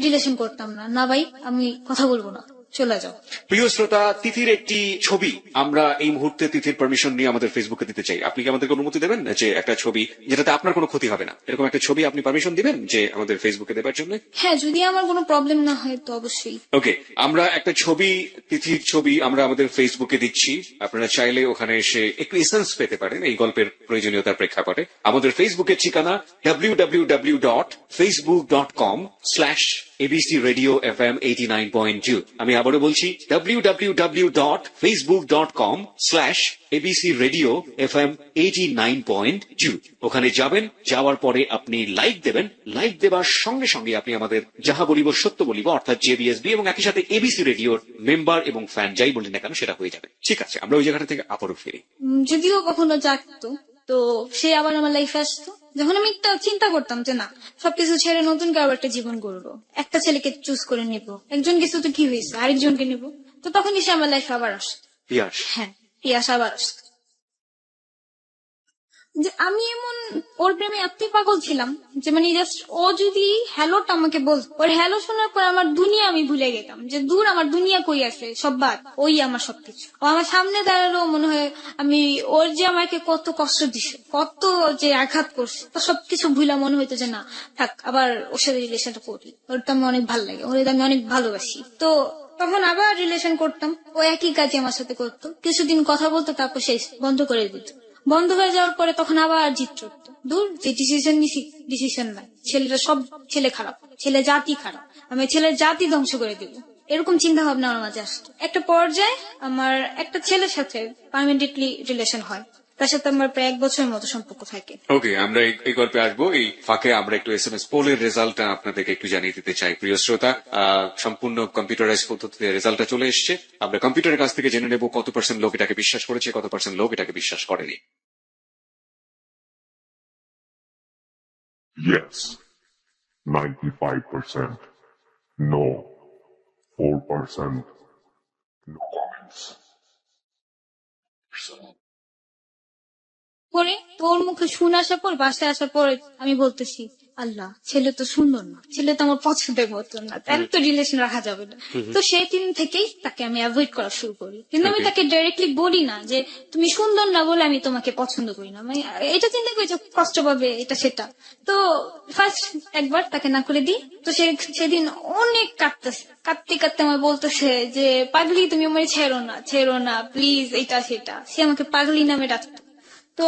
S1: রিলেশন করতাম না। না ভাই, আমি কথা বলবো না, চলে যাও।
S4: প্রিয় শ্রোতা, তিথির একটি ছবি আমরা এই মুহূর্তে তিথির পারমিশন নিয়ে আমাদের ফেসবুকে দিতে চাই। আপনি কি আমাদেরকে অনুমতি দেবেন যে একটা ছবি যেটাতে আপনার কোনো ক্ষতি হবে না, এরকম একটা ছবি আপনি পারমিশন দিবেন যে আমাদের ফেসবুকে দেবার জন্য?
S1: হ্যাঁ, যদি আমার কোনো প্রবলেম না হয় তো অবশ্যই।
S4: ওকে, আমরা একটা ছবি, তিথির ছবি আমরা আমাদের ফেসবুকে দিচ্ছি। আপনারা চাইলে ওখানে এসে একটু এসেন্স পেতে পারেন এই গল্পের প্রয়োজনীয়তার প্রেক্ষাপটে। আমাদের ফেসবুকের ঠিকানা www.facebook.com/ABC Radio FM 89.2। আমি আবারও বলছি www.facebook.com/ABC Radio FM 89.2। ওখানে যাবেন, যাওয়ার পরে আপনি লাইক দেবেন। লাইক দেবার সঙ্গে সঙ্গে আপনি আমাদের যাহা বলিব সত্য বলিব অর্থাৎ JBSB এবং একই সাথে ABC রেডিওর মেম্বার এবং ফ্যান যাই বলি না কেন সেটা হয়ে যাবে। ঠিক আছে, আমরা ওই জায়গাটা থেকে আবারও ফিরি।
S1: যদিও কখনো জাগতো তো সে আবার আমার লাইফে আসতো, যখন আমি একটা চিন্তা করতাম যে না সবকিছু ছেড়ে নতুন কারো একটা জীবন গড়বো, একটা ছেলেকে চুজ করে নিব, একজন কিছু তো কি হয়েছে আরেকজনকে নিব, তো তখনই সে আমার লাইফে আবার আসতো।
S4: পিয়াস,
S1: হ্যাঁ, পিয়াস আবার আসতো। যে আমি এমন ওর প্রেমে এতই পাগল ছিলাম যে মানে জাস্ট ও যদি হ্যালোটা আমাকে বলতো, ওর হ্যালো শোনার পর আমার দুনিয়া আমি ভুলে গেতাম, যে দূর আমার দুনিয়া কই আছে, সব বাদ, ওই আমার সবকিছু। ও আমার সামনে দাঁড়ালো মনে হয় আমি ওর যে আমাকে কত কষ্ট দিছে, কত যে আঘাত করছে, তো সবকিছু ভুলা মনে হইতো যে না থাক, আবার ওর সাথে রিলেশনটা করি, ওর তো আমি অনেক ভালো লাগে, ওর আমি অনেক ভালোবাসি। তো তখন আবার রিলেশন করতাম, ও একই কাজে আমার সাথে করতো, কিছুদিন কথা বলতো তারপর শেষ বন্ধ করে দিত। বন্ধ হয়ে যাওয়ার পরে তখন আবার জিত চড়তো, দূর যে ডিসিশন নিছি ডিসিশন নাই, ছেলেরা সব ছেলে খারাপ, ছেলে জাতি খারাপ, আমি ছেলের জাতি ধ্বংস করে দিব, এরকম চিন্তা ভাবনা আমার মাঝে আসতো। একটা পর্যায়ে আমার একটা ছেলের সাথে পার্মানেন্টলি রিলেশন হয়, তার সাথে আমার প্রায় 1 বছরের মতো সম্পর্ক থাকে।
S2: ওকে, আমরা এই গল্পে আসবো। এই ফাঁকে আমরা একটু SMS পোলের রেজাল্টটা আপনাদেরকে একটু জানিয়ে দিতে চাই প্রিয় শ্রোতা। সম্পূর্ণ কম্পিউটারাইজ পদ্ধতিতে রেজাল্টটা চলে এসছে। আমরা কম্পিউটারের কাছ থেকে জেনে নেব কত % লোক এটাকে বিশ্বাস করেছে, কত % লোক এটাকে বিশ্বাস করেনি।
S3: Yes, 95%. No, 4%. No comments.
S1: পরে তোর মুখে শুনে আসার পর বাসায় আসার পর আমি বলতেছি আল্লাহ, ছেলে তো সুন্দর না, ছেলে তো আমার পছন্দের মতো না, তাহলে তো রিলেশন রাখা যাবে না। তো সেই দিন থেকেই তাকে আমি অ্যাভয়েড করা শুরু করি। কিন্তু আমি তাকে ডাইরেক্টলি বলি না যে তুমি সুন্দর না বলে আমি তোমাকে পছন্দ করি না, মানে এটা চিন্তা করি যে কষ্ট পাবে এটা সেটা। তো ফার্স্ট একবার তাকে না করে দিই, তো সেদিন অনেক কাঁদতেছে, কাঁদতে কাঁদতে আমার বলতেছে যে পাগলি তুমি আমার ছেড়ো না প্লিজ, এটা সেটা। সে আমাকে পাগলি নামে ডাকতো। তো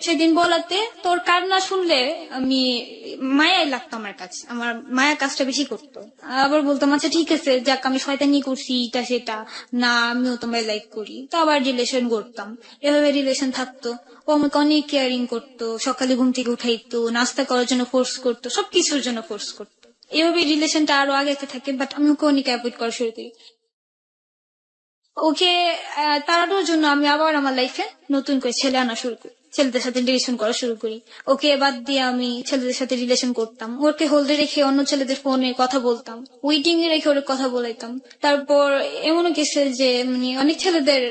S1: সেদিন বলাতে তোর কান্না শুনলে আমি মায়াই লাগতো, আমার কাছে আমার মায়া কাজটা বেশি করতো। আবার বলতাম আচ্ছা ঠিক আছে যাক, আমি শয়তানি করছি এটা সেটা না, আমিও তোমায় লাইক করি। তো আবার রিলেশন করতাম, এভাবে রিলেশন থাকতো। ও আমাকে অনেক কেয়ারিং করতো, সকালে ঘুম থেকে উঠাইতো, নাস্তা করার জন্য ফোর্স করতো, সবকিছুর জন্য ফোর্স করতো। এভাবে রিলেশনটা আরো আগাতে থাকে, বাট আমি ওকে অনেক অ্যাভয়েড করা শুরু করি। ওকে তাড়ানোর জন্য আমি আবার আমার লাইফে নতুন করে ছেলে আনা শুরু করি, ছেলেদের সাথে রিলেশন করা শুরু করি। ওকে বাদ দিয়ে আমি ছেলেদের সাথে রিলেশন করতাম, ওকে হোল্ডে রেখে অন্য ছেলেদের ফোনে কথা বলতাম, ওয়েটিং এ রেখে ওর কথা বলাইতাম। তারপর এমনও গেছে যে মানে অনেক ছেলেদের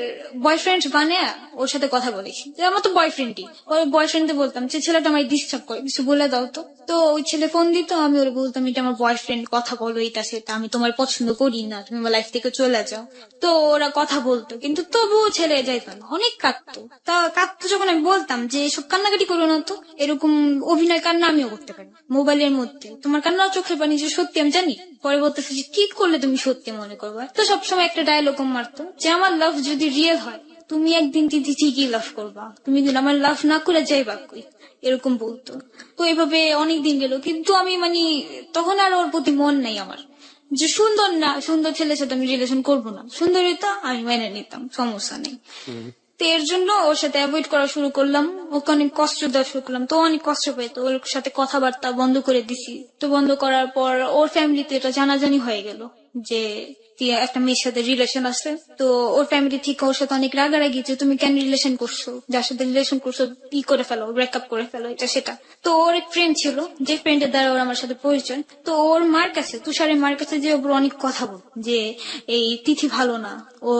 S1: বয়ফ্রেন্ড বানিয়ে ওর সাথে কথা বলেছি, যে আমার তো বয়ফ্রেন্ডই, ওর বয়ফ্রেন্ডে বলতাম যে ছেলেটা আমায় ডিস্টার্ব করে, কিছু বলে দাও তো। তো ওই ছেলে ফোন দিত, আমি ওরা বলতাম এটা আমার বয়ফ্রেন্ড, কথা বলো এটা সেটা, আমি তোমার পছন্দ করি না, তুমি আমার লাইফ থেকে চলে যাও। তো ওরা কথা বলতো, কিন্তু তবুও ছেলে যাইতো না, অনেক কাঁদতো। তা কাঁদতো যখন আমি বলতাম যে এসব কান্নাকাটি করো না তো, এরকম অভিনয় কান্না আমিও করতে পারি মোবাইলের মধ্যে, তোমার কান্না চোখের পানি যে সত্যি আমি জানি। পরে বলতেছে যে কি করলে তুমি সত্যি মনে করবা। তো সবসময় একটা ডায়লগ মারতো যে আমার লাভ যদি রিয়েল হয় তুমি একদিন তিথি ঠিকই লাভ করবা, তুমি কিন্তু আমার লাভ না করে যাইবা কই, এরকম বলতো। তো এভাবে অনেক দিন গেল, কিন্তু আমি মানে তখন আর ওর প্রতি মন নাই আমার, যে সুন্দর না, সুন্দর ছেলের সাথে আমি রিলেশন করবো না, সুন্দরই তো আমি মেনে নিতাম, সমস্যা নেই। তো এর জন্য ওর সাথে অ্যাভয়েড করা শুরু করলাম, ওকে অনেক কষ্ট দেওয়া শুরু করলাম, তো অনেক কষ্ট পেত, ওর সাথে কথাবার্তা বন্ধ করে দিছি। তো বন্ধ করার পর ওর ফ্যামিলিতে এটা জানাজানি হয়ে গেল যে একটা মেয়ের সাথে রিলেশন আছে। তো ওর ফ্যামিলি থেকে ওর সাথে অনেক রাগারাগি যে তুমি কেন রিলেশন করছো, যার সাথে রিলেশন করছো ই করে ফেলো, ব্রেকআপ করে ফেলো, এটা সেটা। তো ওর এক ফ্রেন্ড ছিল, যে ফ্রেন্ডের দ্বারা ওর আমার সাথে পরিচয়। তো ওর মার কাছে, তুষারের মার কাছে যে ওর অনেক কথা বল যে এই তিথি ভালো না, ও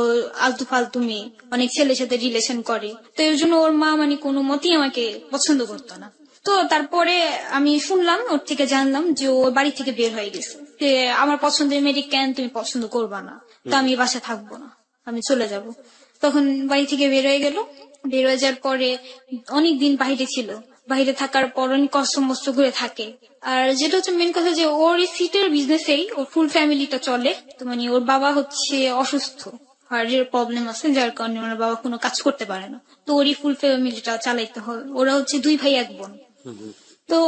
S1: আলতু ফালতু মেয়ে, অনেক ছেলের সাথে রিলেশন করে। তো এর জন্য ওর মা মানে কোনো মতেই আমাকে পছন্দ করতো না। তো তারপরে আমি শুনলাম, ওর থেকে জানলাম যে ও বাড়ি থেকে বের হয়ে গেছে, যে আমার পছন্দের মেয়েটি কেন তুমি পছন্দ করবা না, তো আমি বাসা থাকবো না, আমি চলে যাব। তখন বাড়ি থেকে বের হয়ে গেল। বের হয়ে যাওয়ার পরে অনেকদিন বাইরে ছিল, বাইরে থাকার পর অনেক কষ্ট মষ্ট করে থাকে। আর যেটা হচ্ছে মেন কথা যে ওর এই সিটের বিজনেসেই ওর ফুল ফ্যামিলিটা চলে। তো মানে ওর বাবা হচ্ছে অসুস্থ, হার্টের প্রবলেম আছে, যার কারণে ওনার বাবা কোনো কাজ করতে পারে না। তো ওরই ফুল ফ্যামিলিটা চালাইতে হয়। ওরা হচ্ছে 2 ভাই 1 বোন। তো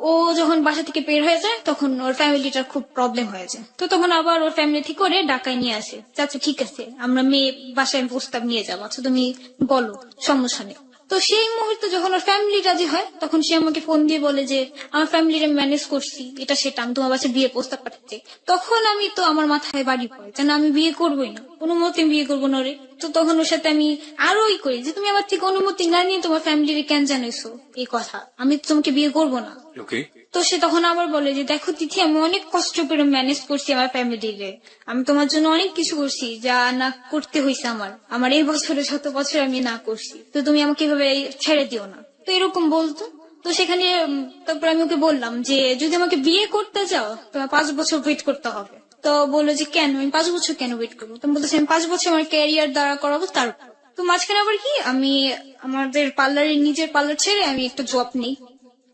S1: ও যখন বাসা থেকে বের হয়ে যায় তখন ওর ফ্যামিলিটার খুব প্রবলেম হয়ে যায়। তো তখন আবার ওর ফ্যামিলি থেকে করে ঢাকায় নিয়ে আসে, আচ্ছা ঠিক আছে আমরা মেয়ে বাসায় প্রস্তাব নিয়ে যাবো, আচ্ছা তুমি বলো, সমস্যা নেই। তো সেই মুহূর্তে যখন ওর ফ্যামিলি রাজি হয় তখন সে আমাকে ফোন দিয়ে বলে যে আমার ফ্যামিলির ম্যানেজ করছি, এটা সেটা, আমি তোমার বাসায় বিয়ে প্রস্তাব পাঠাচ্ছি। তখন আমি তো আমার মাথায় বাড়ি পড়ে যে না, আমি বিয়ে করবোই না, কোনো মতে বিয়ে করবো না রে। তো তখন ওর সাথে আমি আরো করি যে তুমি আমার থেকে অনুমতি না নিয়ে তোমার ফ্যামিলির কেন জানাইছো এই কথা, আমি তো তোমাকে বিয়ে করবো না।
S2: ওকে,
S1: তো সে তখন আবার বলে যে দেখো তিথি, আমি অনেক কষ্ট করে ম্যানেজ করছি আমার ফ্যামিলিরে, আমি তোমার জন্য অনেক কিছু করছি যা না করতে হয়েছে আমার এই বছরে 7 বছর আমি না করছি, তো তুমি আমাকে এভাবে ছেড়ে দিও না। তো এরকম বলতো। তো সেখানে তারপর আমি ওকে বললাম যে যদি আমাকে বিয়ে করতে চাও তোমার 5 বছর ওয়েট করতে হবে। তো বললো যে কেন, আমি 5 বছর কেন ওয়েট করবো? তো আমি বলতেছি আমি 5 বছর আমার ক্যারিয়ার দাঁড়া করাবো তারপর। তো মাঝখানে আবার কি, আমি আমাদের পার্লারের নিজের পার্লার ছেড়ে আমি একটা জব নেই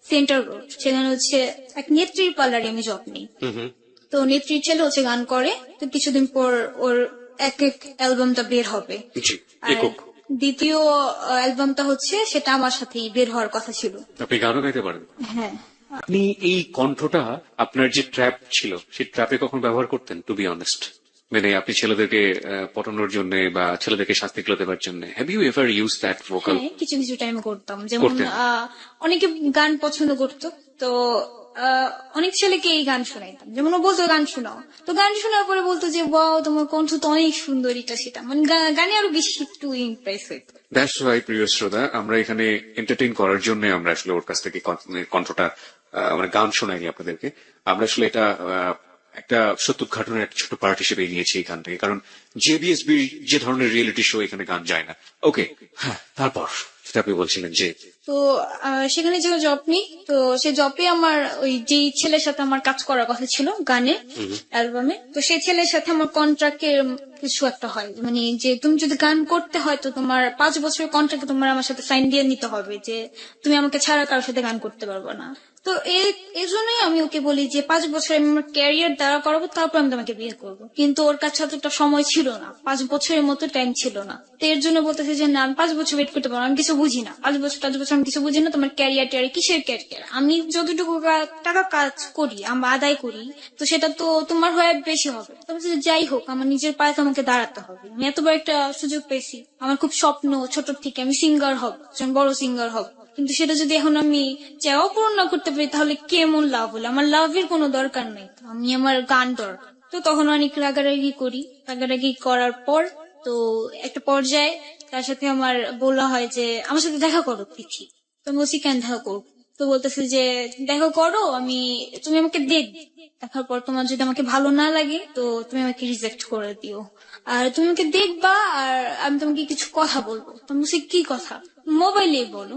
S1: সেন্টার রোড, সেখানে হচ্ছে এক নেত্রীর পার্লারে আমি জব নেই। তো নেত্রীর ছেলে হচ্ছে গান করে, তো কিছুদিন পর ওর এক অ্যালবামটা বের হবে।
S2: জি,
S1: আর
S2: একক।
S1: দ্বিতীয় অ্যালবামটা হচ্ছে সেটা আমার সাথেই বের হওয়ার কথা ছিল।
S2: আপনি গানও গাইতে পারেন।
S1: হ্যাঁ,
S2: আপনি এই কণ্ঠটা আপনার যে ট্র্যাপ ছিল সেই ট্র্যাপে কখন ব্যবহার করতেন? টু বি অনেস্ট, মানে আপনি ছেলেদেরকে পটানোর জন্য বা ছেলেদেরকে শাস্তি গুলো দেওয়ার জন্য, have you ever use that vocal?
S1: হ্যাঁ, কিছু কিছু টাইম করতাম। যেমন
S2: করতেন?
S1: অনেকে গান পছন্দ করতো, তো অনেক ছেলেকে এই গান শোনাইতাম, যেমন ও বলতো গান শোনাও, তো গান শোনার পরে বলতো যে ওয়াও তোমার কণ্ঠ তো অনেক সুন্দর, এটা সেটা, মানে গানে আরো বেশি একটু ইমপ্রেস হইতো।
S2: দ্যাটস ওয়াই প্রিয় শ্রোতা, আমরা এখানে এন্টারটেইন করার জন্য আমরা আসলে ওর কাছ থেকে কণ্ঠটা মানে গান শোনাইনি আপনাদেরকে। আমরা আসলে এটা একটা সত্য ঘটনার একটা ছোট পার্ট হিসেবে নিয়েছি এই গানটাকে, কারণ জেবিএসবি যে ধরনের রিয়েলিটি শো, এখানে গান যায় না। ওকে, হ্যাঁ, তারপর সেটা আপনি বলছিলেন যে
S1: তো সেখানে যে জব নেই, তো সে জবে আমার ওই যে ছেলের সাথে আমার কাজ করার কথা ছিল গানে অ্যালবামে, তো সেই ছেলের সাথে আমার কন্ট্রাক্টের কিছু একটা হয়, মানে যে তুমি যদি গান করতে হয় তো তোমার 5 বছরের কন্ট্রাক্টে তোমার আমার সাথে সাইন দিয়ে নিতে হবে যে তুমি আমাকে ছাড়া কারোর সাথে গান করতে পারবে না। তো এই জন্যই আমি ওকে বলি যে 5 বছর আমি আমার ক্যারিয়ার দাঁড়া করাবো, তারপর আমি তোমাকে বিয়ে করবো। কিন্তু ওর কাছে এতটা সময় ছিল না, 5 বছরের মতো টাইম ছিল না। তো এর জন্য বলতেছে যে না, আমি 5 বছর ওয়েট করতে পারবো না, আমি কিছু বুঝি না, 5 বছর আমি কিছু বুঝি না, তোমার ক্যারিয়ার কিসের ক্যারিয়ার, আমি যতটুকু টাকা কাজ করি আমরা আদায় করি, তো সেটা তো তোমার হয়ে বেশি হবে। তবে যাই হোক, আমার নিজের পায়ে তো আমাকে দাঁড়াতে হবে, আমি এত বড় একটা সুযোগ পেয়েছি, আমার খুব স্বপ্ন ছোট থেকে আমি সিঙ্গার হব, একজন বড় সিঙ্গার হব, কিন্তু সেটা যদি এখন আমি চাও পূরণ না করতে পারি তাহলে কেমন লাভ হলো? আমার লাভের কোনো দরকার নেই, আমি আমার গান দরকার। তো তখন অনেক রাগারাগি করি, রাগারাগি করার পর তো একটা পর্যায়ে তার সাথে আমার বলা হয় যে আমার সাথে দেখা করো তিথি। তো আমি বলছি কেন দেখা করবো? তো বলতেছে যে দেখো করো, তুমি আমাকে দেখার পর তোমার যদি আমাকে ভালো না লাগে তো তুমি আমাকে রিজেক্ট করে দিও, আর তুমি আমাকে দেখবা আর আমি তোমাকে কিছু কথা বলবো। তো আমি বলছি কি কথা? মোবাইলে বলো,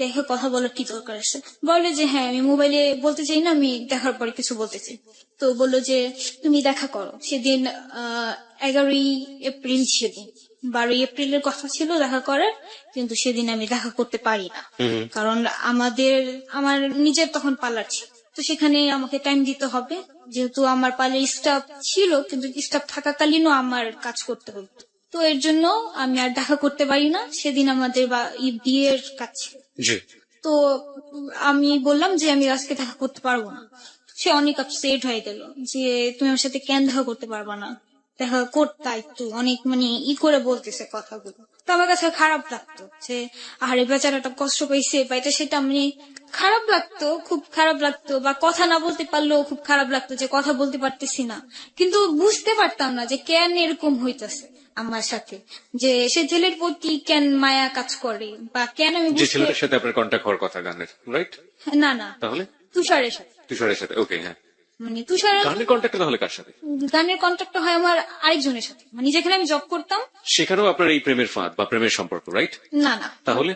S1: দেখে কথা বলার কি দরকার আছে? বলে যে হ্যাঁ আমি মোবাইলে বলতে চাই না, আমি দেখার পরে কিছু বলতে চাই। তো বললো যে তুমি দেখা করো। সেদিন 11ই এপ্রিল ছিল, 12ই এপ্রিলের কথা ছিল দেখা করার, কিন্তু সেদিন আমি দেখা করতে পারি না, কারণ আমার নিজের তখন পার্লার ছিল। তো সেখানে আমাকে টাইম দিতে হবে, যেহেতু আমার পার্লার স্টাফ ছিল, কিন্তু স্টাফ থাকাকালীনও আমার কাজ করতে হতো। তো এর জন্য আমি আর দেখা করতে পারি না। সেদিন আমাদের বিয়ের কাজ ছিল।
S2: জি।
S1: তো আমি বললাম যে আমি আজকে দেখা করতে পারবো না। সে অনেক আপসেট হয়ে গেল যে তুমি আমার সাথে কেন দেখা করতে পারবা না, দেখা করতে একটু অনেক করে বলতেছে কথাগুলো। তো আমার কাছে খারাপ লাগতো যে আরে বেচারাটা কষ্ট পাইছে বা এটা সেটা, খারাপ লাগতো, খুব খারাপ লাগতো। বা কথা না বলতে পারলেও খুব খারাপ লাগতো যে কথা বলতে পারতেছি না, কিন্তু বুঝতে পারতাম না যে কেন এরকম হইতেছে আমার সাথে, যে সে ছেলের প্রতি কেন মায়া কাজ করে বা কেন আমি
S2: যে ছেলেটার সাথে আপনার কন্ট্যাক্ট হওয়ার কথা গানের, রাইট?
S1: না
S2: তাহলে
S1: তুষারের সাথে।
S2: তুষারের সাথে, ওকে, হ্যাঁ।
S1: তুষারের
S2: গানের কন্ট্যাক্ট তাহলে কার সাথে?
S1: গানের কন্ট্যাক্ট হয় আমার আরেকজনের সাথে, যেখানে আমি জব করতাম
S2: সেখানেও আপনার এই প্রেমের ফাঁদ বা প্রেমের সম্পর্ক, রাইট?
S1: না।
S2: তাহলে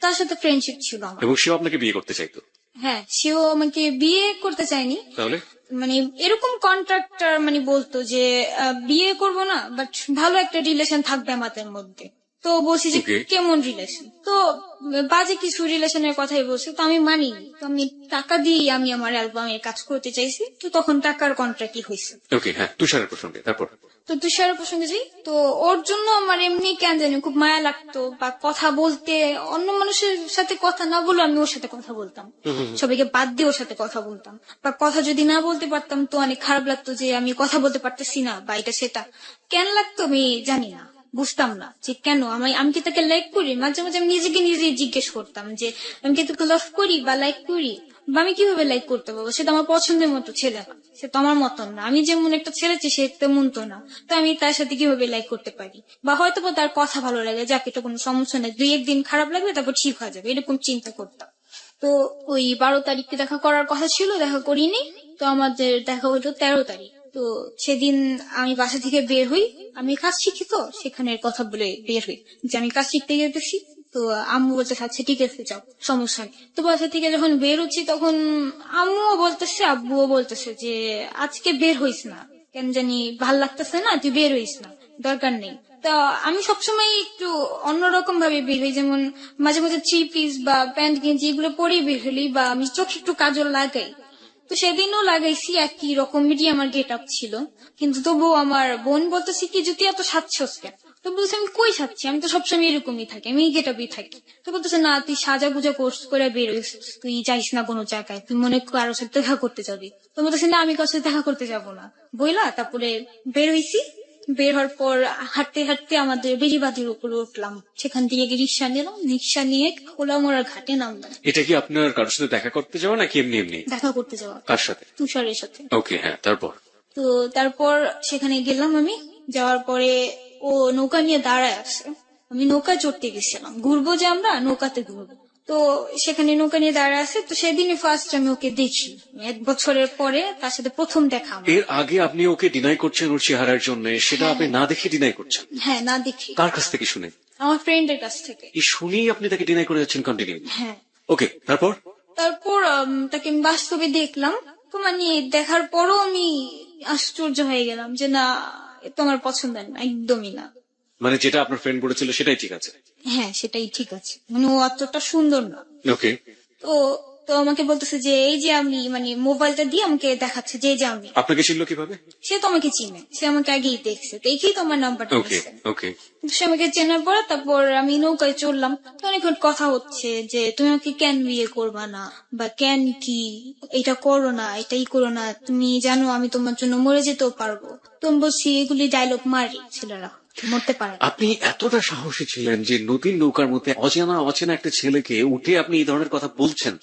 S1: তার সাথে ফ্রেন্ডশিপ ছিল আমার।
S2: এবং সেও আপনাকে বিয়ে করতে চাইতো?
S1: হ্যাঁ, সেও আমাকে বিয়ে করতে চায়নি।
S2: তাহলে
S1: এরকম কন্ট্রাক্টর বলতো যে বিয়ে করব না, বাট ভালো একটা রিলেশন থাকবে আমাদের মধ্যে। তো বলছি যে
S2: Okay.
S1: কেমন রিলেশন? তো বাজে কিছু রিলেশনের কথাই বলছে। তো আমি মানিনি। তো আমি টাকা দিয়ে আমি আমার অ্যালবামের কাজ করতে চাইছি। তো তখন টাকার কন্ট্রাক্টই হয়েছে।
S2: ওকে, হ্যাঁ, তুষারের প্রসঙ্গে তারপর?
S1: তো তুষারের প্রসঙ্গে যাই, তো ওর জন্য আমার এমনি কেন জানি খুব মায়া লাগতো, বা কথা বলতে অন্য মানুষের সাথে কথা না বলে আমি ওর সাথে কথা বলতাম, সবাইকে বাদ দিয়ে ওর সাথে কথা বলতাম। বা কথা যদি না বলতে পারতাম তো অনেক খারাপ লাগতো যে আমি কথা বলতে পারতেছি না, বা এটা সেটা কেন লাগতো আমি জানি না, বুঝতাম না যে কেন। আমি কি তাকে লাইক করি? মাঝে মাঝে আমি নিজেকে নিজে জিজ্ঞেস করতাম যে আমি কি তাকে লাভ করি বা লাইক করি, বা আমি কিভাবে লাইক করতে পারবো? সে তো আমার পছন্দের মতো ছেলে না, সে তো আমার মতন না। আমি যেমন একটা ছেলে চাই সে তেমন তো না। তো আমি তার সাথে কিভাবে লাইক করতে পারি? বা হয়তো বা তার কথা ভালো লাগে, যাকে এটা কোনো সমস্যা নেই, 2-1 দিন খারাপ লাগবে তারপর ঠিক হয়ে যাবে, এরকম চিন্তা করতাম। তো ওই 12 তারিখে দেখা করার কথা ছিল, দেখা করিনি। তো আমাদের দেখা হলো 13 তারিখ। তো সেদিন আমি বাসা থেকে বের হই, আমি কাজ শিখি, তো সেখানের কথা বলে বের হই যে আমি কাজ শিখতে যেতেছি। তো আম্মু বলতে আচ্ছা ঠিক আছে যাও, সমস্যা নেই। তো বাসা থেকে যখন বের হচ্ছি তখন আম্মুও বলতেছে আব্বুও বলতেছে যে আজকে বের হইস না, কেন জানি ভাল লাগতেছে না, তুই বের হইস না, দরকার নেই। তা আমি সবসময় একটু অন্যরকম ভাবে বের হই, যেমন মাঝে মাঝে 3 পিস বা প্যান্ট গেঞ্জি এগুলো পরেই বের হলি, বা আমি চোখে একটু কাজল লাগাই। তো সেদিনও লাগাইছি, একই রকমেরই আমার গেট আপ ছিল। কিন্তু তবুও আমার বোন বলতেছে কি যদি এত সাজছস কেন? তো বলছে আমি কই সাজছি, আমি তো সবসময় এরকমই থাকি, আমি এই গেট আপই থাকি। তো বলতেছে না তুই সাজা গুজা কোর্স করে বের হইছিস, তুই যাইস না কোনো জায়গায়, তুই মনে কর কারোর সাথে দেখা করতে যাবি। তো বলতেছে না আমি কারোর সাথে দেখা করতে যাবো না বইলা। তারপরে বের হইছি, বের হওয়ার পর হাঁটতে হাঁটতে আমাদের বেরিবাদের উপরে উঠলাম, সেখান থেকে রিক্সা নিলাম, রিক্সা নিয়ে খোলামোড়া ঘাটে নামলাম।
S2: এটা কি আপনার কারোর সাথে দেখা করতে যাওয়া নাকি এমনি এমনি?
S1: দেখা করতে যাওয়া।
S2: কার সাথে?
S1: তুষারের সাথে।
S2: ওকে, হ্যাঁ, তারপর?
S1: তো তারপর সেখানে গেলাম, আমি যাওয়ার পরে ও নৌকা নিয়ে দাঁড়ায় আছে, আমি নৌকায় চড়তে গেছিলাম, ঘুরবো যে আমরা নৌকাতে ঘুরবো। তো সেখানে নৌকা নিয়ে দাঁড়ায় আছে। তো সেদিনই ফার্স্ট আমি ওকে দেখি, 1 বছরের পরে তার সাথে প্রথম দেখা আমার।
S2: এর আগে আপনি ওকে ডিনাই করছেন ওর চেহারার জন্য, সেটা আপনি না দেখে ডিনাই করছেন?
S1: হ্যাঁ, না দেখি।
S2: কার কাছ থেকে শুনে?
S1: আমার ফ্রেন্ডের কাছ থেকে।
S2: এই শুনেই আপনি তাকে ডিনাই করে যাচ্ছেন কন্টিনিউ?
S1: হ্যাঁ।
S2: ওকে, তারপর?
S1: তারপর তাকে আমি বাস্তবে দেখলাম। তো দেখার পরও আমি আশ্চর্য হয়ে গেলাম যে না, এ তো আমার পছন্দের না, একদমই না।
S2: মানে যেটা আপনার ফ্রেন্ড বলেছিল সেটাই ঠিক আছে?
S1: হ্যাঁ, সেটাই ঠিক আছে, ও অতটা সুন্দর না।
S2: ওকে।
S1: তো তো আমাকে বলতেছে যে এই যে আমি মোবাইলটা দিয়ে আমাকে দেখাচ্ছে যে এই যে আমি।
S2: আপনাকে চিনলো কিভাবে?
S1: সে তো আমাকে চিনে, সে আমাকে আগেই দেখছে, দেখেই তো আমার নাম্বারটা
S2: ওকে,
S1: দিচ্ছে।
S2: ওকে।
S1: সে আমাকে চেনার পরে তারপর আমি নৌকায় চললাম। তো অনেকক্ষণ কথা হচ্ছে যে তুমি আমাকে কেন বিয়ে করবা না, বা কেন কি এটা করো না, এটাই করো না, তুমি জানো আমি তোমার জন্য মরে যেতেও পারবো। তুমি বলছি এগুলি ডায়লগ মারি, ছেলেরা মরতে পারে না।
S2: আপনি এতটা সাহসী ছিলেন যে নতুন নৌকার মধ্যে অচেনা একটা ছেলেকে উঠে আপনি এই ধরনের কথা বলছেন?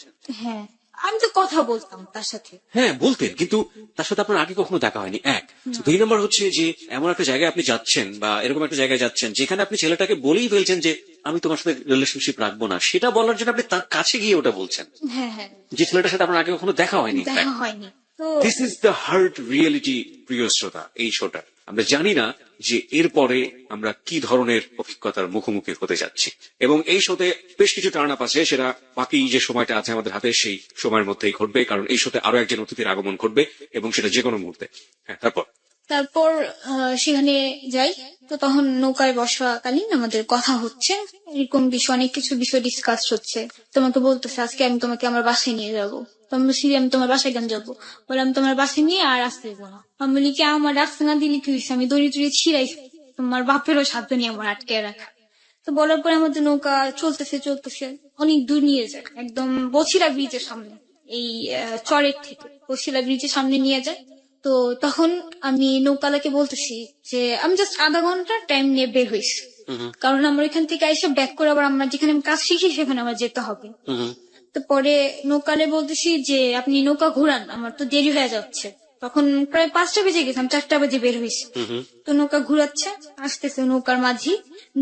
S1: হ্যাঁ, আমি তো কথা বলতাম তার সাথে।
S2: হ্যাঁ, বলতেন, কিন্তু তার সাথে আপনার আগে কখনো দেখা হয়নি, 1। 2 নম্বর হচ্ছে যে এমন একটা জায়গায় আপনি যাচ্ছেন বা এরকম একটা জায়গায় যাচ্ছেন যেখানে আপনি ছেলেটাকে বলেই ফেলছেন যে
S4: আমি তোমার সাথে রিলেশনশিপ রাখবো না, সেটা বলার জন্য আপনি তার কাছে গিয়ে ওটা বলছেন,
S1: হ্যাঁ হ্যাঁ,
S4: যে ছেলেটার সাথে আপনার আগে কখনো দেখা হয়নি।
S1: দেখা হয়নি তো।
S4: This is the hard reality. প্রিয় শ্রোতা, এই শোটা আমরা জানি না যে এরপরে আমরা কি ধরনের অভিজ্ঞতার মুখোমুখি হতে যাচ্ছি, এবং এই শোতে বেশ কিছু টার্ন আপ আছে, সেটা বাকি যে সময়টা আছে আমাদের হাতে সেই সময়ের মধ্যেই ঘটবে, কারণ এই শোতে আরো একজন অতিথির আগমন ঘটবে এবং সেটা যে কোনো মুহূর্তে। হ্যাঁ,
S1: তারপর সেখানে যাই, তো তখন নৌকায় বসাকালীন আমাদের কথা হচ্ছে, এরকম বিষয় অনেক কিছু বিষয় ডিসকাস হচ্ছে। তোমাকে বলতেছে আজকে আমি তোমাকে আমার বাসায় নিয়ে যাবো। তো আমি বলছি আমি তোমার বাসায় কেন যাবো? বলে আমি তোমার বাসায় নিয়ে আর আসতে দেবো না। আমি বলি কি আমার রাস্তা না দিলে কি হয়েছে, আমি দড়ি টড়ি ছিঁড়াই, তোমার বাপেরও সাধ্য নিয়ে আমার আটকে রাখা। তো বলার পরে আমাদের নৌকা চলতেছে চলতেছে অনেক দূর নিয়ে যায়, একদম বছিলা ব্রিজের সামনে, এই চরের থেকে বছিলা ব্রিজের সামনে নিয়ে যায়। তো তখন আমি নৌকালাকে বলতেছি যে আমি জাস্ট আধা ঘন্টা টাইম নিয়ে বের হয়েছি, কারণ আমার এখান থেকে এসে ব্যাক করে আবার আমরা যেখানে আমি কাজ শিখি সেখানে আমার যেতে হবে। তো পরে নৌকালে বলতেছি যে আপনি নৌকা ঘুরান, আমার তো দেরি হয়ে যাচ্ছে। তখন প্রায় 5টা বেজে গেছে, আমি 4টা বাজে বের হয়েছি। তো নৌকা ঘুরাচ্ছে, আসতেছে নৌকার মাঝি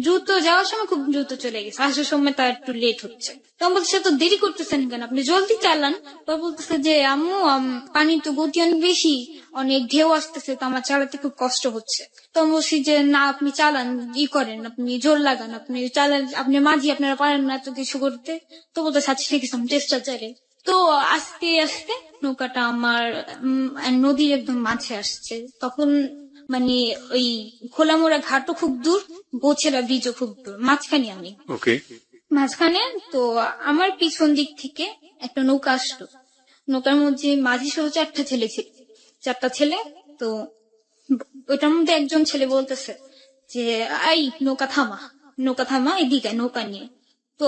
S1: দ্রুত, যাওয়ার সময় খুব দ্রুত চলে গেছে, আসার সময় তার একটু লেট হচ্ছে। তো আমি বলছি তো দেরি করতেছেন কেন, আপনি জলদি চালান। তো বলতেছে যে আম্মু পানি তো গতি অনেক বেশি, অনেক ঢেউ আসতেছে, তো আমার চালাতে খুব কষ্ট হচ্ছে। তো আমি বলছি যে না আপনি চালান, ই করেন, আপনি জোর লাগান, আপনি চালান, আপনি মাঝি আপনারা পারেন না এত কিছু করতে। তো বলতে আচ্ছা ঠিক আছে আমি চেষ্টা চালাই। তো আস্তে আস্তে নৌকাটা আমার নদীর একদম মাঝে আসছে। তখন মানে ওই খোলামোড়া ঘাটও খুব দূর, বোছেলা ব্রিজও খুব দূর, মাঝখানে আমি।
S2: ওকে।
S1: মাঝখানে তো আমার পিছন দিক থেকে একটা নৌকা আসলো, নৌকার মধ্যে মাঝি সহ 4টা ছেলে ছিল, 4টা ছেলে। তো ওইটার মধ্যে একজন ছেলে বলতেছে যে এই নৌকা থামা, নৌকা থামা, এদিকে নৌকা নিয়ে। তো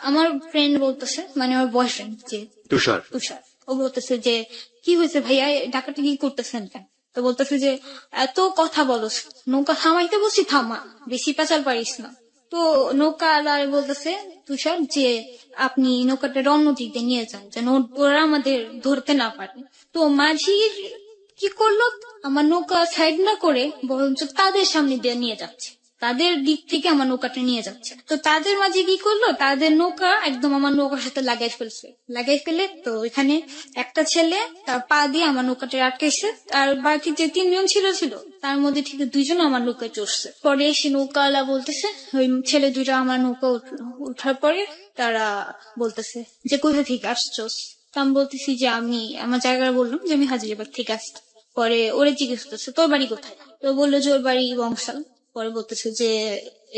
S1: আমার ফ্রেন্ড বলতেছে, মানে আমার বয়ফ্রেন্ড যে
S2: তুষার।
S1: তুষার, ও বলতেছে যে কি হয়েছে ভাইয়া, ডাকাটা কি করতেছেন কেন? তো বলতেছে যে এত কথা বলস, নৌকা থামাইতে বলছি থামা, বেশি পেঁচাল পারিস না। তো নৌকা আলারে বলতেছে তুষার যে আপনি নৌকাটা অন্য দিক দিয়ে নিয়ে যান, যেন ওরা আমাদের ধরতে না পারে। তো মাঝির কি করলো, আমার নৌকা সাইড না করে বরঞ্চ তাদের সামনে দিয়ে নিয়ে যাচ্ছে, তাদের দিক থেকে আমার নৌকাটা নিয়ে যাচ্ছে। তো তাদের মাঝে কি করলো, তাদের নৌকা একদম আমার নৌকার সাথে লাগাই ফেলছে। লাগাই ফেলে তো এখানে একটা ছেলে তার পা দিয়ে আমার নৌকাটা আটকেছে, আর বাকি যে 3জন ছিল তার মধ্যে ঠিক 2জন আমার নৌকায় চড়ছে। পরে এসে নৌকাওয়ালা বলতেছে, ওই ছেলে 2টা আমার নৌকা উঠার পরে তারা বলতেছে যে কোথা থেকে আসছোস। তা আমি বলতেছি যে আমি আমার জায়গায় বললাম যে আমি হাজিরাবাদ থেকে আসছি। পরে ওরে জিজ্ঞেস করতেছে তোর বাড়ি কোথায়? তো বললো যে ওর বাড়ি বংশাল। পরে বলতেছে যে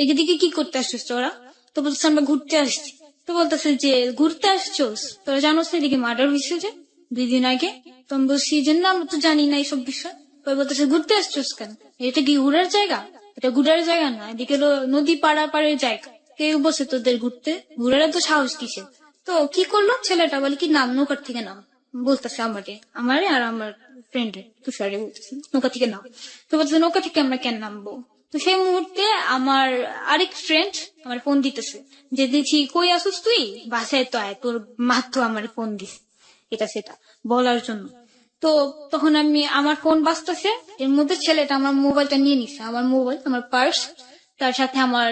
S1: এদিকে কি করতে আসছিস তোরা? তো বলতেছে আমরা ঘুরতে আসছি। তো বলতেছে যে ঘুরতে আসছোস, তোরা জানোস না এদিকে মার্ডার হয়েছে যে 2 দিন আগে? তো আমি বলছি যে না আমরা তো জানি না এইসব বিষয়। পরে বলতেছে ঘুরতে আসছোস কেন, এটা কি ঘুরার জায়গা? এটা ঘুরার জায়গা না, এদিকে হলো নদী পাড়ার জায়গা, কেউ বসে তোদের ঘুরতে, ঘুরার তো সাহস কিসে? তো কি করলো ছেলেটা, বলে কি নাম, নৌকার থেকে নাম। বলতেছে আমারে আর আমার ফ্রেন্ডে তুষারে বলতেছে নৌকা থেকে নাম। তো বলতেছে নৌকা থেকে আমরা কেন নামবো? তো সেই মুহূর্তে আমার আরেক ফ্রেন্ড আমার ফোন দিতেছে যে দেখি কই আসুস তুই, বাসায় তো আয়, তোর মা তো আমার ফোন দিস এটা সেটা বলার জন্য। তো তখন আমি আমার ফোন বাজতেছে, এর মধ্যে ছেলেটা আমার মোবাইলটা নিয়ে নিছে, আমার মোবাইল, আমার পার্স, তার সাথে আমার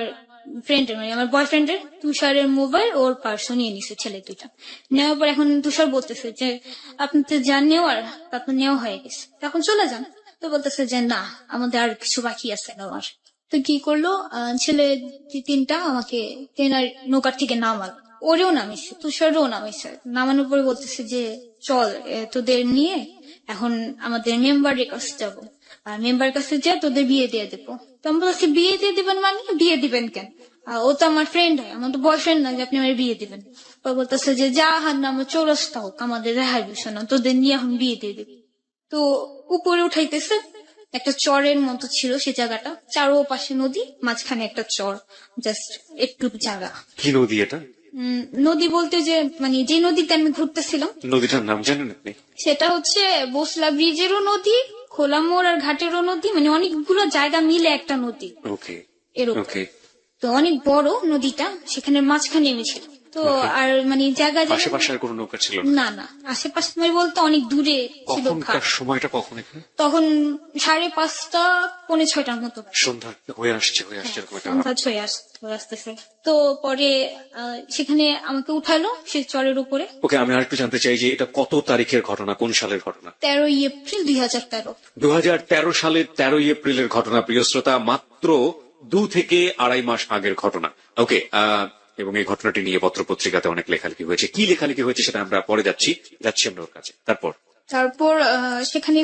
S1: ফ্রেন্ডের মানে আমার বয়ফ্রেন্ডের তুষারের মোবাইল, ওর পার্সও নিয়ে নিছে ছেলে 2টা। নেওয়ার পর এখন তুষার বলতেছে যে আপনি তো যান নেওয়ার, তারপর নেওয়া হয়ে গেছে, তখন চলে যান। তো বলতেছে যে না আমাদের আর কিছু বাকি আছে নেওয়ার। তো কি করলো, ছেলে 3টা আমাকে ট্রেনার নৌকার থেকে নামাল, ওরেও নামিয়েছে, তুষারও নামিয়েছে। নামানোর পরে বলতেছে যে চল তোদের নিয়ে এখন আমাদের মেম্বারের কাছে যাবো, আর মেম্বার কাছে যা তোদের বিয়ে দিয়ে দেবো। তো আমি বলছি বিয়ে দিয়ে দিবেন মানে, বিয়ে দিবেন কেন? ও তো আমার ফ্রেন্ড হয়, আমার তো বয়ফ্রেন্ড না যে আপনি আমার বিয়ে দিবেন। তো বলতেছে যে যা হার না আমার চৌরাস্তা হোক, আমাদের রেহাই বিষয় না, তোদের নিয়ে এখন বিয়ে দিয়ে দেবে। তো উপরে উঠাইতেছে, একটা চরের মতো ছিল সে জায়গাটা, চারো পাশে নদী, মাঝখানে একটা চর, জাস্ট একটু জায়গা।
S2: কি নদী এটা?
S1: নদী বলতে যে মানে যে নদীতে আমি ঘুরতেছিলাম,
S2: নদীটার নাম জানেন আপনি?
S1: সেটা হচ্ছে বসলা ব্রিজেরও নদী, খোলামোড় আর ঘাটেরও নদী, মানে অনেকগুলো জায়গা মিলে একটা নদী
S2: ওকে
S1: এরকম।
S2: ওকে।
S1: তো অনেক বড় নদীটা, সেখানে মাঝখানে নেমেছিল। তো আর মানে জায়গা জায়গা
S2: আশেপাশে আর কোনো নৌকা ছিল না?
S1: না না, আশেপাশে মানে বলতে অনেক দূরে ছিল
S2: কখনকার
S1: ঘাট।
S2: সময়টা কখন এখানে?
S1: তখন 5:30 পৌনে 6টার মতো।
S2: সন্ধ্যা হয়ে আসছে এরকম একটা
S1: সন্ধ্যা হয়ে আসতেছে। তো পরে সেখানে আমাকে উঠালো সে চরের উপরে।
S2: ওকে, আমি আরেকটু জানতে চাই যে এটা কত তারিখের ঘটনা, কোন সালের ঘটনা?
S1: 13 এপ্রিল 2013।
S2: 2013 সালের 13 এপ্রিলের ঘটনা, প্রিয় শ্রোতা, মাত্র 2 থেকে আড়াই মাস আগের ঘটনা। ওকে, এবং এই ঘটনাটি নিয়ে পত্রপত্রিকাতে অনেক লেখালেখি হয়েছে। কি লেখালেখি হয়েছে সেটা আমরা পরে যাচ্ছি আমরা ওর কাছে।
S1: তারপর সেখানে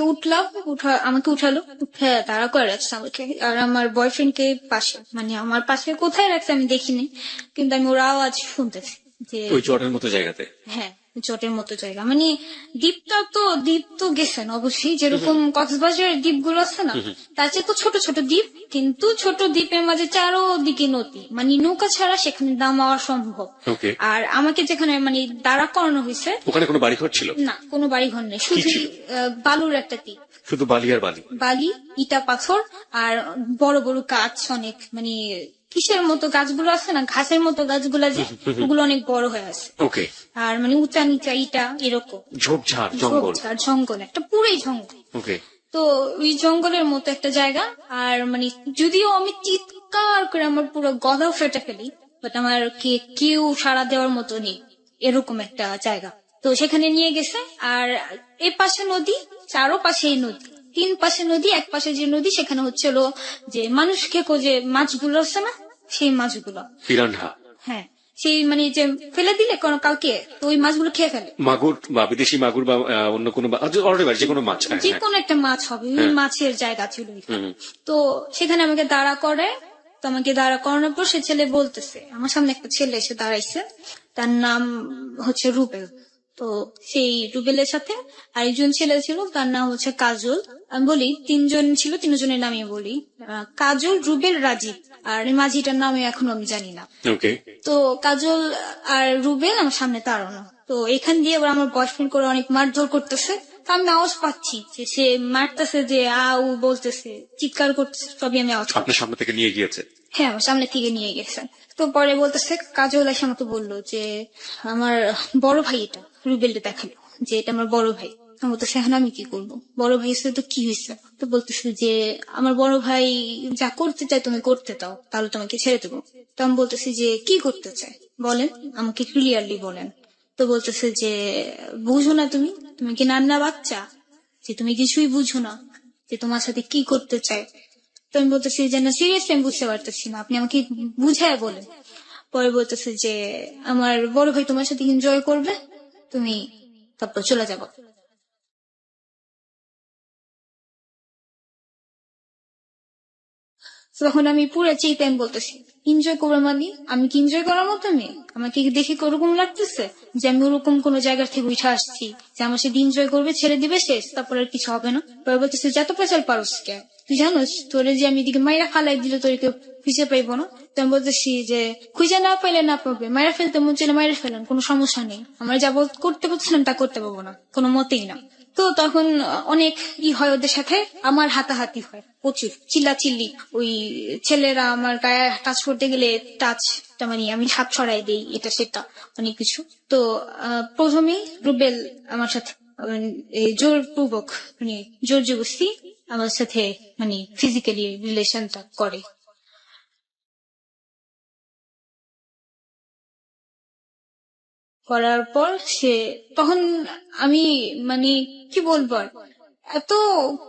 S1: আমাকে উঠালো, উঠে তাড়া করে রাখছে আমাকে আর আমার বয়ফ্রেন্ডকে পাশে, মানে আমার পাশে কোথায় রাখছে আমি দেখিনি, কিন্তু আমি ওর আওয়াজ শুনতেছি যে
S2: ওই চটের মতো জায়গাতে?
S1: হ্যাঁ, চটের মতো জায়গা, মানে দ্বীপ তো গেছেন অবশ্যই, যেরকম কক্সবাজারের দ্বীপ গুলো আছে না, তার চেয়ে তো ছোট ছোট দ্বীপ, কিন্তু ছোট দ্বীপের মাঝে চারোদিকে নদী, মানে নৌকা ছাড়া সেখানে নামা অসম্ভব।
S2: ওকে।
S1: আর আমাকে যেখানে মানে দাঁড়া করানো হয়েছে,
S2: ওখানে কোনো বাড়িঘর ছিল
S1: না কোনো বাড়িঘর নেই, শুধু বালুর একটা দ্বীপ,
S2: শুধু বালি আর বালি,
S1: বালি, ইটা, পাথর আর বড় বড় গাছ, অনেক মানে কিসের মতো গাছগুলো আছে না, ঘাসের মতো গাছগুলো, যে ওগুলো অনেক বড় হয়ে আছে।
S2: ওকে।
S1: আর মানে উঁচা নিচা ইটা এরকম
S2: ঝোপঝাড় জঙ্গল,
S1: আর জঙ্গল, একটা পুরোই জঙ্গল।
S2: ওকে।
S1: তো ওই জঙ্গলের মতো একটা জায়গা, আর মানে যদিও আমি চিৎকার করে আমার পুরো গলা ফেটে ফেলি, বাট আমার কেউ সাড়া দেওয়ার মতো নেই, এরকম একটা জায়গা। তো সেখানে নিয়ে গেছে, আর এ পাশে নদী, চারো পাশে নদী, 3 পাশে নদী, এক পাশে যে নদী সেখানে হচ্ছিল যে মানুষ খেকো যে মাছগুলো আছে না, সেই মাছগুলো,
S2: পিরানহা।
S1: হ্যাঁ সেই মানে যে ফেলে দিলে কোনো কাউকে, তো ওই মাছগুলো খেয়ে ফেলে।
S2: মাগুর বা বিদেশি মাগুর বা অন্য কোনো যে কোনো মাছ,
S1: যে কোনো একটা মাছ হবে, ওই মাছের জায়গা ছিল। তো সেখানে আমাকে দাঁড়া করে, তো আমাকে দাঁড়া করানোর পর সে ছেলে বলতেছে, আমার সামনে একটা ছেলে এসে দাঁড়াইছে, তার নাম হচ্ছে রুবেল। তো সেই রুবেলের সাথে আরেকজন ছেলে ছিল, তার নাম হচ্ছে কাজল। আমি বলি 3 জন ছিল, 3 জনের নামই বলি, কাজল, রুবেল, রাজীব, আর এই মাঝিটার নামে এখনো আমি জানি না।
S2: ওকে।
S1: তো কাজল আর রুবেল আমার সামনে দাঁড়ানো, তো এখান দিয়ে ওরা আমার বয়ফ্রেন্ড করে অনেক মারধর করতেছে, তো আমি আওয়াজ পাচ্ছি যে সে মারতেছে, যে উ বলতেছে, চিৎকার করতেছে, সবই আমি আওয়াজ পাচ্ছি।
S2: আপনার সামনে থেকে নিয়ে গিয়েছে?
S1: হ্যাঁ, আমার সামনে থেকে নিয়ে গেছে। তো পরে বলতেছে, কাজল এসে আমাকে বললো যে আমার বড় ভাই, এটা রুবেলটা দেখালো যে এটা আমার বড় ভাই। আমি বলতেছে, হ্যাঁ আমি কি করবো, বড় ভাই এসে তো কি হয়েছে? তো বলতেছে যে আমার বড় ভাই যা করতে চায় তুমি করতে দাও, তাহলে তোমাকে ছেড়ে দেবো। তো আমি বলতেছি যে কি করতে চায় বলেন, আমাকে ক্লিয়ারলি বলেন। তো বলতেছে যে বুঝো না তুমি কি নান্না বাচ্চা, যে তুমি কিছুই বুঝো না, যে তোমার সাথে কি করতে চায়। তো আমি বলতেছি যে না, সিরিয়াসলি আমি বুঝতে পারতেছি না, আপনি আমাকে বুঝায় বলেন। পরে বলতেছে যে আমার বড় ভাই তোমার সাথে এনজয় করবে, তুমি তারপর চলে যাবো। তখন আমি পুরো চেইতেন বলতেছি, এনজয় করবো মানে আমি কি এনজয় করার মতো মেয়ে? আমাকে দেখে ওরকম লাগতেছে যে আমি ওরকম কোন জায়গা থেকে উঠে আসছি যে আমার সাথে এনজয় করবে, ছেড়ে দিবে, শেষ, তারপর আর কিছু হবে না। পরে বলতেছে যত পেছাল পারস কে, তুই জানোস তোরে যে আমি এদিকে মাইরা ফালাই দিলে তোর কেউ খুঁজে পাইবো না। তো আমি বলতেছি যে খুঁজে না পাইলে না পাবে, মাইরা ফেলতে মন চাইলে মাইরা ফেলেন, কোনো সমস্যা নেই, আমার যা করতে বলছিলাম তা করতে পারবো না, কোনো মতেই না। তো তখন অনেক হয় ওদের সাথে, আমার হাতাহাতি হয় প্রচুর, চিল্লাচিল্লি, ওই ছেলেরা আমার গায়ে টাচ করতে গেলে টাচটা মানে আমি হাত ছড়াই দেই, এটা সেটা অনেক কিছু। তো প্রথমেই রুবেল আমার সাথে জোরপূর্বক মানে জোর জবরদস্তি আমার সাথে মানে ফিজিক্যালি রিলেশনটা করে। করার পর সে তখন আমি মানে কি বলবো, এত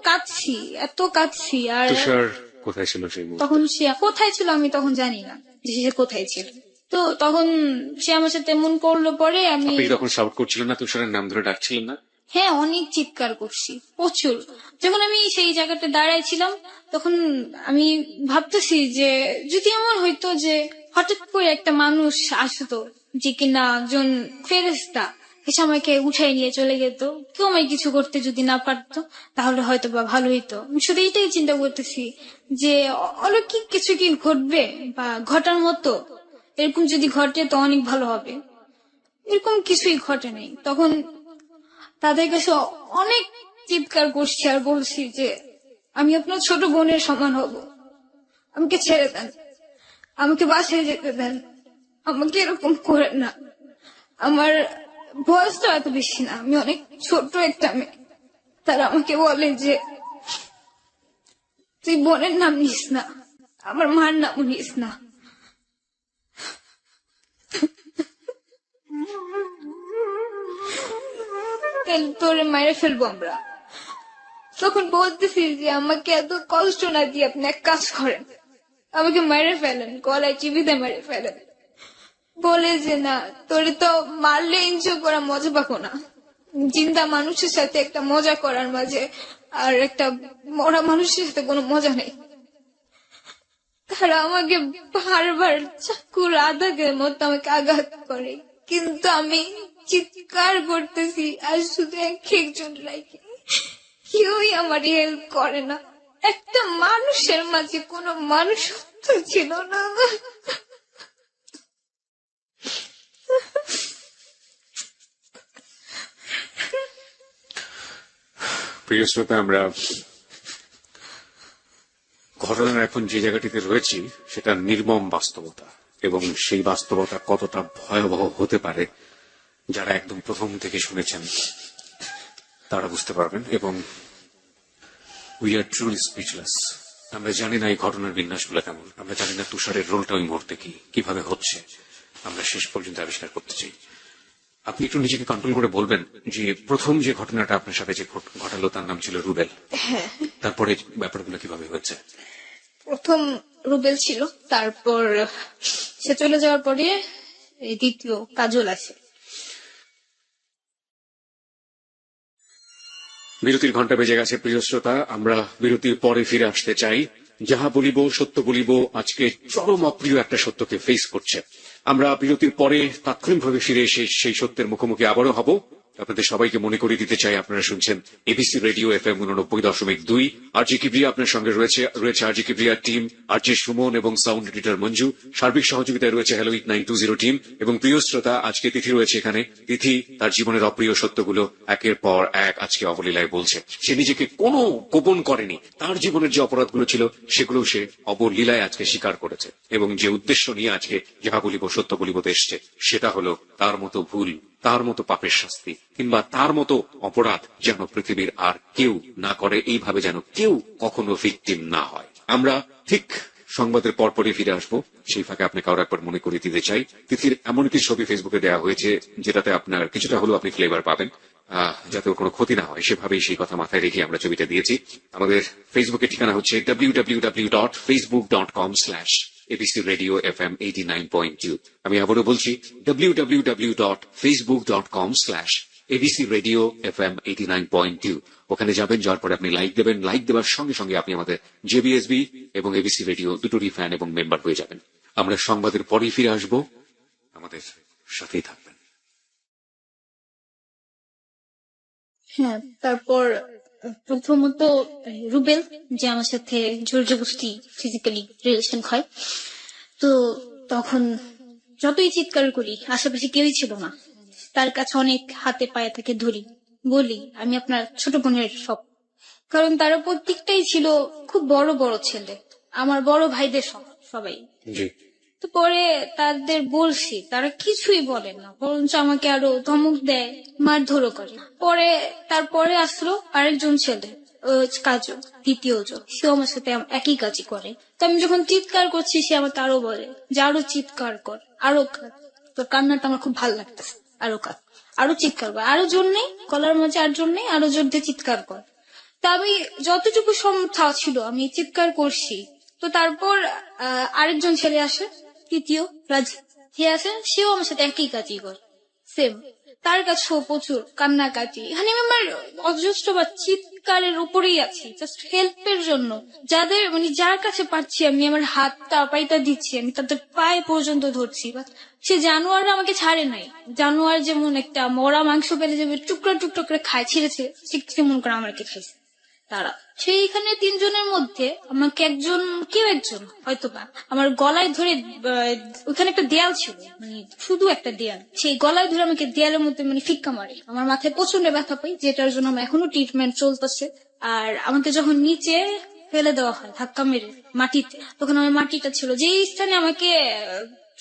S1: কাঁদছি আর
S2: তুষার কোথায় ছিল সেই মুহূর্তে?
S1: তখন সে কোথায় ছিল আমি তখন জানি না যে সে কোথায় ছিল। তো তখন সে আমার সাথে এমন করলো, পরে আমি
S2: আপনি তখন শাউট করছিলেন না, তুষারের নাম ধরে ডাকছিলেন না?
S1: হ্যাঁ, অনেক চিৎকার করছি প্রচুর। যখন আমি সেই জায়গাটা দাঁড়াইছিলাম তখন আমি ভাবতেছি যে যদি আমার হয়তো যে হঠাৎ করে একটা মানুষ আসতো, যে কিনা একজন ফেরেশতা এসে আমাকে উঠাই নিয়ে চলে যেত, কেউ আমায় কিছু করতে যদি না পারতো, তাহলে হয়তো বা ভালো হইতো। আমি শুধু এইটাই চিন্তা করতেছি যে অলৌকিক কিছু কি ঘটবে বা ঘটার মতো, এরকম যদি ঘটে তো অনেক ভালো হবে। এরকম কিছুই ঘটে নাই। তখন তাদের কাছে অনেক চিৎকার করছি আর বলছি যে আমি আপনার ছোট বোনের সমান হব, আমাকে ছেড়ে দেন, আমাকে বাসায় যেতে দেন, আমাকে এরকম করেন না। আমার বয়সটা এত বেশি না, আমি অনেক ছোট একটা মেয়ে। তারা আমাকে বলে যে তুই বোনের নাম নিস না, আমার মার নামও নিস না। তাহলে তোরে মায়ের ফেলবো আমরা। তখন বলতেছি যে আমাকে এত কষ্ট না দিয়ে আপনি এক কাজ করেন, আমাকে মেরে ফেলেন, গলায় চিবিতে মেরে ফেলেন। বলে যে না, তোরে তো মারলে এনজয় করা মজা পাবো না, জিন্দা মানুষের সাথে একটা মজা করার মাঝে আর একটা মরা মানুষের সাথে কোনো মজা নেই। তারা আমাকে বারবার চাকুর আঘাতের মতো আমাকে আঘাত করে, কিন্তু আমি চিৎকার করতেছি আর শুধু একজন লাইকে কেউই আমার হেল্প করে না। একটা মানুষের মাঝে কোনো মানুষত্ব ছিল না।
S2: প্রিয় শ্রোতা, আমরা ঘটনার এখন যে জায়গাটিতে রয়েছি সেটা নির্মম বাস্তবতা, এবং সেই বাস্তবতা কতটা ভয়াবহ হতে পারে যারা একদম প্রথম থেকে শুনেছেন তারা বুঝতে পারবেন। এবং উই আর ট্রুলি স্পিচলেস। আমরা জানি না এই ঘটনার বিন্যাসগুলো কেমন, আমরা জানি না তুষারের রোলটা ওই মুহূর্তে কিভাবে হচ্ছে, আমরা শেষ পর্যন্ত আবিষ্কার করতে চাই। আপনি একটু নিজেকে কন্ট্রোল করে বলবেন যে প্রথম যে ঘটনাটা আপনার সাথে যে ঘটালো তার নাম ছিল রুবেল, তারপরে ব্যাপারগুলো কিভাবে হয়েছে?
S1: প্রথম রুবেল ছিল, তারপর সে চলে যাওয়ার পরে দ্বিতীয় কাজল আসে।
S2: বিরতির ঘন্টা বেজে গেছে প্রিয় শ্রোতা, আমরা বিরতির পরে ফিরে আসতে চাই। যাহা বলিব সত্য বলিব আজকে চরম অপ্রিয় একটা সত্যকে ফেস করছে। আমরা বিরতির পরে তাৎক্ষণিকভাবে ফিরে এসে সেই সত্যের মুখোমুখি আবারও হব। আপনাদের সবাইকে মনে করিয়ে দিতে চাই, আপনারা শুনছেন এবিসি রেডিও FM 89.2। আরজি কিবরিয়া আপনার সঙ্গে রয়েছে আরজি কিবরিয়ার টিম, আরজি সুমন এবং সাউন্ড এডিটর মঞ্জু। সার্বিক সহযোগিতায় রয়েছে হ্যালো 920 টিম। এবং প্রিয় শ্রোতা, আজকে তিথি রয়েছে এখানে। তিথি তার জীবনের অপ্রিয় সত্যগুলো একের পর এক আজকে অবলীলায় বলছে। সে নিজেকে কোনো গোপন করেনি, তার জীবনের যে অপরাধগুলো ছিল সেগুলো সে অবলীলায় আজকে স্বীকার করেছে। এবং যে উদ্দেশ্য নিয়ে আজকে যাহা বলিব সত্য বলিবতে এসছে সেটা হলো তার মতো ভুল, তার মতো পাপের শাস্তি কিংবা তার মতো অপরাধ যেন পৃথিবীর আর কেউ না করে, এইভাবে যেন কেউ কখনো ভিকটিম না হয়। আমরা ঠিক সংবাদের পরপরই ফিরে আসবো। সেই ফাঁকে আপনি কারো একবার মনে করিয়ে দিতে চাই, তিথির এমন একটি ছবি ফেসবুকে দেওয়া হয়েছে যেটাতে আপনার কিছুটা হলেও আপনি ফ্লেভার পাবেন, যাতে ওর কোনো ক্ষতি না হয় সেভাবেই সেই কথা মাথায় রেখে আমরা ছবিটা দিয়েছি। আমাদের ফেসবুকের ঠিকানা হচ্ছে www.facebook.com/ABC Radio FM 89.2। আমি আবারও বলছি www.facebook.com/ABC Radio FM 89.2। ওখানে যাবেন, যাওয়ার পরে আপনি লাইক দেবেন, লাইক দেওয়ার সঙ্গে সঙ্গে আপনি আমাদের জেবিএসবি এবং এবিসি রেডিও দুটোরই ফ্যান এবং মেম্বার হয়ে যাবেন। আমরা সংবাদের পরেই ফিরে আসবো, আমাদের সাথেই থাকবেন।
S1: হ্যাঁ, তারপর প্রথমত রুবেল যে আমার সাথে জোর জবরদস্তি ফিজিক্যালি রিলেশন হয়, তো তখন যতই চিৎকার করি আশেপাশে কেউই ছিল না। তার কাছে অনেক হাতে পায়ে থেকে ধরি, বলি আমি আপনার ছোট বোনের সব, কারণ তারা প্রত্যেকটাই ছিল খুব বড় বড় ছেলে, আমার বড় ভাইদের সবাই। তো পরে তাদের বলছি, তারা কিছুই বলে না, বরঞ্চ আমাকে আরো ধমক দেয়, মারধরও করে। তারপরে আসলো আরেকজন ছেলে, কাজল, দ্বিতীয় জন, সেও আমার সাথে একই কাজই করে। তো আমি যখন চিৎকার করছি সে আমাকে আরো বলে যে আরো চিৎকার কর, আরো কাঁদ। তোর কান্নাটা আমার খুব ভালো লাগতেছে, আরো কাঁদ, আরো চিৎকার কর, আরো জোর নেই, গলার মাঝে আর জোর নেই, আরো জোর দিয়ে চিৎকার কর। তা আমি যতটুকু ক্ষমতা ছিল আমি চিৎকার করছি। তো তারপর আরেকজন ছেলে আসে, তৃতীয় রাজি, সে আসে, সেও আমার সাথে একই কাজই করে, সেম। তার কাছেও প্রচুর কান্নাকাটি। এখানে আমি আমার অজস্র বা চিৎকারের উপরেই আছি, জাস্ট হেল্পের জন্য। যার কাছে পাচ্ছি আমি আমার হাতটা পাইটা দিচ্ছি, আমি তাদের পায়ে পর্যন্ত ধরছি, সে জানোয়াররা আমাকে ছাড়ে নাই। জানোয়ার যেমন একটা মরা মাংস পেলে যাবে টুকরো টুকরো করে খায়, ছিঁড়েছে, তেমন করে আমাকে খাইছে তারা। সেইখানে তিনজনের মধ্যে আমাকে কেউ একজন হয়তো বা আমার গলায় ধরে, ওখানে একটা দেয়াল ছিল, শুধু একটা দেয়াল, সেই গলায় ধরে আমাকে দেয়ালের মধ্যে ফিক্কা মারে। আমার মাথায় প্রচন্ড ব্যথা পাই, যেটার জন্য আমার এখনো ট্রিটমেন্ট চলতেছে। আর আমাকে যখন নিচে ফেলে দেওয়া হয় ধাক্কা মেরে মাটিতে, তখন আমার মাটিটা ছিল যেই স্থানে আমাকে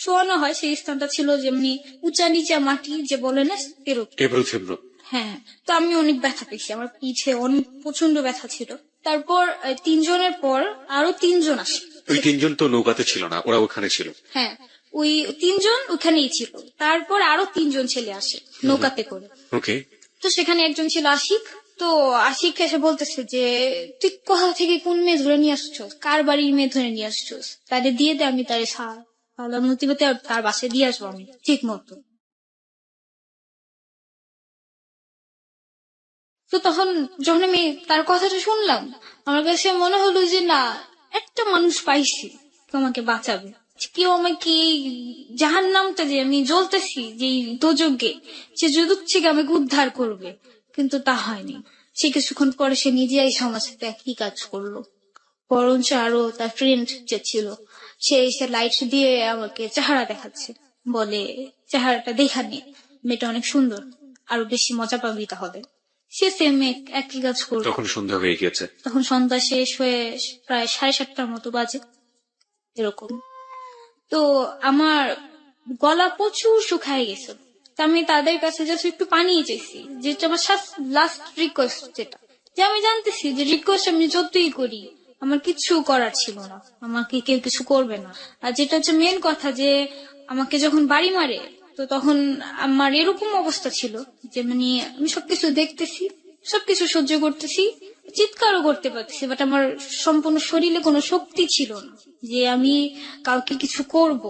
S1: শোয়ানো হয় সেই স্থানটা ছিল যেমনি উঁচা নিচা মাটি যে বলে না এরকম।
S2: টেবল থিব্র।
S1: হ্যাঁ, তো আমি অনেক ব্যথা পেয়েছি, আমার পিঠে অনেক প্রচন্ড ব্যথা ছিল। তারপর 3 জনের পর আরো 3 জন আসে।
S2: ওই 3 জন তো নৌকাতে ছিল না, ওরা ওখানে ছিল।
S1: হ্যাঁ, ওই 3 জন ওখানেই ছিল। তারপর আরো 3 জন ছেলে আসে নৌকাতে করে।
S2: ওকে।
S1: তো সেখানে একজন ছিল আশিক। তো আশিক এসে বলতেছে যে তুই কোথা থেকে কোন মেয়ে ধরে নিয়ে আসছো, কার বাড়ির মেয়ে ধরে নিয়ে আসছো, তাদের দিয়ে দে, আমি তারে সালামতিতে তার বাসায় দিয়ে আসবো আমি ঠিক মতো। তো তখন যখন আমি তার কথাটা শুনলাম, আমার কাছে মনে হলো যে না, একটা মানুষ পাইছি কেউ আমাকে বাঁচাবে, কেউ আমাকে জাহান নামটা যে আমি জ্বলতেছি যে দোজগে, সে যুদুক থেকে আমাকে উদ্ধার করবে। কিন্তু তা হয়নি। সে কিছুক্ষণ পরে সে নিজে এই সমাজ সাথে একই কাজ করলো। বরঞ্চ আরো তার ফ্রেন্ড যে ছিল সে এসে লাইট দিয়ে আমাকে চেহারা দেখাচ্ছে, বলে চেহারাটা দেখা নে, মেয়েটা অনেক সুন্দর, আরো বেশি মজা পাবি তাহলে। সে সেম একই কাজ করলো।
S2: তখন সন্ধ্যা হয়ে গিয়েছে।
S1: তখন সন্ধ্যা শেষ হয়ে প্রায় 7:30টার মতো বাজে এরকম। তো আমার গলা প্রচুর শুকায় গেছে। তো আমি তাদের কাছে জাস্ট একটু পানি চাইছি, যেটা আমার লাস্ট রিকোয়েস্ট, যেটা যে আমি জানতেছি যে রিকোয়েস্ট আমি যতই করি আমার কিছু করার ছিল না, আমাকে কেউ কিছু করবে না। আর যেটা হচ্ছে মেন কথা, যে আমাকে যখন বাড়ি মারে তো তখন আমার এরকম অবস্থা ছিল যে মানে আমি সবকিছু দেখতেছি, সবকিছু সহ্য করতেছি, চিৎকারও করতে পারতেছি, বাট আমার সম্পূর্ণ শরীরে কোনো শক্তি ছিল না যে আমি কাউকে কিছু করব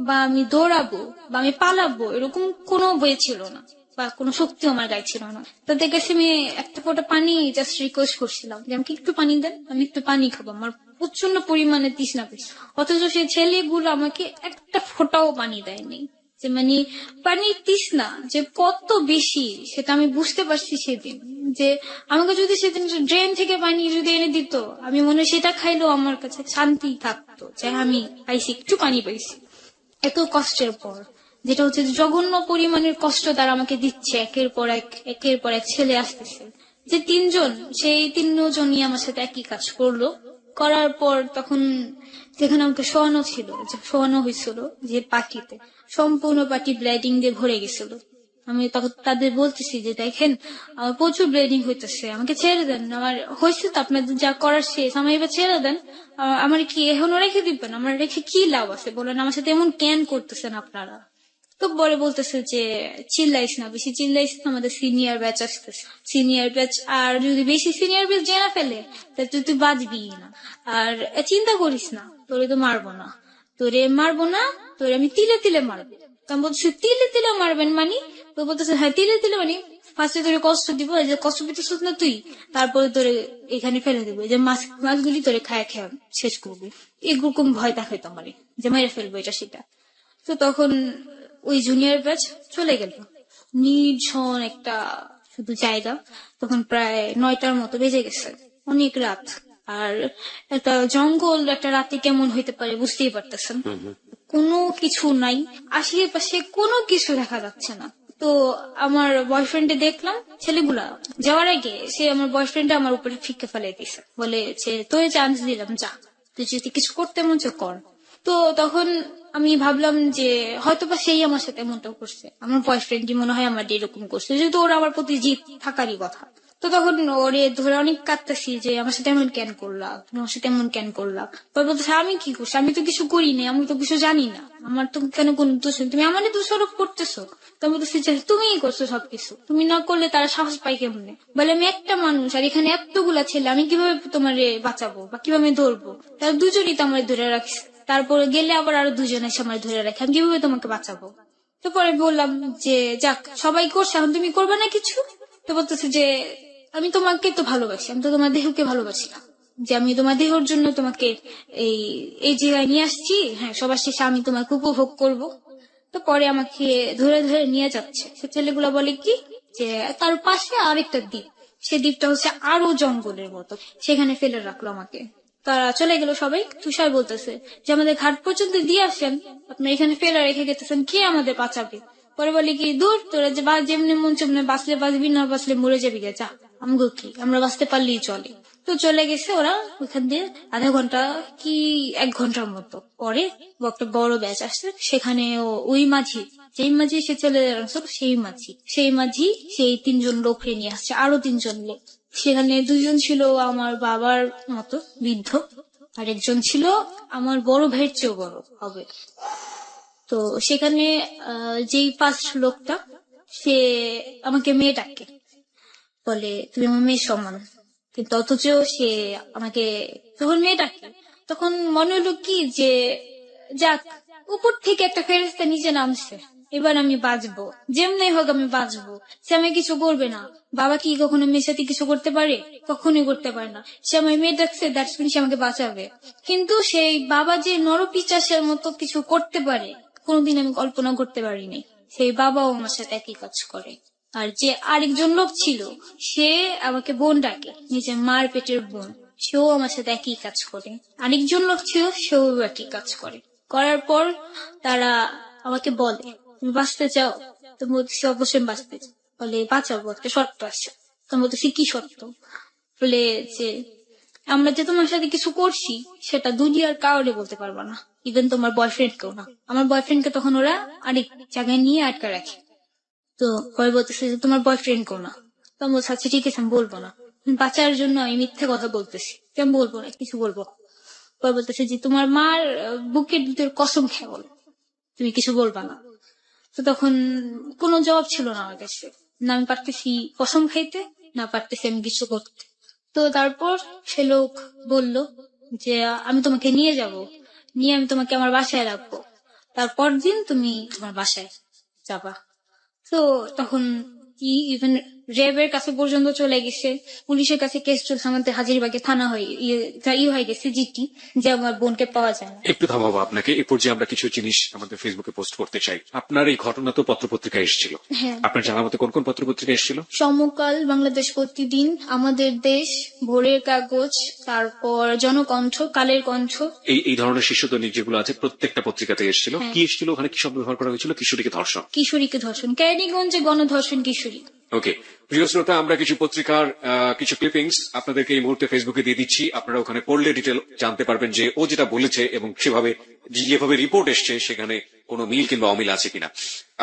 S1: বা আমি দৌড়াবো বা আমি পালাবো, এরকম কোনো বই ছিল না বা কোনো শক্তি আমার গায়ে ছিল না। তাদের কাছে আমি একটা ফোঁটা পানি জাস্ট রিকোয়েস্ট করছিলাম যে আমাকে একটু পানি দেন, আমি একটু পানি খাবো, আমার প্রচন্ড পরিমাণে তৃষ্ণা পেয়েছে। অথচ সেই ছেলেগুলো আমাকে একটা ফোঁটাও পানি দেয়নি। যে মানে পানির তৃষ্ণা যে কত বেশি সেটা আমি বুঝতে পারছি সেদিন। যে আমাকে যদি সেদিন ড্রেন থেকে পানি যদি এনে দিত, আমি মনে হয় সেটা খাইলেও আমার কাছে শান্তি থাকতো যে আমি পাইছি, একটু পানি পাইছি এত কষ্টের পর। যেটা হচ্ছে জঘন্য পরিমাণের কষ্ট তারা আমাকে দিচ্ছে, একের পর এক ছেলে আসতেছে। যে 3 জন, সেই 3 জনই আমার সাথে একই কাজ করলো। করার পর তখন যেখানে আমাকে শোয়ানো ছিল, যে শোয়ানো হয়েছিল যে পাটিতে, সম্পূর্ণ পাটি ব্লিডিং দিয়ে ভরে গেছিল। আমি তখন তাদের বলতেছি যে দেখেন আমার প্রচুর ব্লিডিং হইতেছে, আমাকে ছেড়ে দেন, আমার হয়েছে তো আপনাদের যা করার শেষ, আমার এবার ছেড়ে দেন, আমার কি এখনো রেখে দিবেন, আমার রেখে কি লাভ আছে বলেন, আমার সাথে এমন কেন করতেছেন আপনারা। তো পরে বলতেছে যে চিল্লাইস না, বেশি চিল্লাইস না, আমাদের সিনিয়র ব্যাচ আসতেছে, সিনিয়র ব্যাচ, আর যদি বেশি সিনিয়র ব্যাচ জেনা ফেলে তাহলে তুই বাঁচবি না, আর চিন্তা করিস না, তোরে তো মারবো না, তোরে আমি তিলে তিলে মারবো। আমি বলছি তিলে তিলে মারবেন মানে? তো বলতেছে হ্যাঁ তিলে তিলে মানে ফার্স্টে তোরে কষ্ট দিব, এই যে কষ্ট পেতেছিস না তুই, তারপরে তোরে এখানে ফেলে দেবো, যে মাছগুলি তোরে খায় খেয়ে শেষ করবি, এরকম ভয় দেখাইতো আমারে যে মেরে ফেলবো এটা সেটা। তো তখন ওই জুনিয়র ব্যাচ চলে গেল নির্জন একটা শুধু জায়গা। তখন প্রায় 9টার মতো বেজে গেছে, অনেক রাত। আর একটা জঙ্গল একটা রাতে কেমন হইতে পারে বুঝতেই পারতেছেন। কোনো কিছু নাই, আশেপাশে কোনো কিছু দেখা যাচ্ছে না। তো আমার বয়ফ্রেন্ডে দেখলাম, ছেলেগুলা যাওয়ার আগে সে আমার বয়ফ্রেন্ডে আমার উপরে ফিকে ফেলে দিছে, বলে যে তোর চান্স দিলাম, যা তুই যদি কিছু করতে মন চায় কর। তো তখন আমি ভাবলাম যে হয়তোবা সেই আমার সাথে এমনটা করছে, আমার বয়ফ্রেন্ডই মনে হয় আমার এরকম করছে, যেহেতু ওরা আমার প্রতি জিদ থাকারই কথা। তো তখন ওরে ধরে অনেক কাঁদতেছি যে আমার সাথে এমন কেন করলা, তুমি আমার সাথে এমন কেন করলা। পরে বলতেছে আমি কি করছি, আমি তো কিছু করি নাই, আমি তো কিছু জানি না, আমার তো কেন কোন দোষ নেই, তুমি আমার দোষারোপ করতেছো। তো আমি বলতেছি যে তুমিই করছো সবকিছু, তুমি না করলে তারা সাহস পাই কেমনে। বলে আমি একটা মানুষ আর এখানে এতগুলা ছেলে, আমি কিভাবে তোমার বাঁচাবো বা কিভাবে ধরবো, তারা দুজনই তো আমার ধরে রাখছে, তারপরে গেলে আবার আরো 2 জন এসে আমার ধরে রাখে, আমি কিভাবে তোমাকে বাঁচাবো। তো পরে বললাম যে যাক সবাই করছে, এখন তুমি করবে না কিছু। তো বলতেছে যে আমি তোমাকে তো ভালোবাসি, আমি তো তোমার দেহকে ভালোবাসি না, যে আমি তোমার দেহর জন্য তোমাকে এই জায়গায় নিয়ে আসছি, হ্যাঁ সবার শেষে আমি তোমাকে উপভোগ করব। তো পরে আমাকে ধরে ধরে নিয়ে যাচ্ছে। সে ছেলেগুলা বলে কি যে তার পাশে আরেকটা দ্বীপ, সে দ্বীপটা হচ্ছে আরো জঙ্গলের মতো, সেখানে ফেলে রাখলো আমাকে। তারা চলে গেল সবাই। তুষার বলতেছে যে আমাদের ঘাট পর্যন্ত দিয়ে আসেন, আপনি এখানে ফেলে রেখে গেতেছেন, কে আমাদের বাঁচাবে। পরে বলে কি দূর তোরা যেমনি মন চমনে বাঁচলে বাঁচবি, না বাঁচলে মরে যাবি গে, যা আমগো কি, আমরা বাঁচতে পারলেই চলে। তো চলে গেছে ওরা ওখান দিয়ে আধা ঘন্টা কি 1 ঘন্টার মতো পরে একটা বড় ব্যাচ আসছে, সেখানে ওই মাঝি, যেই মাঝি সে চলে আসলো সেই মাঝি সেই 3জন লোককে নিয়ে আসছে, আরো 3জন লোক। সেখানে 2জন ছিল আমার বাবার মতো বৃদ্ধ, আর একজন ছিল আমার বড় ভাইয়ের চেয়েও বড় হবে। তো সেখানে যেই ফার্স্ট লোকটা সে আমাকে মেয়ে ডাকে, বলে তুমি আমার মেয়ের সমান, কিন্তু অথচ সে আমাকে যখন মেয়ে ডাকে তখন মনে হলো কি যে যাক, উপর থেকে একটা ফেরেশতা নিচে নামছে, এবার আমি বাঁচবো, যেমনি হোক আমি বাঁচবো। সে আমাকে কিছু করবে না। বাবা কি কখনো মেয়ের সাথে কিছু করতে পারে? কখনোই করতে পারে না। সে আমার মেয়ে ডাকছে, দ্যাটস মিন সে আমাকে বাঁচাবে। কিন্তু সেই বাবা যে নরপিশাচের মতো কিছু করতে পারে কোনোদিন আমি কল্পনা করতে পারিনি। সেই বাবাও আমার সাথে একই কাজ করে। আর যে আরেকজন লোক ছিল সে আমাকে বোন ডাকে, নিজের মার পেটের বোন, সেও আমার সাথে একই কাজ করে। আরেকজন লোক ছিল, সেও একই কাজ করে। করার পর তারা আমাকে বলে তুমি বাঁচতে চাও? তো বলতেছি অবশ্যই বাঁচতে চাও। বলে বাঁচাবো, একটা শর্ত আছে। তো বলতেছি কি শর্ত? বলে যে আমরা যে তোমার সাথে কিছু করছি সেটা দুনিয়ার কাউরে বলতে পারবো না, ইভেন তোমার বয়ফ্রেন্ড কেও না। আমার বয়ফ্রেন্ডকে তখন ওরা আরেক জায়গায় নিয়ে আটকা রাখে। তো পরে বলতেছে যে তোমার বয়ফ্রেন্ড কেও না। তো আমি বলছি আচ্ছা ঠিক আছে আমি বলবো না, বাঁচার জন্য আমি মিথ্যে কথা বলতেছি, আমি বলবো না, কিছু বলবো। পরে বলতেছে যে তোমার মার বুকের ভিতর কসম খেয়ে বলো তুমি কিছু বলবা না। তো তখন কোনো জবাব ছিল না আমার কাছে, না আমি পারতেছি কসম খাইতে, না পারতেছি আমি কিছু করতে। তো তারপর সে লোক বলল যে আমি তোমাকে নিয়ে যাব, নিয়ে আমি তোমাকে আমার বাসায় রাখবো, তারপর দিন তুমি তোমার বাসায় যাবা। তো তখন ইভেন র্যাবের কাছে পর্যন্ত চলে গেছে, পুলিশের কাছে কেস চলছে, আমাদের হাজারীবাগে থানা হয়ে গেছে জিটি, যে আমার বোনকে পাওয়া যায় না।
S2: একটু থামাবো আপনাকে। এই পর্যায়ে আমরা কিছু জিনিস আমাদের ফেসবুকে পোস্ট করতে চাই। আপনার এই ঘটনা তো পত্রপত্রিকায় এসেছিল,
S1: হ্যাঁ।
S2: আপনার জানা মতে কোন কোন পত্রপত্রিকা এসেছিল?
S1: সমকাল, বাংলাদেশ প্রতিদিন, আমাদের দেশ, ভোরের কাগজ, তারপর জনকণ্ঠ, কালের কণ্ঠ।
S2: এই ধরনের শীর্ষদৈনিক যেগুলো আছে প্রত্যেকটা পত্রিকাতে এসেছিল।
S1: হ্যাঁ।
S2: কি এসেছিল ওখানে? কি শব্দ ব্যবহার করা হয়েছিল? কিশোরীকে ধর্ষণ।
S1: কিশোরীকে ধর্ষণ, ক্যানিগঞ্জে গণধর্ষণ কিশোরী।
S2: ওকে, প্রিয় শ্রোতা, আমরা কিছু পত্রিকার কিছু ক্লিপিংস আপনাদেরকে এই মুহূর্তে ফেসবুকে দিয়ে দিচ্ছি। আপনারা ওখানে পড়লে ডিটেল জানতে পারবেন যে ও যেটা বলেছে এবং সেভাবে যেভাবে রিপোর্ট এসছে সেখানে কোনো মিল কিংবা অমিল আছে কিনা।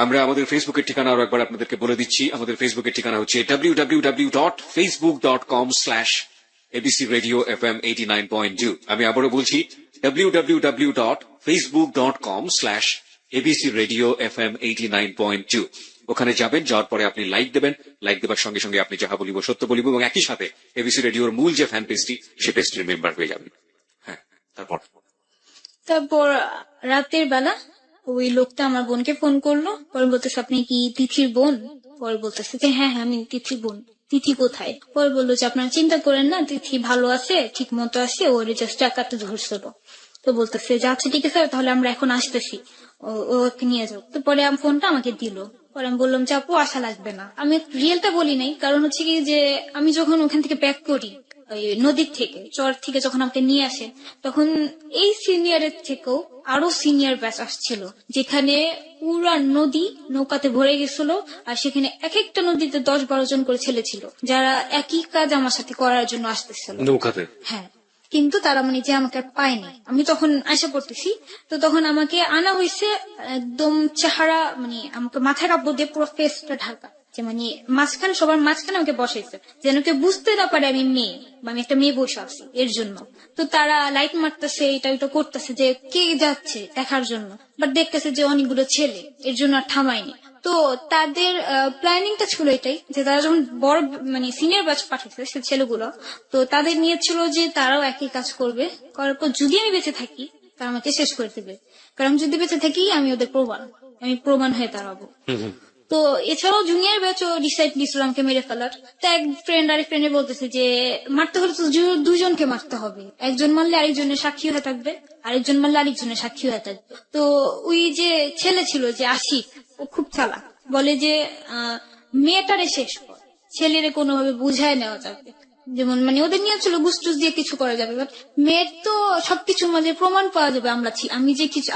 S2: আমরা আমাদের ফেসবুকের ঠিকানা আরো একবার আপনাদেরকে বলে দিচ্ছি। আমাদের ফেসবুকের ঠিকানা হচ্ছে www.facebook.com/abcradiofm89.2। আমি আবারও বলছি www.facebook.com/abcradiofm89.2। ওখানে যাবেন, যাওয়ার পরে আপনি লাইক দেবেন, লাইক দেওয়ার সঙ্গে সঙ্গে আপনি যাহা বলিব সত্য বলিব, এবং একই সাথে এবিসি রেডিওর মূল যে ফ্যান পেজটি সে পেজটির মেম্বার হয়ে যাবেন। হ্যাঁ,
S1: তারপর রাতের বেলা ওই লোকটা আমার বোনকে ফোন করলো, পরে বলতেছে আপনি কি তিথির বোন? পরে বলতেছে যে হ্যাঁ হ্যাঁ আমি তিথির বোন। তিথি কোথায়? পরে বললো যে আপনারা চিন্তা করেন না, তিথি ভালো আছে, ঠিক মতো আছে, ওর জাস্ট টাকাতে ধরছিল। তো বলতেছে যে আচ্ছা ঠিক আছে তাহলে আমরা এখন আসতেছি, ওকে নিয়ে যাও। তো পরে ফোনটা আমাকে দিল। পরে আমি বললাম যে আপু আসা লাগবে না। আমি রিয়েলটা বলি নাই, কারণ হচ্ছে কি যে আমি যখন ওখান থেকে ব্যাক করি ওই নদীর থেকে, চর থেকে যখন আমাকে নিয়ে আসে, তখন এই সিনিয়রের থেকেও আরো সিনিয়র ব্যাচ আসছিল, যেখানে পুরা নদী নৌকাতে ভরে গেছিল। আর সেখানে এক একটা নদীতে 10-12 জন করে ছেলে ছিল, যারা একই কাজ আমার সাথে করার জন্য আসতেছিল
S2: নৌকাতে।
S1: হ্যাঁ, কিন্তু তারা মানে যে আমাকে আর পায়নি। আমি তখন আশা করতেছি, তো তখন আমাকে আনা হয়েছে একদম চেহারা, মানে আমাকে মাথায় কাপড় দিয়ে পুরো ফেসটা ঢাকা, যে মানে মাঝখানে, সবার মাঝখানে আমাকে বসাইছে, যেন কেউ বুঝতে না পারে আমি মেয়ে বা আমি একটা মেয়ে বসে আছি এর জন্য। তো তারা লাইট মারতেছে, এটা ওইটা করতেছে যে কে যাচ্ছে দেখার জন্য, বাট দেখতেছে যে অনেকগুলো ছেলে, এর জন্য আর থামায়নি। তো তাদের প্ল্যানিংটা ছিল এটাই, যে তারা যখন বড় মানে সিনিয়র ব্যাচ পাঠাচ্ছে সে ছেলেগুলো, তো তাদের নিয়ে ছিল যে তারাও একই কাজ করবে, করার পর যদি আমি বেঁচে থাকি তারা আমাকে শেষ করে দেবে, কারণ যদি বেঁচে থাকি আমি ওদের প্রমাণ হয়ে দাঁড়াবো। তো এছাড়াও জুনিয়র ব্যাচও ডিসাইড দিয়েছিল আমাকে মেরে ফেলার। তো এক ফ্রেন্ড আরেক ফ্রেন্ডে বলতেছে যে মারতে হলে তো দুজনকে মারতে হবে, একজন মারলে আরেকজনের সাক্ষী হয়ে থাকবে, আরেকজন মারলে আরেকজনের সাক্ষী হয়ে থাকবে। তো ওই যে ছেলে ছিল যে আশিক, ও খুব চালাক, বলে যে মেয়েটারে শেষ কর, ছেলেরে কোনোভাবে বুঝায় নেওয়া যাবে, যেমন মানে ওদের নিয়ে ছিল গুসটুস দিয়ে কিছু করা যাবে, বাট মেয়ের তো সবকিছুর মাঝে প্রমাণ পাওয়া যাবে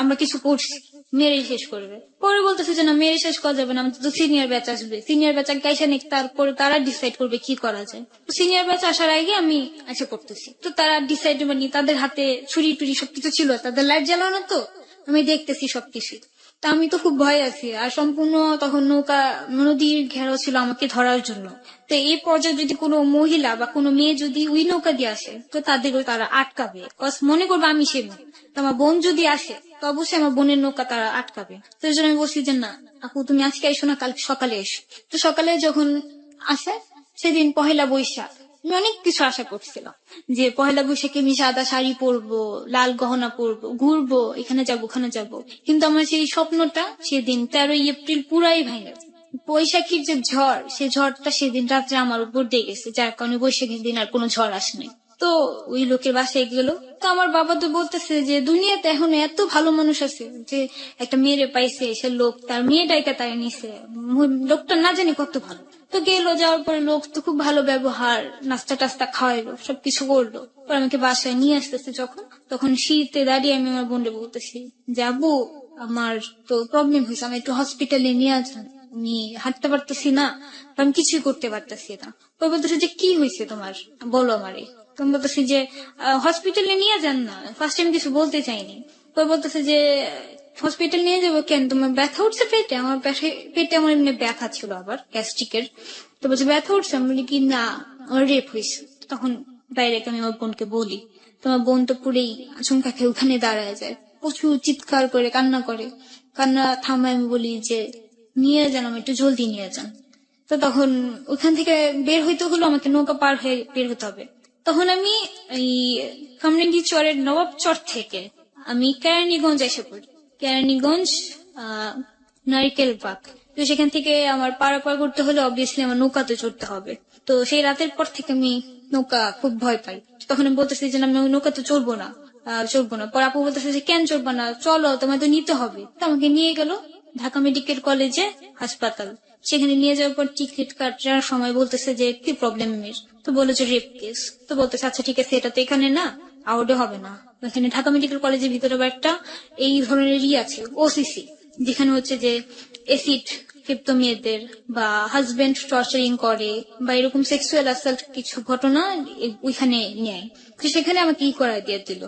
S1: আমরা কিছু করছি, মেরে শেষ করবে। পরে বলতেছে যে না, মেরে শেষ করা যাবে না, আমাদের তো সিনিয়র ব্যাচ আসবে, সিনিয়র ব্যাচ গাইসা নিক, তারপরে তারা ডিসাইড করবে কি করা যায়। সিনিয়র ব্যাচ আসার আগে আমি এসে করতেছি, তো তারা ডিসাইড, মানে তাদের হাতে ছুরি টুরি সবকিছু ছিল, তাদের লাইট জ্বালানো, তো আমি দেখতেছি সবকিছু। তা আমি তো খুব ভয় আছি, আর সম্পূর্ণ তখন নৌকা নদীর ঘেরাও ছিল আমাকে ধরার জন্য। তো এই পর্যায়ে যদি কোনো মহিলা বা কোনো মেয়ে যদি ওই নৌকা দিয়ে আসে, তো তাদেরও তারা আটকাবে, মনে করবে আমি সে মেয়ে। তো আমার বোন যদি আসে, তো অবশ্যই আমার বোনের নৌকা তারা আটকাবে। তো এই জন্য আমি বলছি যে না আপু, তুমি আজকে এসো না, কাল সকালে এসো। তো সকালে যখন আসে, সেদিন পহেলা বৈশাখ, আমি অনেক কিছু আশা করছিলাম যে পহেলা বৈশাখে আমি সাদা শাড়ি পরবো, লাল গহনা পরবো, ঘুরবো, এখানে যাবো ওখানে যাবো। কিন্তু আমার সেই স্বপ্নটা সেদিন 13 এপ্রিল পুরাই ভেঙে গেছে। বৈশাখীর যে ঝড়, সেই ঝড়টা সেদিন রাত্রে আমার উপর দিয়ে গেছে, যার কারণে বৈশাখীর দিন আর কোনো ঝড় আসেনি। তো ওই লোকের বাসায় গেল, তো আমার বাবা তো বলতেছে যে দুনিয়াতে এখন এত ভালো মানুষ আছে যে একটা মেয়েরে পাইছে, সে লোক তার মেয়েটাকে তাই নিছে, লোকটা না জানি কত ভালো। তো গেলো, যাওয়ার পরে লোক তো খুব ভালো ব্যবহার, নাস্তা টাস্তা খাওয়াইলো, সবকিছু করলো। পরে আমাকে বাসায় নিয়ে আসতেছে যখন, তখন শীতে দাঁড়িয়ে আমি আমার বোনকে বলতেছি যে আব্বু, আমার তো প্রবলেম হয়েছে, আমি একটু হসপিটালে নিয়ে আসেন, আমি হাঁটতে পারতেছি না, আমি কিছুই করতে পারতেছি না। ওই বলতেছে যে কি হয়েছে তোমার, বলো আমারে। তুমি বলতেছি যে হসপিটালে নিয়ে যান না, ফার্স্ট টাইম কিছু বলতে চাইনি। ওই বলতেছে যে হসপিটাল নিয়ে যাবো কেন, তোমার ব্যথা উঠছে পেটে? আমার পেটে আমার এমনি ব্যথা ছিল, আবার গ্যাস্ট্রিকের। তো বলছে ব্যথা উঠছে, আমি বলি কি না, আমার রেপ হয়েছে। তখন ডাইরেক্ট আমি আমার বোনকে বলি, তোমার বোন তো পুরেই আচমকা খেয়ে ওখানে দাঁড়ায় যায়, প্রচুর চিৎকার করে কান্না করে। কান্না থামায় আমি বলি যে নিয়ে যান, আমি একটু জলদি নিয়ে যান। তো তখন ওখান থেকে বের হইতে হলো, আমাকে নৌকা পার হয়ে বের হতে হবে। তখন আমি এই কামরাঙ্গি চরের নবাব চর থেকে আমি কেরানীগঞ্জ এসে পড়ি। কেরানীগঞ্জ নারিকেল বাগ। তো সেখান থেকে আমার পারাপার করতে হলে অবভিয়াসলি আমার নৌকাতে চড়তে হবে। তো সেই রাতের পর থেকে আমি নৌকা খুব ভয় পাই। তখন আমি বলতেছি যে আমি নৌকাতে চড়বো না, চড়বো না। পর আপু বলতেছে যে কেন চড়বো না, চলো তোমায় তো নিতে হবে। তো আমাকে নিয়ে গেল ঢাকা মেডিকেল কলেজে হাসপাতাল। সেখানে নিয়ে যাওয়ার পর টিকিট কাটার সময় বলতেছে যে কি প্রবলেম মেয়ের, তো বলে যে রেপ কেস। তো বলতেছে আচ্ছা ঠিক আছে, এটা তো এখানে না, আউটে হবে না, এখানে ঢাকা মেডিকেল কলেজের ভিতরে আবার একটা এই ধরনেরই আছে ওসিসি, যেখানে হচ্ছে যে এসিড ক্ষিপ্ত মেয়েদের বা হাজবেন্ড টর্চারিং করে বা এরকম সেক্সুয়াল অ্যাসাল্ট কিছু ঘটনা ওইখানে নেয়। তো সেখানে আমাকে কি করা দিয়ে দিল,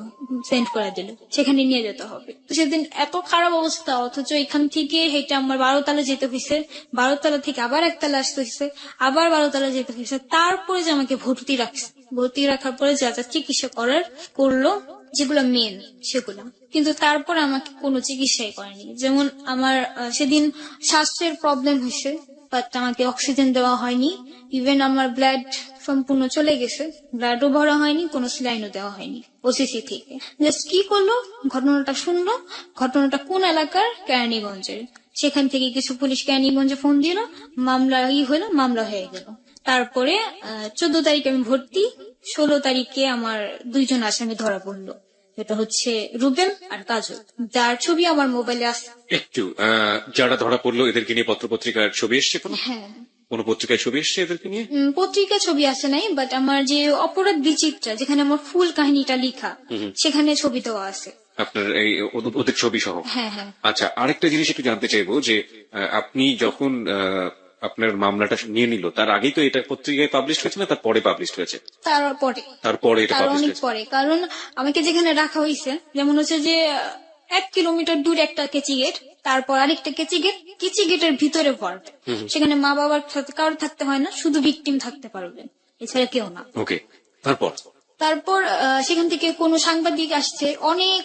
S1: সেন্ড করা দিল, সেখানে নিয়ে যেতে হবে। তো সেদিন এত খারাপ অবস্থা, অথচ এখান থেকে হেঁটে আমার 12 তলা যেতে হয়েছে, 12 তলা থেকে আবার 1 তলা আসতে হয়েছে, আবার 12 তলা যেতে হয়েছে। তারপরে যে আমাকে ভর্তি রাখছে, ভর্তি রাখার পরে যা যা চিকিৎসা করার করলো, যেগুলো মেন সেগুলো, কিন্তু তারপর আমাকে কোনো চিকিৎসাই করেনি। যেমন আমার সেদিন শ্বাসের প্রবলেম হয়েছে, বাট আমাকে অক্সিজেন দেওয়া হয়নি। ইভেন আমার ব্লাড সম্পূর্ণ চলে গেছে, ব্লাডও ভরা হয়নি, কোনো স্লাইনও দেওয়া হয়নি ওসিসি থেকে। জাস্ট কি করলো, ঘটনাটা শুনলো, ঘটনাটা কোন এলাকার, কেরানীগঞ্জের। সেখান থেকে কিছু পুলিশ কেরানীগঞ্জে ফোন দিল, মামলা হলো, মামলা হয়ে গেল। তারপরে 14 তারিখে আমি ভর্তি, 16 তারিখে আমার 2 জন আসামি ধরা পড়লো। এটা হচ্ছে রুবেল আর কাজল, যার ছবি আমার মোবাইলে আছে।
S2: একটু যারা ধরা পড়লো এদেরকে নিয়ে পত্রপত্রিকার ছবি এসছে কোনো?
S1: হ্যাঁ,
S2: কোনো পত্রিকায় ছবি এসছে এদেরকে নিয়ে?
S1: পত্রিকা ছবি আসে নাই, বাট আমার যে অপরাধ বিচিত্রা, যেখানে আমার ফুল কাহিনীটা লেখা, সেখানে ছবি দেওয়া আছে
S2: আপনার এই ওদের ছবি সহ?
S1: হ্যাঁ হ্যাঁ।
S2: আচ্ছা, আরেকটা জিনিস একটু জানতে চাইবো যে আপনি যখন আপনার মামলাটা নিয়ে নিল, তার আগেই তো এটা পত্রিকায় পাবলিশ হয়েছে না তারপরে পাবলিশ হয়েছে? তারপরে এটা
S1: তার
S2: পাবলিশ
S1: অনেক
S2: হয়েছে?
S1: পরে, কারণ আমাকে যেখানে রাখা হয়েছে, যেমন হচ্ছে যে 1 কিলোমিটার দূরে একটা কেচি গেট, তারপর আরেকটা কেচি গেটের ভিতরে পড়বে। সেখানে মা বাবার সাথে কারো থাকতে হয় না, শুধু ভিকটিম থাকতে পারবে, এছাড়া কেউ না।
S2: ওকে, তারপর
S1: সেখান থেকে কোন সাংবাদিক আসছে,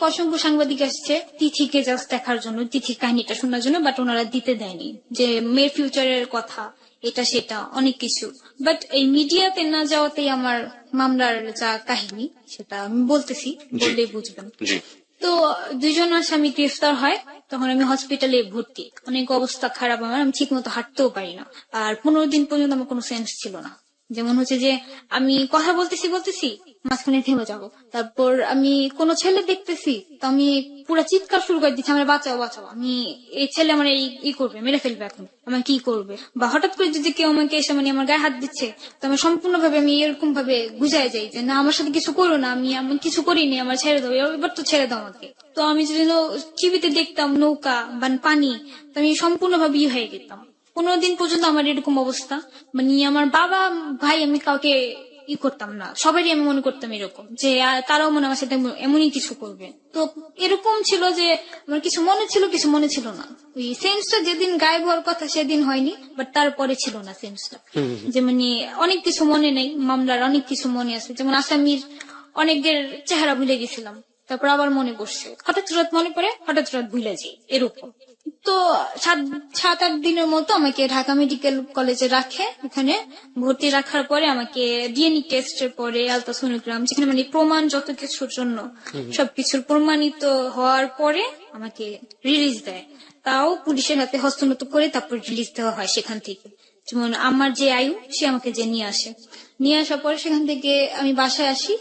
S1: অসংখ্য সাংবাদিক আসছে তিথিকে জাস্ট দেখার জন্য, তিথির কাহিনীটা শোনার জন্য, বাট ওনারা দিতে দেয়নি যে মেয়ের ফিউচারের কথা, এটা সেটা অনেক কিছু। বাট এই মিডিয়াতে না যাওয়াতেই আমার মামলার যা কাহিনী সেটা আমি বলতেছি, বললেই বুঝবেন। তো 2 জন আসামি গ্রেফতার হয়, তখন আমি হসপিটালে ভর্তি, অনেক অবস্থা খারাপ আমার, আমি ঠিক মতো হাঁটতেও পারি না, আর 15 দিন পর্যন্ত আমার কোনো সেন্স ছিল না, যেমন হচ্ছে যে আমি কথা বলতেছি মাঝখানে থেমে যাবো, তারপর আমি কোনো ছেলে দেখতেছি তো আমি পুরো চিৎকার শুরু করে দিচ্ছি, আমার বাঁচাও বাঁচাও, আমি এই ছেলে আমার ই করবে, মেরে ফেলবে, এখন আমার কি করবে। বা হঠাৎ করে যদি কেউ আমাকে এসে মানে আমার গায়ে হাত দিচ্ছে, তো আমার সম্পূর্ণভাবে আমি এরকম ভাবে বুঝাই যাই যে না, আমার সাথে কিছু করো না, আমি এমন কিছু করিনি, আমার ছেড়ে দাও, এবার তো ছেড়ে দাও আমাকে। তো আমি যদি টিভিতে দেখতাম নৌকা বা পানি, তো আমি সম্পূর্ণভাবে হয়ে যেতাম। 15 দিন পর্যন্ত আমার এরকম অবস্থা, মানে আমার বাবা ভাই আমি কাউকে করতাম না, সবারই আমি মনে করতাম এরকম যে তারাও মনে আমার সাথে এমনই কিছু করবে। তো এরকম ছিল যে আমার কিছু মনে ছিল, কিছু মনে ছিল না। ওই সেন্সটা যেদিন গায়েব হওয়ার কথা সেদিন হয়নি, বাট তারপরে ছিল না সেন্সটা, যে মানে অনেক কিছু মনে নেই, মামলার অনেক কিছু মনে আছে, যেমন আসামির অনেকের চেহারা ভুলে গেছিলাম, তারপর আবার মনে পড়ছে, হঠাৎ রাত মনে পড়ে, হঠাৎ রাত ভুলে যাই, এরকম। তো 7-8 দিনের মতো আমাকে ঢাকা মেডিকেল কলেজে রাখে। ওখানে ভর্তি রাখার পরে আমাকে ডিএনএ টেস্টের পরে আলট্রাসোনোগ্রাম, যেখানে মানে প্রমাণ যত কিছুর জন্য সবকিছুর প্রমাণিত হওয়ার পরে আমাকে রিলিজ দেয়। তাও পুলিশের হাতে হস্তনত করে তারপর রিলিজ দেওয়া হয় সেখান থেকে। যেমন আমার যে আয়ু, সে আমাকে যে নিয়ে আসার পরে সেখান থেকে আমি বাসায় আসি।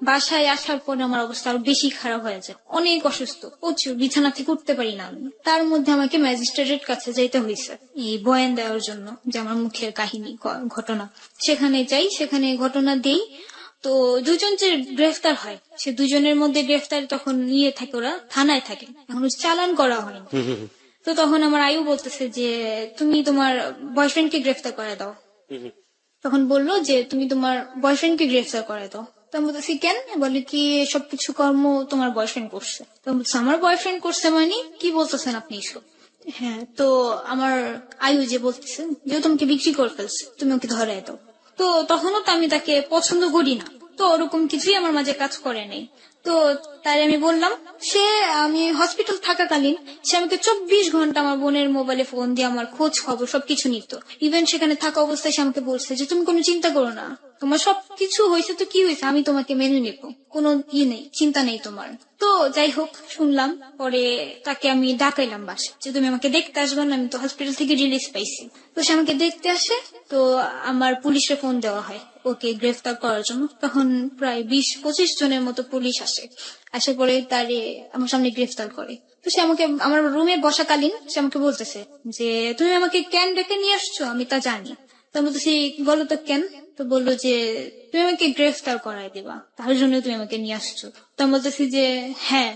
S1: বাসায় আসার পরে আমার অবস্থা আরো বেশি খারাপ হয়ে যায়, অনেক অসুস্থ, প্রচুর, বিছানা থেকে উঠতে পারি না আমি। তার মধ্যে আমাকে ম্যাজিস্ট্রেটের কাছে যাইতে হয়েছে এই বয়ান দেওয়ার জন্য, যে আমার মুখের কাহিনী ঘটনা। সেখানে যাই, সেখানে ঘটনা দেই। তো দুজন যে গ্রেফতার হয়, সে দুজনের মধ্যে গ্রেফতার তখন থাকে, ওরা থানায় থাকে, এখন চালান করা হয় না। তো তখন আমার আয়ু বলতেছে যে তুমি তোমার বয়ফ্রেন্ডকে গ্রেফতার করে দাও। তখন বললো যে তুমি তোমার বয়ফ্রেন্ডকে গ্রেফতার করে দাও। তো আমি বলতেছি কেন? বলে কি সবকিছু কর্ম তোমার বয়ফ্রেন্ড করছে। তো আমি বলছি আমার বয়ফ্রেন্ড করছে মানে কি বলতেছেন আপনি এসব? হ্যাঁ, তো আমার আয়ু যে বলতেছে যে তোমাকে বিক্রি করে ফেলছে, তুমি ওকে ধরে দাও। তো তখনও তো আমি তাকে পছন্দ করি না, তো ওরকম কিছুই আমার মাঝে কাজ করে নাই। তো তাই আমি বললাম, আমি হসপিটাল থাকাকালীন সে আমাকে 24 ঘন্টা আমার বোনের মোবাইলে ফোন দিয়ে আমার খোঁজ খবর সবকিছু নিত। ইভেন সেখানে থাকা অবস্থায় সে আমাকে বলছে যে তুমি কোনো চিন্তা করো না, তোমার সবকিছু হয়েছে তো কি হয়েছে, আমি তোমাকে মেনে নেব, কোনো নেই, চিন্তা নেই তোমার। তো যাই হোক, শুনলাম পরে তাকে আমি ডাকাইলাম বাসা, যে তুমি আমাকে দেখতে আসবে না, আমি তো হসপিটাল থেকে রিলিজ পাইছি। তো সে আমাকে দেখতে আসে, তো আমার পুলিশে ফোন দেওয়া হয় ওকে গ্রেফতার করার জন্য। তখন প্রায় 20-25 জনের মতো পুলিশ আসে, আসার পরে তারে আমার সামনে গ্রেফতার করে। তো সে আমাকে আমার রুমে বসাকালীন সে আমাকে বলতেছে যে তুমি আমাকে কেন ডেকে নিয়ে আসছো, আমি তা জানি। তো আমি বলতেছি বলো তো কেন? তো বললো যে তুমি আমাকে গ্রেফতার করাই দিবা, তার জন্য তুমি আমাকে নিয়ে আসছো। তো আমি বলতেছি যে হ্যাঁ,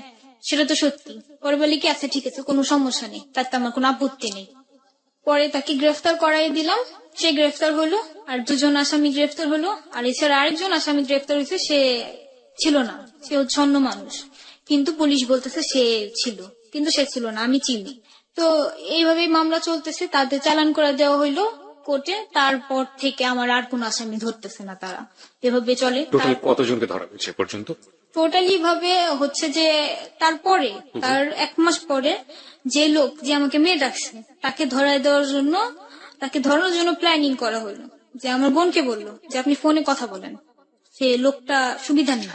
S1: সেটা তো সত্যি। পরে বলি কি আচ্ছা ঠিক আছে, কোনো সমস্যা নেই, তাতে আমার কোনো আপত্তি নেই। পরে তাকে গ্রেফতার করাই দিলাম, সে গ্রেফতার হলো। আর 2জন আসামি গ্রেফতার হলো, আর এছাড়া আরেকজন আসামি গ্রেফতার হয়েছে, সে ছিল না, সে হচ্ছে অন্য মানুষ, কিন্তু পুলিশ বলতেছে সে ছিল, কিন্তু সে ছিল না, আমি চিনি। তো এইভাবেই মামলা চলতেছে, তাদের চালান করে দেওয়া হইলো কোর্টে। তারপর থেকে আমার আর কোন আসামি ধরতেছে না, তারা এভাবে চলে।
S2: টোটাল কতজনকে ধরা হয়েছে পর্যন্ত?
S1: টোটালি ভাবে হচ্ছে যে তারপরে তার 1 মাস পরে যে লোক যে আমাকে মেয়ে ডাকছে তাকে ধরায় দেওয়ার জন্য, তাকে ধরানোর জন্য প্ল্যানিং করা হলো। যে আমার বোনকে বললো যে আপনি ফোনে কথা বলেন, সে লোকটা সুবিধা নেই।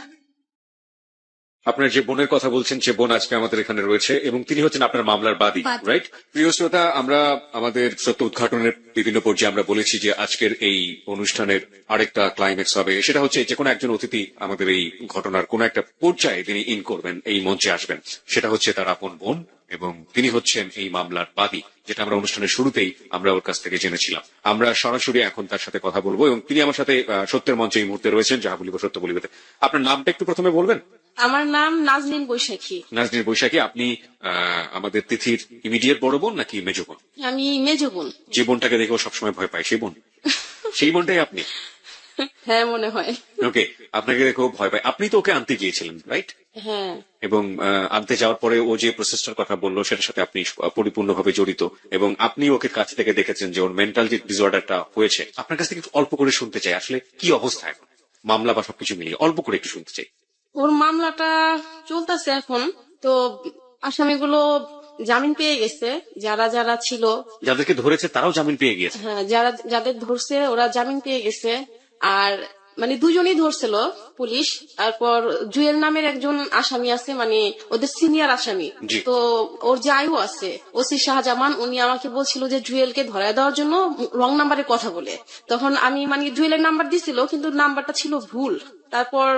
S2: আপনার যে বোনের কথা বলছেন, সে বোন আজকে আমাদের এখানে রয়েছে এবং তিনি হচ্ছেন আপনার মামলার বাদী,
S1: বাদী।
S2: রাইট? প্রিয় শ্রোতা, আমরা আমাদের সত্য উদ্ঘাটনের বিভিন্ন পর্যায়ে আমরা বলেছি যে আজকের এই অনুষ্ঠানের আরেকটা ক্লাইম্যাক্স হবে, সেটা হচ্ছে যে কোনো একজন অতিথি আমাদের এই ঘটনার কোন একটা পর্যায়ে তিনি ইন করবেন, এই মঞ্চে আসবেন, সেটা হচ্ছে তার আপন বোন এবং তিনি হচ্ছেন এই মামলার বাদী, যেটা আমরা অনুষ্ঠানের শুরুতেই আমরা ওর কাছ থেকে জেনেছিলাম। আমরা সরাসরি এখন তার সাথে কথা বলবো এবং তিনি আমার সাথে সত্যের মঞ্চে এই মুহূর্তে রয়েছেন, যাহা বলিব সত্য বলিবে। আপনার নামটা একটু প্রথমে বলবেন?
S5: আমার নাম নাজনীন বৈশাখী।
S2: নাজনীন বৈশাখী, আপনি আমাদের তিথির ইমিডিয়েট বড় বোন নাকি মেজ বোন?
S5: আমি মেজো বোন।
S2: যে বোনটাকে দেখেও সবসময় ভয় পায় সেই বোন? সেই বোনটাই আপনি?
S5: হ্যাঁ মনে হয়।
S2: ওকে, আপনাকে দেখেও ভয় পায়। আপনি তো ওকে আনতে গিয়েছিলেন, রাইট?
S5: হ্যাঁ।
S2: এবং আনতে যাওয়ার পরে ও যে প্রসেসটার কথা বললো সেটার সাথে আপনি পরিপূর্ণভাবে জড়িত এবং আপনি ওকে কাছ থেকে দেখেছেন যে ওর মেন্টাল যে ডিসঅর্ডারটা হয়েছে। আপনার কাছ থেকে একটু অল্প করে শুনতে চাই, আসলে কি অবস্থা এখন, মামলা বা সবকিছু মিলিয়ে অল্প করে একটু শুনতে চাই।
S5: ওর মামলাটা চলতেছে এখন, তো আসামিগুলো জামিন পেয়ে গেছে, যারা যারা ছিল,
S2: যাদেরকে ধরেছে তারাও জামিন পেয়ে গিয়েছে।
S5: হ্যাঁ যাদের ধরছে ওরা জামিন পেয়ে গেছে। আর মানে দুজনেই ধরছিল পুলিশ। তারপর জুয়েল নামের একজন আসামি আছে, মানে ওদের সিনিয়র আসামি।
S2: জি।
S5: তো ওর যে আয়ু আছে ওসি শাহজামান, উনি আমাকে বলছিল যে জুয়েলকে ধরায় দেওয়ার জন্য রং নাম্বারে কথা বলে। তখন আমি মানে জুয়েলের নাম্বার দিছিল, কিন্তু নাম্বারটা ছিল ভুল। তারপর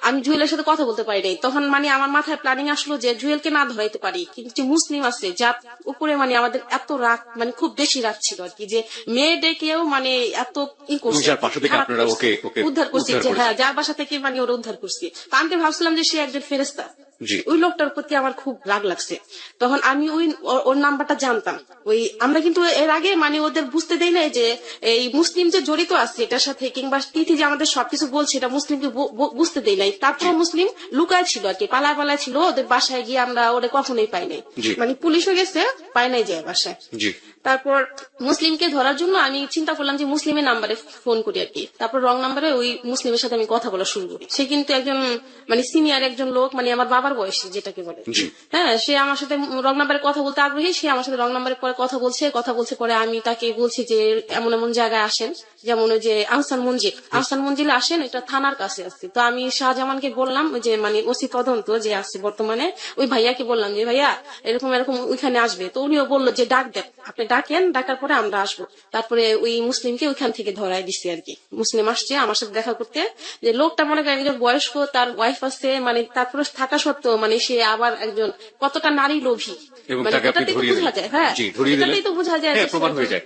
S5: আমি জুয়েলের সাথে কথা বলতে পারি নাই। তখন মানে আমার মাথায় প্ল্যানিং আসলো যে জুয়েলকে না ধরাইতে পারি, কিন্তু যে মুসলিম আছে যার উপরে মানে আমাদের এত রাগ, মানে খুব বেশি রাগ ছিল আর কি, যে মেয়ে ডেকেও মানে এত করছে,
S2: যার পাশা থেকে
S5: খারাপ
S2: আপনারা
S5: করছে।
S2: ওকে
S5: উদ্ধার করছি,
S2: উদ্ধার
S5: যে
S2: করেছেন।
S5: হ্যাঁ যার বাসা থেকে মানে ওরা উদ্ধার করছি। তা আমি তো ভাবছিলাম যে সে একজন ফেরেস্তা।
S2: জি।
S5: ওই লোকটার প্রতি আমার খুব রাগ লাগছে। তখন আমি ওর নাম্বারটা জানতাম। আমরা কিন্তু এর আগে মানে ওদের বুঝতে দেই নাই যে এই মুসলিম যে জড়িত আছে এটার সাথে, কিংবা তিথি যে আমাদের সবকিছু বলছে এটা মুসলিমকে বুঝতে দেই নাই। তারপর মুসলিম লুকায় ছিল আর কি, পালায় পালায় ছিল। ওদের বাসায় গিয়ে আমরা ওরা কখনোই পাই নাই,
S2: জি।
S5: মানে পুলিশও গেছে, পাই নাই যায় বাসায়।
S2: জি।
S5: তারপর মুসলিমকে ধরার জন্য আমি চিন্তা করলাম যে মুসলিমের নাম্বারে ফোন করি আর কি। তারপর রং নাম্বারে ওই মুসলিমের সাথে আমি কথা বলা শুরু করি। সে কিন্তু একজন মানে সিনিয়র একজন লোক, মানে আমার বাবার বয়সী যেটাকে বলে।
S2: জি।
S5: হ্যাঁ, সে আমার সাথে রং নাম্বারে কথা বলতে আগ্রহী। সে আমার সাথে রং নাম্বারে পরে কথা বলছে পরে আমি তাকে বলছি যে এমন এমন জায়গায় আসেন, যেমন ওই যে আহসান মঞ্জিলে আসেন, এটা থানার কাছে আছে। তো আমি শাহজামানকে বললাম যে মানে ওসি তদন্ত যে আছে বর্তমানে, ওই ভাইয়াকে বললাম যে ভাইয়া এরকম এরকম ওইখানে আসবে। তো উনিও বললো যে ডাক দেন, আপনি ডাকেন, ডাকার পরে আমরা আসবো। তারপরে ওই মুসলিমকে ওইখান থেকে ধরাই দিছি আর কি। মুসলিম আসছে আমার সাথে দেখা করতে। যে লোকটা মনে করেন একজন বয়স্ক, তার ওয়াইফ আছে, মানে তারপরে থাকা সত্ত্বেও মানে সে আবার একজন কতটা নারী লোভী,
S2: এবং
S5: মানে
S2: তাকে আপনি
S5: এটাতেই তো
S2: ধরিয়ে
S5: বোঝা
S2: দিলেন।
S5: যায়। হ্যাঁ,
S2: জি, ধরিয়ে দিলেন।
S5: এটাতেই তো বোঝা যায়
S2: হ্যাঁ,
S5: যে সে
S2: প্রমাণ হয়ে
S5: একজন,
S2: যায়।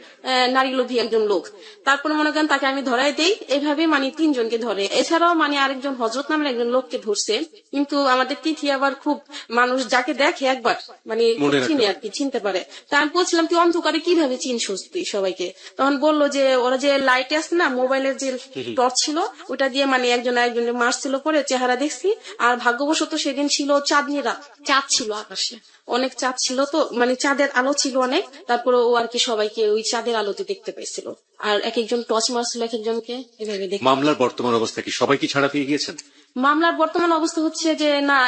S5: নারী লোভী একজন লোক। তারপরে মনে করেন তাকে আমি ধরাই দেই। এইভাবে মানে 3 জনকে ধরে। এছাড়াও মানে আরেকজন হজরত নামের একজন লোককে ধরছে। কিন্তু আমাদের তিথি আবার খুব মানুষ যাকে দেখে একবার মানে
S2: মনে রাখতে
S5: চিনে আর কি, চিনতে পারে। তা আমি বলছিলাম তুই অন্ধকারে কিভাবে চিনছিস তুই সবাইকে? তখন বললো যে ওরা যে লাইটে আছে না, মোবাইলের যে টর্চ ছিল ওটা দিয়ে মানে একজন একজনের মারছিল, পরে চেহারা দেখছি। আর ভাগ্যবশত সেদিন ছিল চাঁদনি রাত, চাঁদ ছিল আকাশে, অনেক চাঁদ ছিল, তো মানে চাঁদের আলো ছিল অনেক। তারপরে ও আর কি সবাইকে ওই চাঁদের আলোতে দেখতে পাইছিল। আর এক একজন টর্চ মারছিল এক একজনকে, এভাবে দেখতে।
S2: মামলার বর্তমান অবস্থা কি, সবাই কি ছাড়া পেয়ে গিয়েছেন?
S5: মামলার বর্তমান অবস্থা হচ্ছে যে না,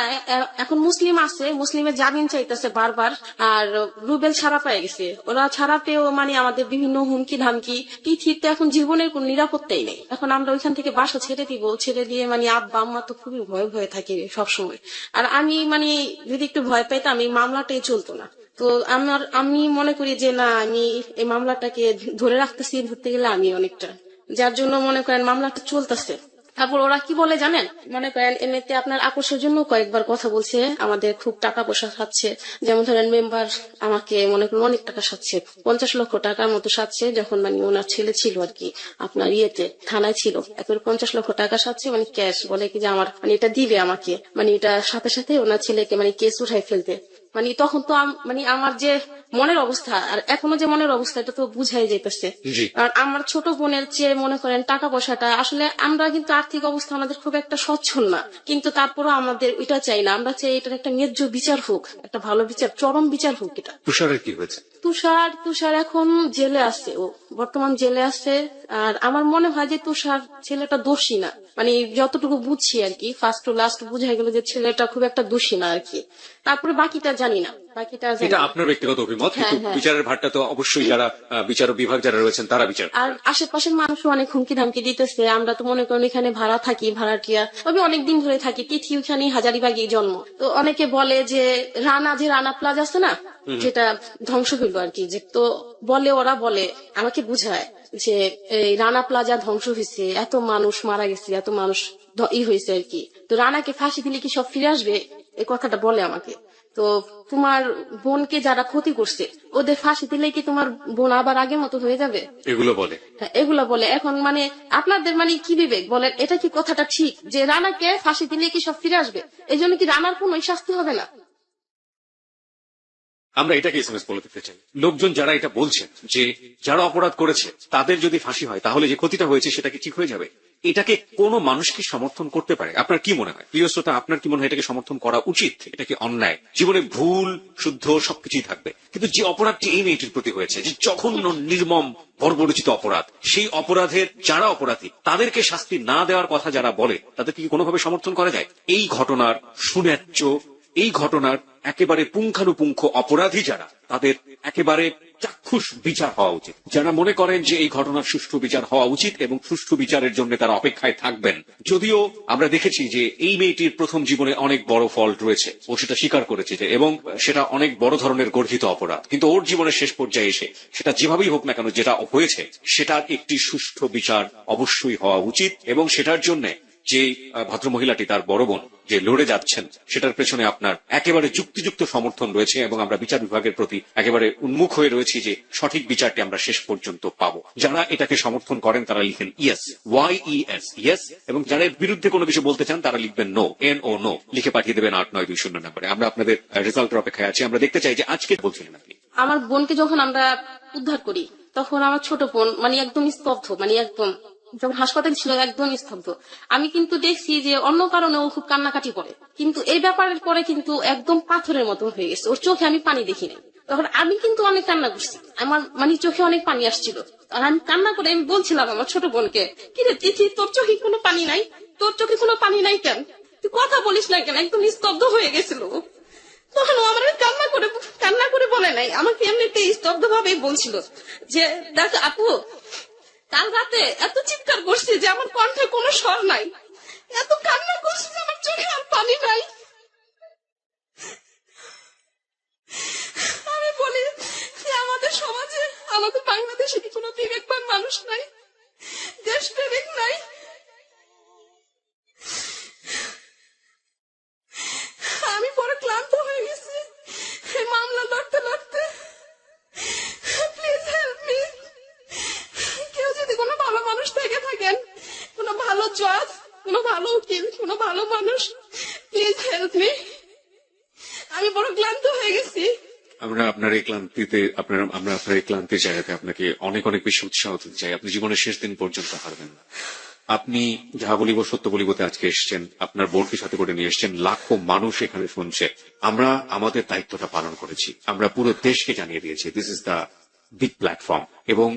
S5: এখন মুসলিম আছে, মুসলিমের জামিন চাইতেছে বারবার। আর রুবেল ছাড়া পেয়ে গেছে। ওরা ছাড়া পেয়েও মানে আমাদের বিভিন্ন হুমকি ধামকি। তিথির তো এখন জীবনের কোন নিরাপত্তাই নেই। এখন আমরা ওইখান থেকে বাসা ছেড়ে দিব, ছেড়ে দিয়ে মানে আব্বা আম্মা তো খুবই ভয়ে ভয়ে থাকে সবসময়। আর আমি মানে যদি একটু ভয় পাইতাম এই মামলাটাই চলতো না। তো আমি মনে করি যে না, আমি এই মামলাটাকে ধরে রাখতেছি, ধরতে গেলে আমি অনেকটা, যার জন্য মনে করেন মামলাটা চলতেছে। তারপর ওরা কি বলে জানেন, মনে করেন এমনিতে আপনার আপোষের জন্য কয়েকবার কথা বলছে, আমাদের খুব টাকা পয়সা খাচ্ছে। যেমন ধরেন মেম্বার আমাকে মনে করেন অনেক টাকা সাচ্ছে, 50 লক্ষ টাকার মতো সাচ্ছে। যখন মানে ওনার ছেলে ছিল আর কি আপনার ইয়েতে থানায় ছিল, একবারে 50 লক্ষ টাকা সাচ্ছে, মানে ক্যাশ। বলে কি যে আমার মানে এটা দিবে আমাকে, মানে এটা সাথে সাথে ওনার ছেলেকে মানে কেস উঠাই ফেলতে। মানে তখন তো মানে আমার যে মনের অবস্থা আর এখনো যে মনের অবস্থা এটা তো বুঝাই যাইতেছে।
S2: জি।
S5: আর আমার ছোট বোনের চেয়ে মনে করেন টাকা পয়সাটা আসলে আমরা কিন্তু আর্থিক অবস্থা আমাদের খুব একটা সচ্ছল না, কিন্তু তারপরও আমাদের এটা চাই না। আমরা চাই এটার একটা ন্যায্য বিচার হোক, একটা ভালো বিচার, চরম বিচার হোক এটা।
S2: তুষারের কি হয়েছে?
S5: তুষার এখন জেলে আছে, ও বর্তমান জেলে আছে। আর আমার মনে হয় যে তুষার ছেলেটা দোষী না, মানে যতটুকু বুঝছি আর কি, ফার্স্ট টু লাস্ট বুঝা গেল যে ছেলেটা খুব একটা দোষী না আর কি। তারপরে বাকিটা জানি না, বাকিটা জানি
S2: এটা
S5: না।
S2: আপনার ব্যক্তিগত অভিমত, কিন্তু
S5: হ্যাঁ, হ্যাঁ।
S2: বিচারের ভারটা তো অবশ্যই যারা বিচারক বিভাগ যারা রয়েছেন তারা বিচার।
S5: আর আশেপাশের মানুষও অনেক হুমকি ধামকি দিতেছে। আমরা তো মনে করেন এখানে ভাড়া থাকি, ভাড়াটিয়া আমি অনেকদিন ধরে থাকি। তিথি ওখানে হাজারিবাগে জন্ম। তো অনেকে বলে যে রানা প্লাজা আছে না, যেটা ধ্বংস হইলো আর কি, যে তো বলে, ওরা বলে আমাকে বুঝায় যে এই রানা প্লাজা ধ্বংস হয়েছে, এত মানুষ মারা গেছে, এত মানুষ হয়েছে আর কি। তো রানাকে ফাঁসি দিলে কি সব ফিরে আসবে, এই কথাটা বলে আমাকে। তো তোমার বোনকে যারা ক্ষতি করছে ওদের ফাঁসি দিলে কি তোমার বোন আবার আগের মতো হয়ে যাবে?
S2: এগুলো বলে।
S5: হ্যাঁ, এগুলা বলে। এখন মানে আপনাদের মানে কি বিবেক বলেন, এটা কি কথাটা ঠিক যে রানাকে ফাঁসি দিলে কি সব ফিরে আসবে? এই জন্য কি রানার কোন শাস্তি হবে না?
S2: আমরা এটাকে এসএমএস বলে দিতে চাই। লোকজন যারা এটা বলছেন যে যারা অপরাধ করেছে তাদের যদি ফাঁসি হয় তাহলে যে ক্ষতিটা হয়েছে সেটা কি ঠিক হয়ে যাবে, এটাকে কোনো মানুষ কি সমর্থন করতে পারে? আপনার কি মনে হয় প্রিয় শ্রোতা, আপনার কি মনে হয় এটাকে সমর্থন করা উচিত? এটা কি অন্যায়? জীবনে ভুল শুদ্ধ সবকিছুই থাকবে, কিন্তু যে অপরাধটি এই মেয়েটির প্রতি হয়েছে, যে জঘন্য নির্মম বর্বরচিত অপরাধ, সেই অপরাধের যারা অপরাধী তাদেরকে শাস্তি না দেওয়ার কথা যারা বলে তাদেরকে কি কোনোভাবে সমর্থন করা যায়? এই ঘটনার সুন্যায্য এই ঘটনার একেবারে পুঙ্খানুপুঙ্খ অপরাধী যারা, তাদের একেবারে চাক্ষুষ বিচার হওয়া উচিত। যারা মনে করেন যে এই ঘটনার সুষ্ঠু বিচার হওয়া উচিত এবং সুষ্ঠু বিচারের জন্য তারা অপেক্ষায় থাকবেন। যদিও আমরা দেখেছি যে এই মেয়েটির প্রথম জীবনে অনেক বড় ফল্ট রয়েছে, ও সেটা স্বীকার করেছে যে, এবং সেটা অনেক বড় ধরনের গর্হিত অপরাধ, কিন্তু ওর জীবনের শেষ পর্যায়ে এসে সেটা যেভাবেই হোক না কেন যেটা হয়েছে সেটার একটি সুষ্ঠু বিচার অবশ্যই হওয়া উচিত। এবং সেটার জন্য যে ভদ্রমহিলাটি, তার বড় বোন যে লড়ে যাচ্ছেন, সেটার পেছনে আপনার একেবারে যুক্তিযুক্ত সমর্থন রয়েছে এবং আমরা বিচার বিভাগের প্রতি একেবারে উন্মুখ হয়ে রয়েছি যে সঠিক বিচারটি আমরা শেষ পর্যন্ত পাবো। যারা এটাকে সমর্থন করেন তারা লিখেন ইয়েস, YES, ইয়েস, এবং যারা এর বিরুদ্ধে কোনো কিছু বলতে চান তারা লিখবেন নো, NO, নো, লিখে পাঠিয়ে দেবেন 8920 নম্বরে। আমরা আপনাদের রেজাল্টের অপেক্ষায় আছি। আমরা দেখতে চাই যে আজকে বলছিলেন আপনি।
S5: আমার বোনকে যখন আমরা উদ্ধার করি তখন আমার ছোট বোন মানে একদম স্তব্ধ, মানে একদম যখন হাসপাতাল ছিল একদম স্তব্ধ। আমি কিন্তু দেখছি যে অন্য কারণে ও খুব কান্নাকাটি করে, কিন্তু এই ব্যাপারের পরে কিন্তু একদম পাথরের মতো হয়ে গেছে। ওর চোখে আমি পানি দেখি নাই। তখন আমি কিন্তু অনেক কান্না করছি, আমার মানে চোখে অনেক পানি আসছিল। আর আমি কান্না করে আমি বলছিলাম আমার ছোট বোনকে, কিরে তিথি, তোর চোখে কোনো পানি নাই? তোর চোখে কোনো পানি নাই কেন? তুই কথা বলিস না কেন? একদম স্তব্ধ হয়ে গেছিল। তখন ও আমার কান্না করে বলে নাই, আমাকে এমনিতে স্তব্ধ ভাবেই বলছিল যে, দেখ আপু, কাল রাতে এত চিৎকার করছি যে আমার কণ্ঠে কোনো স্বর নাই, এত কান্না করছি যে আমার চোখে আর পানি নাই। আমি বলি যে আমাদের সমাজে, আমাদের বাংলাদেশে কি কোনো বিবেকবান মানুষ নাই, দেশপ্রেমিক নাই? আমি পরে ক্লান্ত হয়ে গেছি এই মামলা লড়তে লড়তে। Please help me. কেউ যদি কোনো ভালো মানুষ থেকে থাকেন, কোনো ভালো জজ, কোনো ভালো উকিল, কোনো ভালো মানুষ, প্লিজ হেল্প মি। আমি বড় ক্লান্ত হয়ে গেছি।
S2: আমরা আপনার এই ক্লান্তিতে আমরা আপনার এই ক্লান্তির জায়গাতে আপনাকে অনেক অনেক বেশি উৎসাহ দিতে চাই। আপনি জীবনের শেষ দিন পর্যন্ত হারবেন না। আপনি যাহা বলিব সত্য বলিবতে আজকে এসেছেন, আপনার বোনকে সাথে করে নিয়ে এসেছেন, লাখো মানুষ এখানে শুনছে। আমরা আমাদের দায়িত্বটা পালন করেছি, আমরা পুরো দেশকে জানিয়ে দিয়েছি this is the big platform. এবং